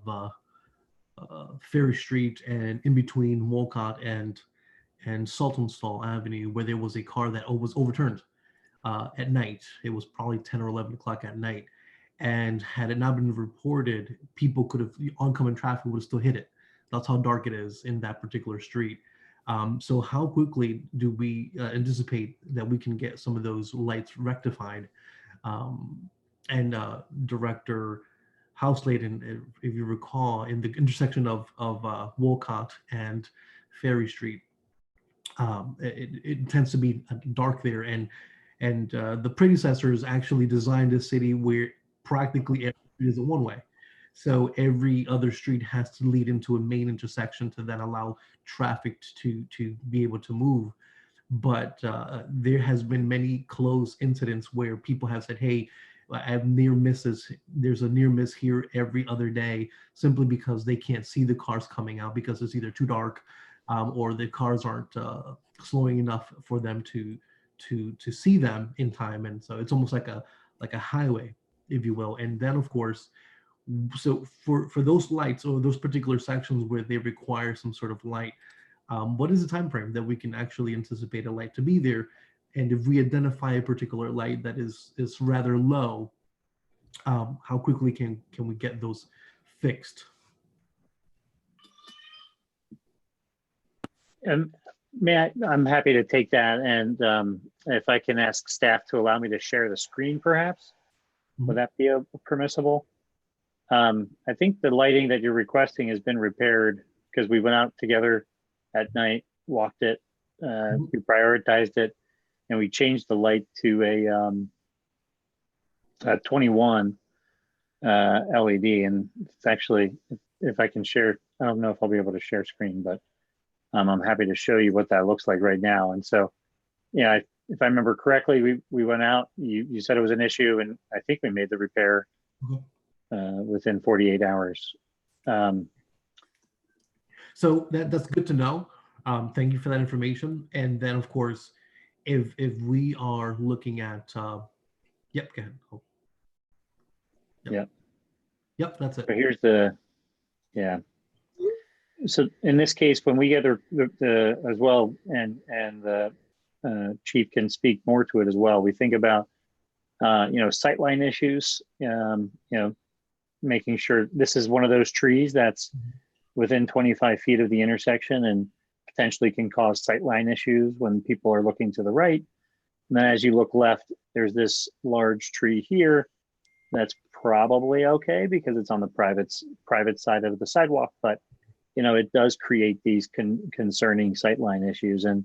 Ferry Street and in between Wolcott and Saltonstall Avenue, where there was a car that was overturned at night. It was probably 10 or 11 o'clock at night. And had it not been reported, people could have, oncoming traffic would have still hit it. That's how dark it is in that particular street. So how quickly do we anticipate that we can get some of those lights rectified? Director Housley, if you recall, in the intersection of Wolcott and Ferry Street, it tends to be dark there, and the predecessors actually designed a city where practically every street is a one-way. So every other street has to lead into a main intersection to then allow traffic to be able to move. But there has been many close incidents where people have said, hey, I have near misses. There's a near miss here every other day, simply because they can't see the cars coming out because it's either too dark or the cars aren't slowing enough for them to see them in time. And so it's almost like a highway, if you will. And then, of course, so for those lights or those particular sections where they require some sort of light, what is the time frame that we can actually anticipate a light to be there? And if we identify a particular light that is rather low, how quickly can we get those fixed? I'm happy to take that, and if I can ask staff to allow me to share the screen, perhaps, would that be permissible? I think the lighting that you're requesting has been repaired because we went out together at night, walked it, we prioritized it, and we changed the light to a 21 LED. And it's actually, if I can share, I don't know if I'll be able to share screen, but I'm happy to show you what that looks like right now. And so, yeah, if I remember correctly, we went out, you said it was an issue, and I think we made the repair within 48 hours. So that's good to know. Thank you for that information. And then, of course, if we are looking at, yep, go ahead. Oh. Yep, that's it. So here's the, yeah. So in this case, when we get the as well, and the chief can speak more to it as well, we think about, sightline issues, making sure this is one of those trees that's within 25 feet of the intersection and potentially can cause sightline issues when people are looking to the right. And then as you look left, there's this large tree here that's probably okay because it's on the private side of the sidewalk, but it does create these concerning sightline issues. And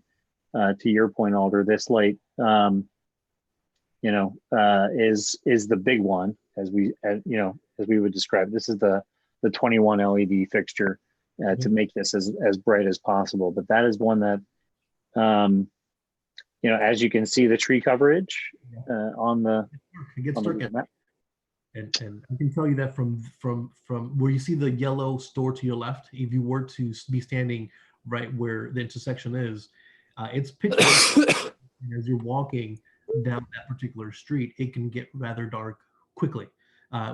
to your point, Alder, this light, is the big one, as we would describe. This is the 21 LED fixture to make this as bright as possible. But that is one that, as you can see, the tree coverage on the map. And I can tell you that from where you see the yellow store to your left, if you were to be standing right where the intersection is, it's pitch black. And as you're walking down that particular street, it can get rather dark quickly,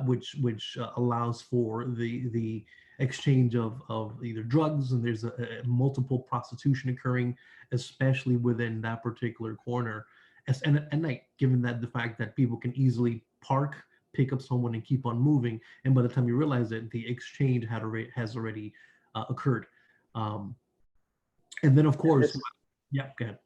which allows for the exchange of either drugs, and there's a multiple prostitution occurring, especially within that particular corner. And at night, given that the fact that people can easily park, pick up someone, and keep on moving, and by the time you realize it, the exchange has already occurred. And then, of course, yeah, go ahead.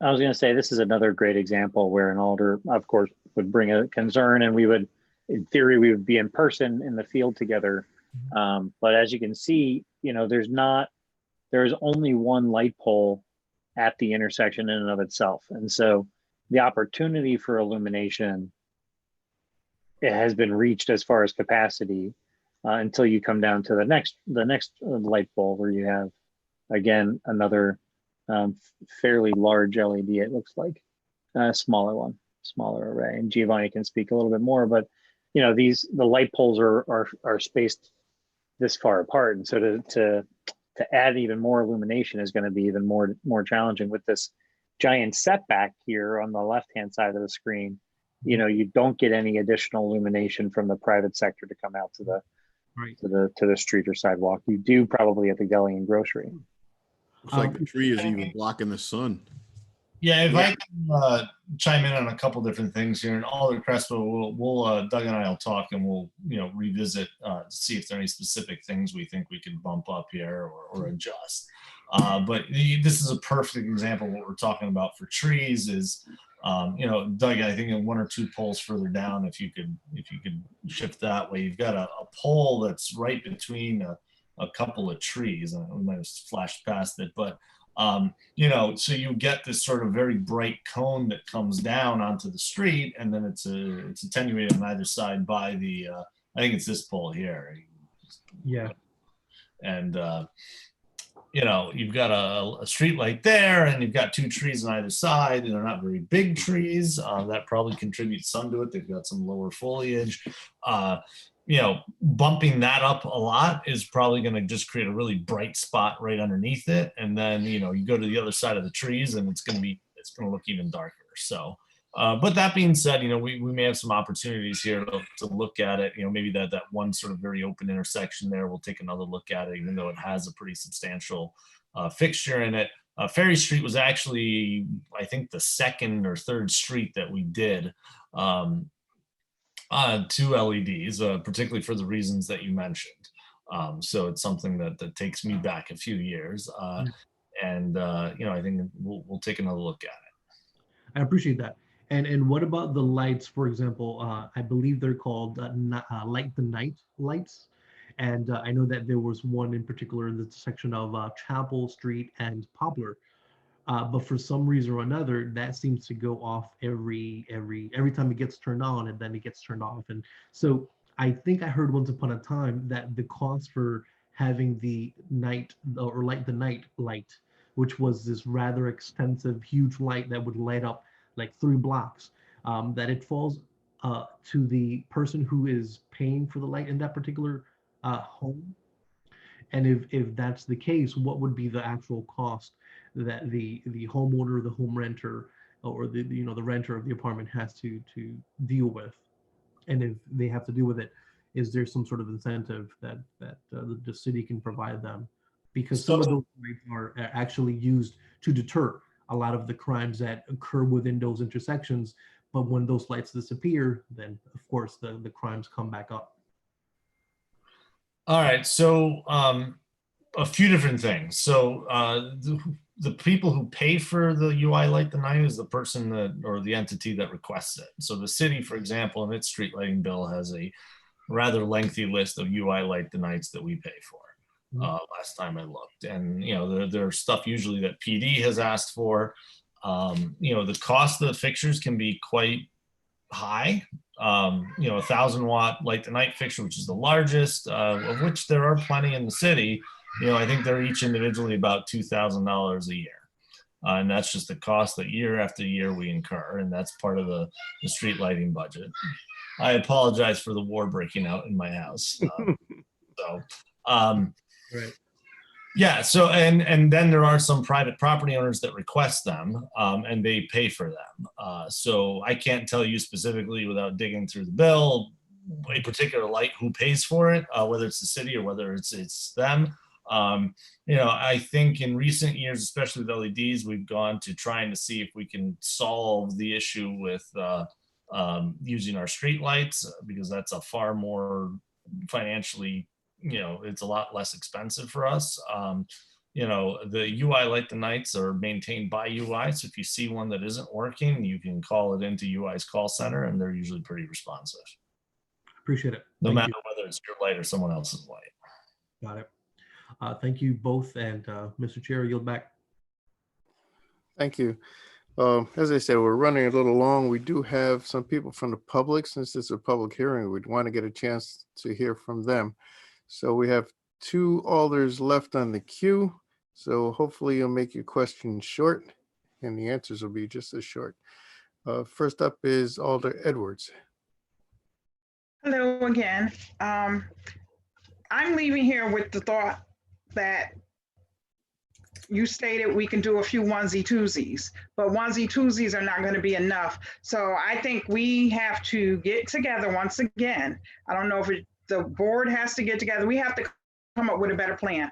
I was going to say, this is another great example where an alder, of course, would bring a concern, and we would, in theory, we would be in person in the field together. But as you can see, you know, there's only one light pole at the intersection in and of itself. And so the opportunity for illumination, it has been reached as far as capacity until you come down to the next light pole, where you have, again, another fairly large LED, it looks like, smaller array. And Giovanni can speak a little bit more, but you know, the light poles are spaced this far apart, and so to add even more illumination is going to be even more challenging with this giant setback here on the left-hand side of the screen. You know, you don't get any additional illumination from the private sector to come out to the street or sidewalk. You do probably at the deli and grocery. Looks like the tree is even blocking the sun. Yeah, if I can chime in on a couple different things here, and Alder Crespo, we'll Doug and I will talk, and we'll revisit to see if there are any specific things we think we can bump up here or adjust. But this is a perfect example of what we're talking about for trees. Is Doug, I think in one or two poles further down, if you could shift that way, you've got a pole that's right between a couple of trees. We might have flashed past it, but so you get this sort of very bright cone that comes down onto the street, and then it's attenuated on either side by the I think it's this pole here. Yeah. And you've got a street light there, and you've got two trees on either side, and they're not very big trees. That probably contributes some to it. They've got some lower foliage. Bumping that up a lot is probably going to just create a really bright spot right underneath it. And then, you go to the other side of the trees, and it's going to look even darker. So, but that being said, we may have some opportunities here to look at it. Maybe that one sort of very open intersection there, we'll take another look at it, even though it has a pretty substantial fixture in it. Ferry Street was actually, I think, the second or third street that we did. Two LEDs, particularly for the reasons that you mentioned. So it's something that takes me back a few years. And I think we'll take another look at it. I appreciate that. And what about the lights, for example? I believe they're called Light the Night lights. And I know that there was one in particular in the section of Chapel Street and Poplar. But for some reason or another, that seems to go off every time it gets turned on, and then it gets turned off. And so I think I heard once upon a time that the cost for having the night or Light the Night light, which was this rather expensive, huge light that would light up like 3 blocks, that it falls to the person who is paying for the light in that particular home. And if that's the case, what would be the actual cost that the homeowner, the home renter, or the renter of the apartment has to deal with? And if they have to deal with it, is there some sort of incentive that the city can provide them? Because some of those lights are actually used to deter a lot of the crimes that occur within those intersections. But when those lights disappear, then of course the crimes come back up. All right, so a few different things. So the people who pay for the UI Light the Night is the person or the entity that requests it. So the city, for example, in its street lighting bill has a rather lengthy list of UI Light the Nights that we pay for. Last time I looked, and there's stuff usually that PD has asked for. The cost of the fixtures can be quite high. 1,000-watt Light the Night fixture, which is the largest, of which there are plenty in the city. I think they're each individually about $2,000 a year. And that's just the cost that year after year we incur. And that's part of the street lighting budget. I apologize for the war breaking out in my house. Right. Yeah, so and then there are some private property owners that request them, and they pay for them. So I can't tell you specifically without digging through the bill, a particular light who pays for it, whether it's the city or whether it's them. I think in recent years, especially with LEDs, we've gone to trying to see if we can solve the issue with using our street lights, because that's a far more financially, it's a lot less expensive for us. The UI Light the Nights are maintained by UI. So if you see one that isn't working, you can call it into UI's call center, and they're usually pretty responsive. Appreciate it. No Thank matter you. whether it's your light or someone else's light. Got it. Thank you both. And Mr. Chair, yield back. Thank you. As I said, we're running a little long. We do have some people from the public. Since it's a public hearing, we'd want to get a chance to hear from them. So we have 2 alders left on the queue. So hopefully you'll make your questions short and the answers will be just as short. First up is Alder Edwards. Hello again. I'm leaving here with the thought that you stated we can do a few onesie twosies, but onesie twosies are not going to be enough. So I think we have to get together once again. I don't know if the board has to get together. We have to come up with a better plan,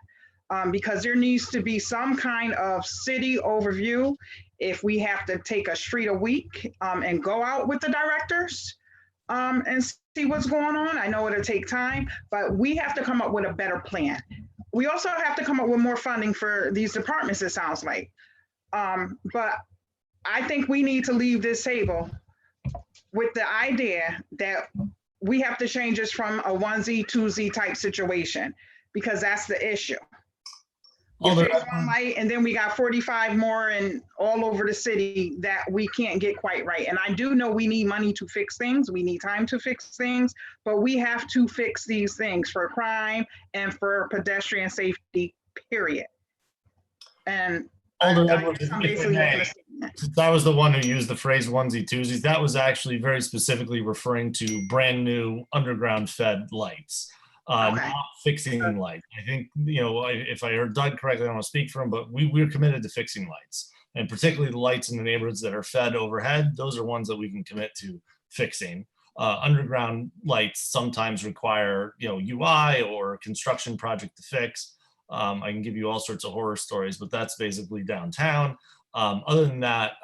because there needs to be some kind of city overview. If we have to take a street a week and go out with the directors and see what's going on. I know it'll take time, but we have to come up with a better plan. We also have to come up with more funding for these departments, it sounds like. But I think we need to leave this table with the idea that we have to change this from a onesie, twosie type situation, because that's the issue. We fix one light, and then we got 45 more and all over the city that we can't get quite right. And I do know we need money to fix things. We need time to fix things, but we have to fix these things for crime and for pedestrian safety, period. And Alder I Edwards, guess I'm if I basically may, making a statement. since I was the one who used the phrase onesie twosies, that was actually very specifically referring to brand new underground fed lights. Not fixing lights. I think, if I heard Doug correctly, I don't want to speak for him, but we're committed to fixing lights, and particularly the lights in the neighborhoods that are fed overhead. Those are ones that we can commit to fixing. Underground lights sometimes require, UI or a construction project to fix. I can give you all sorts of horror stories, but that's basically downtown. Other than that,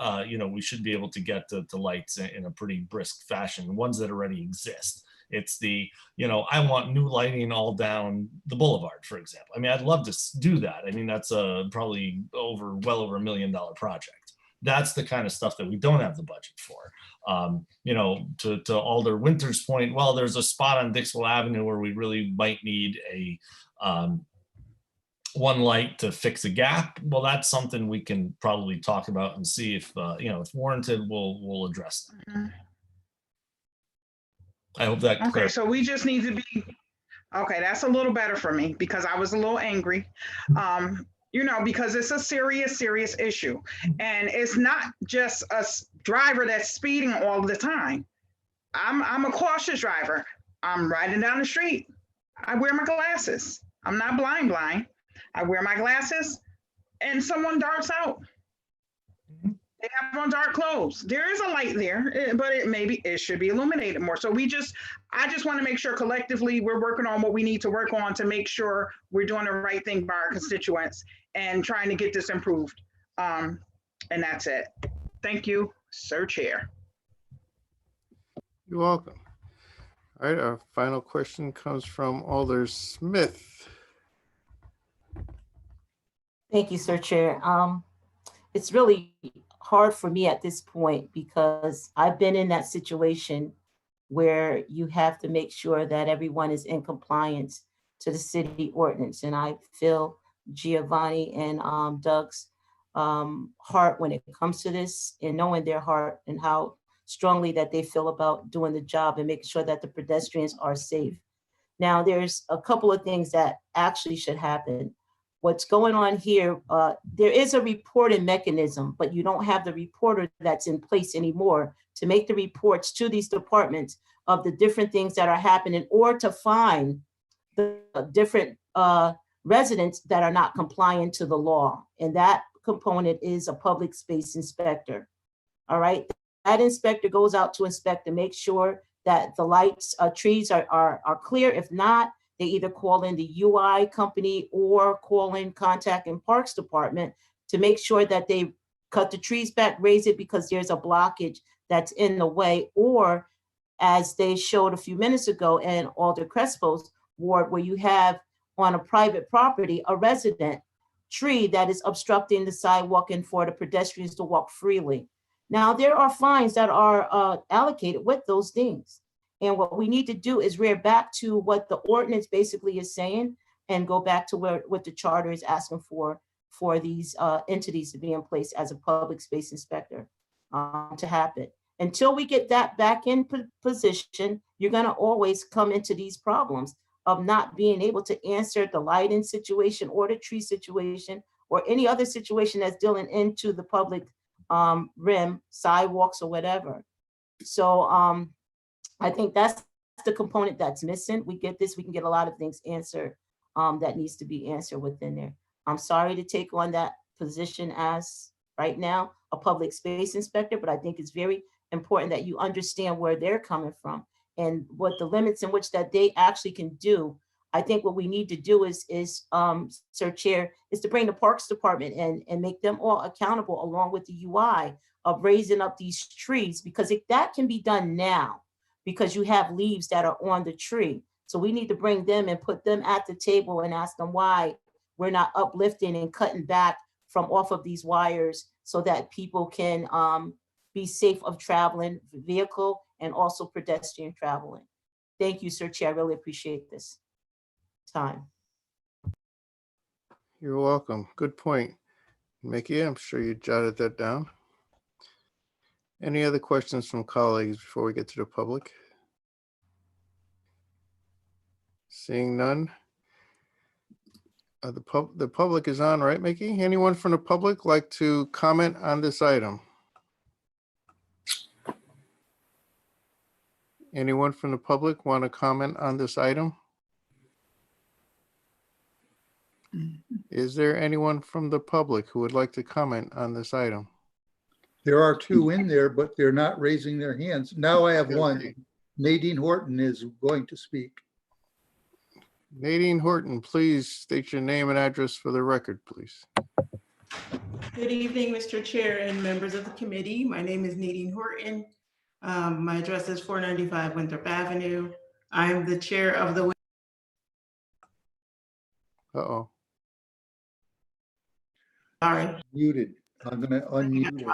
we should be able to get to lights in a pretty brisk fashion, ones that already exist. It's the, I want new lighting all down the boulevard, for example. I mean, I'd love to do that. I mean, that's probably well over $1 million project. That's the kind of stuff that we don't have the budget for. To Alder Winter's point, well, there's a spot on Dixwell Avenue where we really might need a one light to fix a gap. Well, that's something we can probably talk about and see if, if warranted, we'll address that. I hope that. Okay, so we just need to be, okay, that's a little better for me, because I was a little angry. Because it's a serious issue. And it's not just a driver that's speeding all the time. I'm a cautious driver. I'm riding down the street. I wear my glasses. I'm not blind. I wear my glasses and someone darts out. They have on dark clothes. There is a light there, but it should be illuminated more. So I just want to make sure collectively we're working on what we need to work on to make sure we're doing the right thing by our constituents and trying to get this improved. And that's it. Thank you, Sir Chair. You're welcome. All right, our final question comes from Alder Smith. Thank you, Sir Chair. It's really hard for me at this point because I've been in that situation where you have to make sure that everyone is in compliance to the city ordinance. And I feel Giovanni and Doug's heart when it comes to this, and knowing their heart and how strongly that they feel about doing the job and making sure that the pedestrians are safe. Now, there's a couple of things that actually should happen. What's going on here, there is a reporting mechanism, but you don't have the reporter that's in place anymore to make the reports to these departments of the different things that are happening, or to find the different residents that are not compliant to the law. And that component is a public space inspector. All right, that inspector goes out to inspect to make sure that the lights, trees are clear. If not, they either call in the UI company or call in Contact and Parks Department to make sure that they cut the trees back, raise it because there's a blockage that's in the way, or as they showed a few minutes ago in Alder Crespo's ward, where you have on a private property, a resident tree that is obstructing the sidewalk and for the pedestrians to walk freely. Now, there are fines that are allocated with those things. And what we need to do is rear back to what the ordinance basically is saying and go back to what the charter is asking for these entities to be in place as a public space inspector to happen. Until we get that back in position, you're gonna always come into these problems of not being able to answer the lighting situation or the tree situation or any other situation that's dealing into the public rim, sidewalks or whatever. So I think that's the component that's missing. We get this, we can get a lot of things answered that needs to be answered within there. I'm sorry to take on that position as right now a public space inspector, but I think it's very important that you understand where they're coming from and what the limits in which that they actually can do. I think what we need to do is Sir Chair, is to bring the Parks Department in and make them all accountable along with the UI of raising up these trees, because that can be done now because you have leaves that are on the tree. So we need to bring them and put them at the table and ask them why we're not uplifting and cutting back from off of these wires so that people can be safe of traveling vehicle and also pedestrian traveling. Thank you, Sir Chair. I really appreciate this time. You're welcome. Good point, Mickey. I'm sure you jotted that down. Any other questions from colleagues before we get to the public? Seeing none. The public is on, right, Mickey? Anyone from the public like to comment on this item? Anyone from the public want to comment on this item? Is there anyone from the public who would like to comment on this item? There are two in there, but they're not raising their hands. Now I have one. Nadine Horton is going to speak. Nadine Horton, please state your name and address for the record, please. Good evening, Mr. Chair and members of the committee. My name is Nadine Horton. My address is 495 Winthrop Avenue. I'm the chair of the... Uh-oh. Sorry. Muted. I'm gonna unmute it.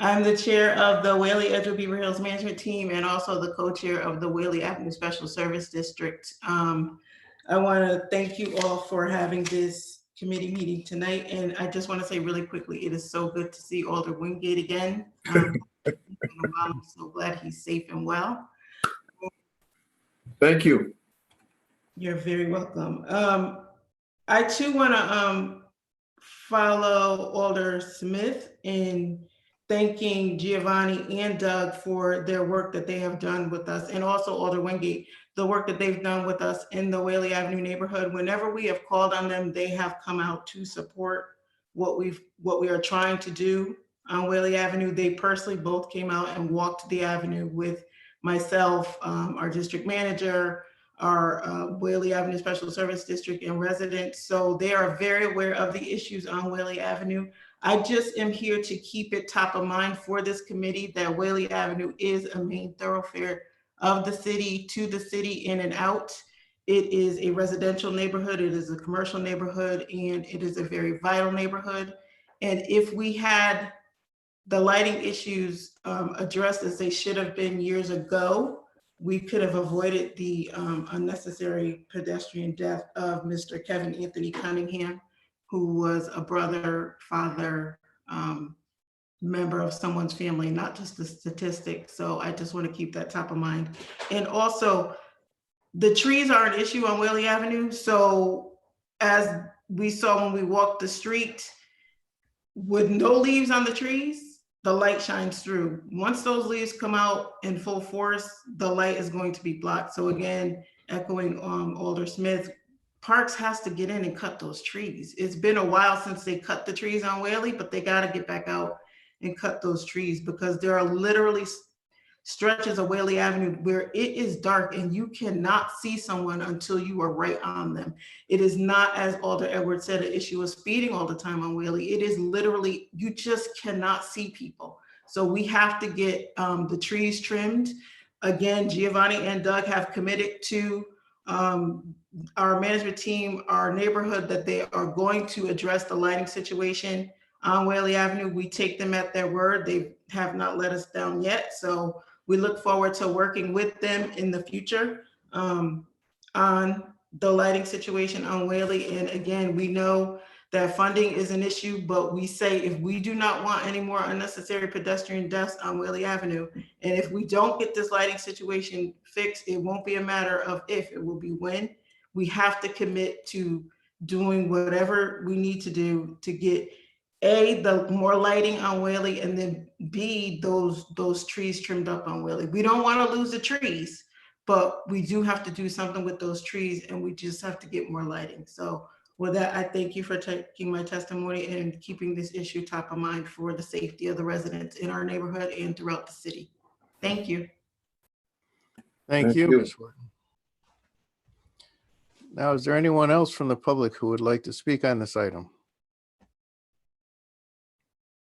I'm the chair of the Whaley Edgewood Beaver Hills Management Team and also the co-chair of the Whaley Avenue Special Service District. I want to thank you all for having this committee meeting tonight. And I just want to say really quickly, it is so good to see Alder Wingate again. I'm so glad he's safe and well. Thank you. You're very welcome. I too want to follow Alder Smith in thanking Giovanni and Doug for their work that they have done with us, and also Alder Wingate, the work that they've done with us in the Whaley Avenue neighborhood. Whenever we have called on them, they have come out to support what we are trying to do on Whaley Avenue. They personally both came out and walked the avenue with myself, our district manager, our Whaley Avenue Special Service District and residents. So they are very aware of the issues on Whaley Avenue. I just am here to keep it top of mind for this committee that Whaley Avenue is a main thoroughfare of the city, to the city, in and out. It is a residential neighborhood, it is a commercial neighborhood, and it is a very vital neighborhood. And if we had the lighting issues addressed as they should have been years ago, we could have avoided the unnecessary pedestrian death of Mr. Kevin Anthony Cunningham, who was a brother, father, member of someone's family, not just a statistic. So I just want to keep that top of mind. And also, the trees are an issue on Whaley Avenue. So as we saw when we walked the street, with no leaves on the trees, the light shines through. Once those leaves come out in full force, the light is going to be blocked. So again, echoing Alder Smith, Parks has to get in and cut those trees. It's been a while since they cut the trees on Whaley, but they got to get back out and cut those trees because there are literally stretches of Whaley Avenue where it is dark and you cannot see someone until you are right on them. It is not, as Alder Edwards said, an issue of speeding all the time on Whaley. It is literally, you just cannot see people. So we have to get the trees trimmed. Again, Giovanni and Doug have committed to our management team, our neighborhood, that they are going to address the lighting situation on Whaley Avenue. We take them at their word. They have not let us down yet. So we look forward to working with them in the future on the lighting situation on Whaley. And again, we know that funding is an issue, but we say if we do not want any more unnecessary pedestrian deaths on Whaley Avenue, and if we don't get this lighting situation fixed, it won't be a matter of if, it will be when. We have to commit to doing whatever we need to do to get A, the more lighting on Whaley, and then B, those trees trimmed up on Whaley. We don't want to lose the trees, but we do have to do something with those trees, and we just have to get more lighting. So with that, I thank you for taking my testimony and keeping this issue top of mind for the safety of the residents in our neighborhood and throughout the city. Thank you. Thank you, Ms. Horton. Now, is there anyone else from the public who would like to speak on this item?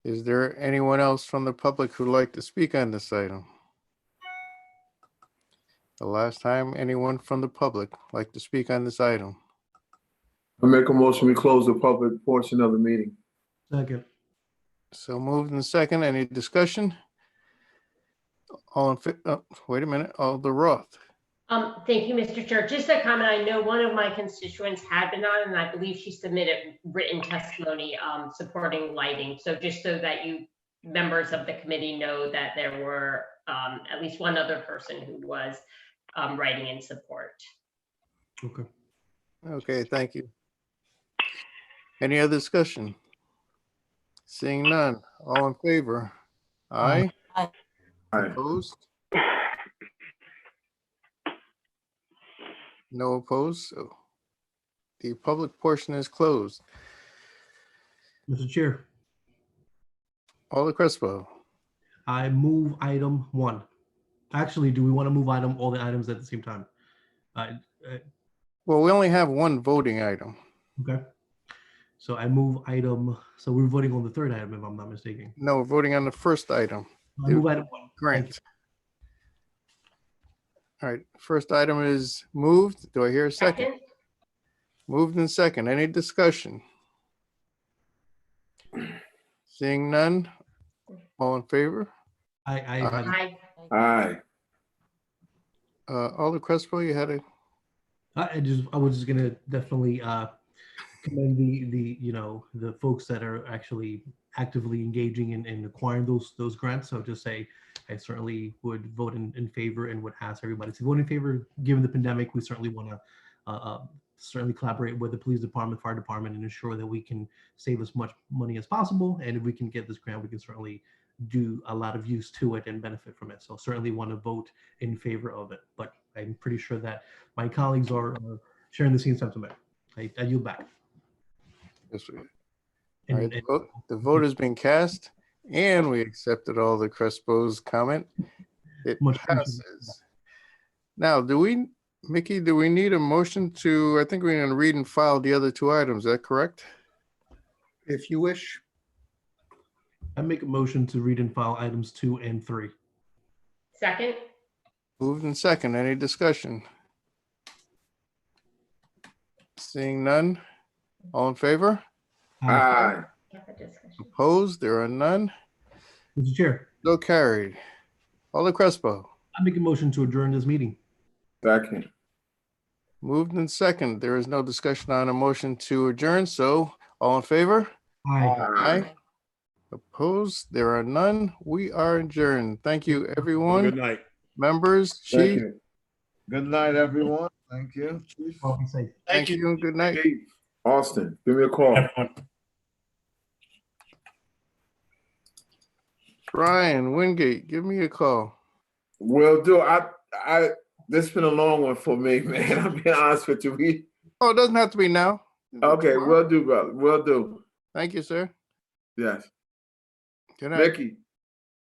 Is there anyone else from the public who'd like to speak on this item? The last time anyone from the public like to speak on this item? I make a motion, we close the public portion of the meeting. Second. So moved in second. Any discussion? All in, wait a minute, Alder Roth. Thank you, Mr. Chair. Just a comment. I know one of my constituents had been on, and I believe she submitted written testimony supporting lighting. So just so that you members of the committee know that there were at least one other person who was writing in support. Okay. Okay, thank you. Any other discussion? Seeing none, all in favor? Aye. Aye. Opposed? No opposed, so the public portion is closed. Mr. Chair, Alder Crespo. I move item 1. Actually, do we want to move all the items at the same time? Well, we only have one voting item. Okay. So I move item, so we're voting on the third item if I'm not mistaken. No, we're voting on the first item. I move item 1. Grant. All right, first item is moved. Do I hear a second? Moved and second. Any discussion? Seeing none, all in favor? Aye. Aye. Alder Crespo, you had a, I was just gonna definitely commend the folks that are actually actively engaging in acquiring those grants. So just say I certainly would vote in favor and would ask everybody to vote in favor. Given the pandemic, we certainly want to certainly collaborate with the police department, fire department, and ensure that we can save as much money as possible. And if we can get this grant, we can certainly do a lot of use to it and benefit from it. So certainly want to vote in favor of it. But I'm pretty sure that my colleagues are sharing the same sentiment. I yield back. yes, all right, the vote has been cast and we accepted Alder Crespo's comment. It passes. Now, Mickey, do we need a motion to, I think we're going to read and file the other two items, is that correct? If you wish. I make a motion to read and file items 2 and 3. Second. Moved and second, any discussion? Seeing none, all in favor? Aye. Opposed, there are none. Mr. Chair. So carried. Alder Crespo. I make a motion to adjourn this meeting. Second. Moved and second, there is no discussion on a motion to adjourn, so all in favor? Aye. Opposed, there are none. We are adjourned. Thank you, everyone. Good night. Members, Thank Chief. you. Good night, everyone. Thank you. Chief. Well, be safe. Thank you. Good night. Austin, give me a call. Everyone. Brian Wingate, give me a call. Will do. This has been a long one for me, man. I'll be honest with you. Oh, it doesn't have to be now. Okay, will do, brother. Will do. Thank you, sir. Yes. Good night. Mickey.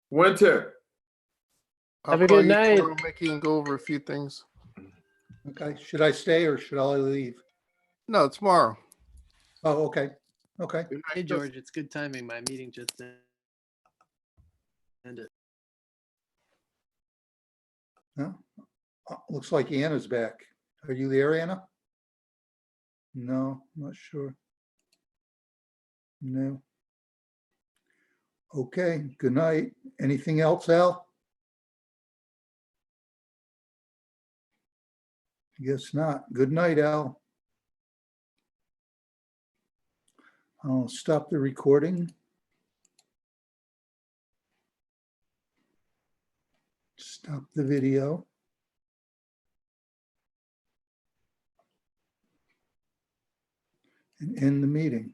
Winter. I'll Have a call good you night. tomorrow, Mickey, and go over a few things. Okay, should I stay or should I leave? No, tomorrow. Oh, okay, okay. Good night. Hey, George, it's good timing. My meeting just ended. No, looks like Anna's back. Are you there, Anna? No, not sure. No. Okay, good night. Anything else, Al? Guess not. Good night, Al. I'll stop the recording. Stop the video. And end the meeting.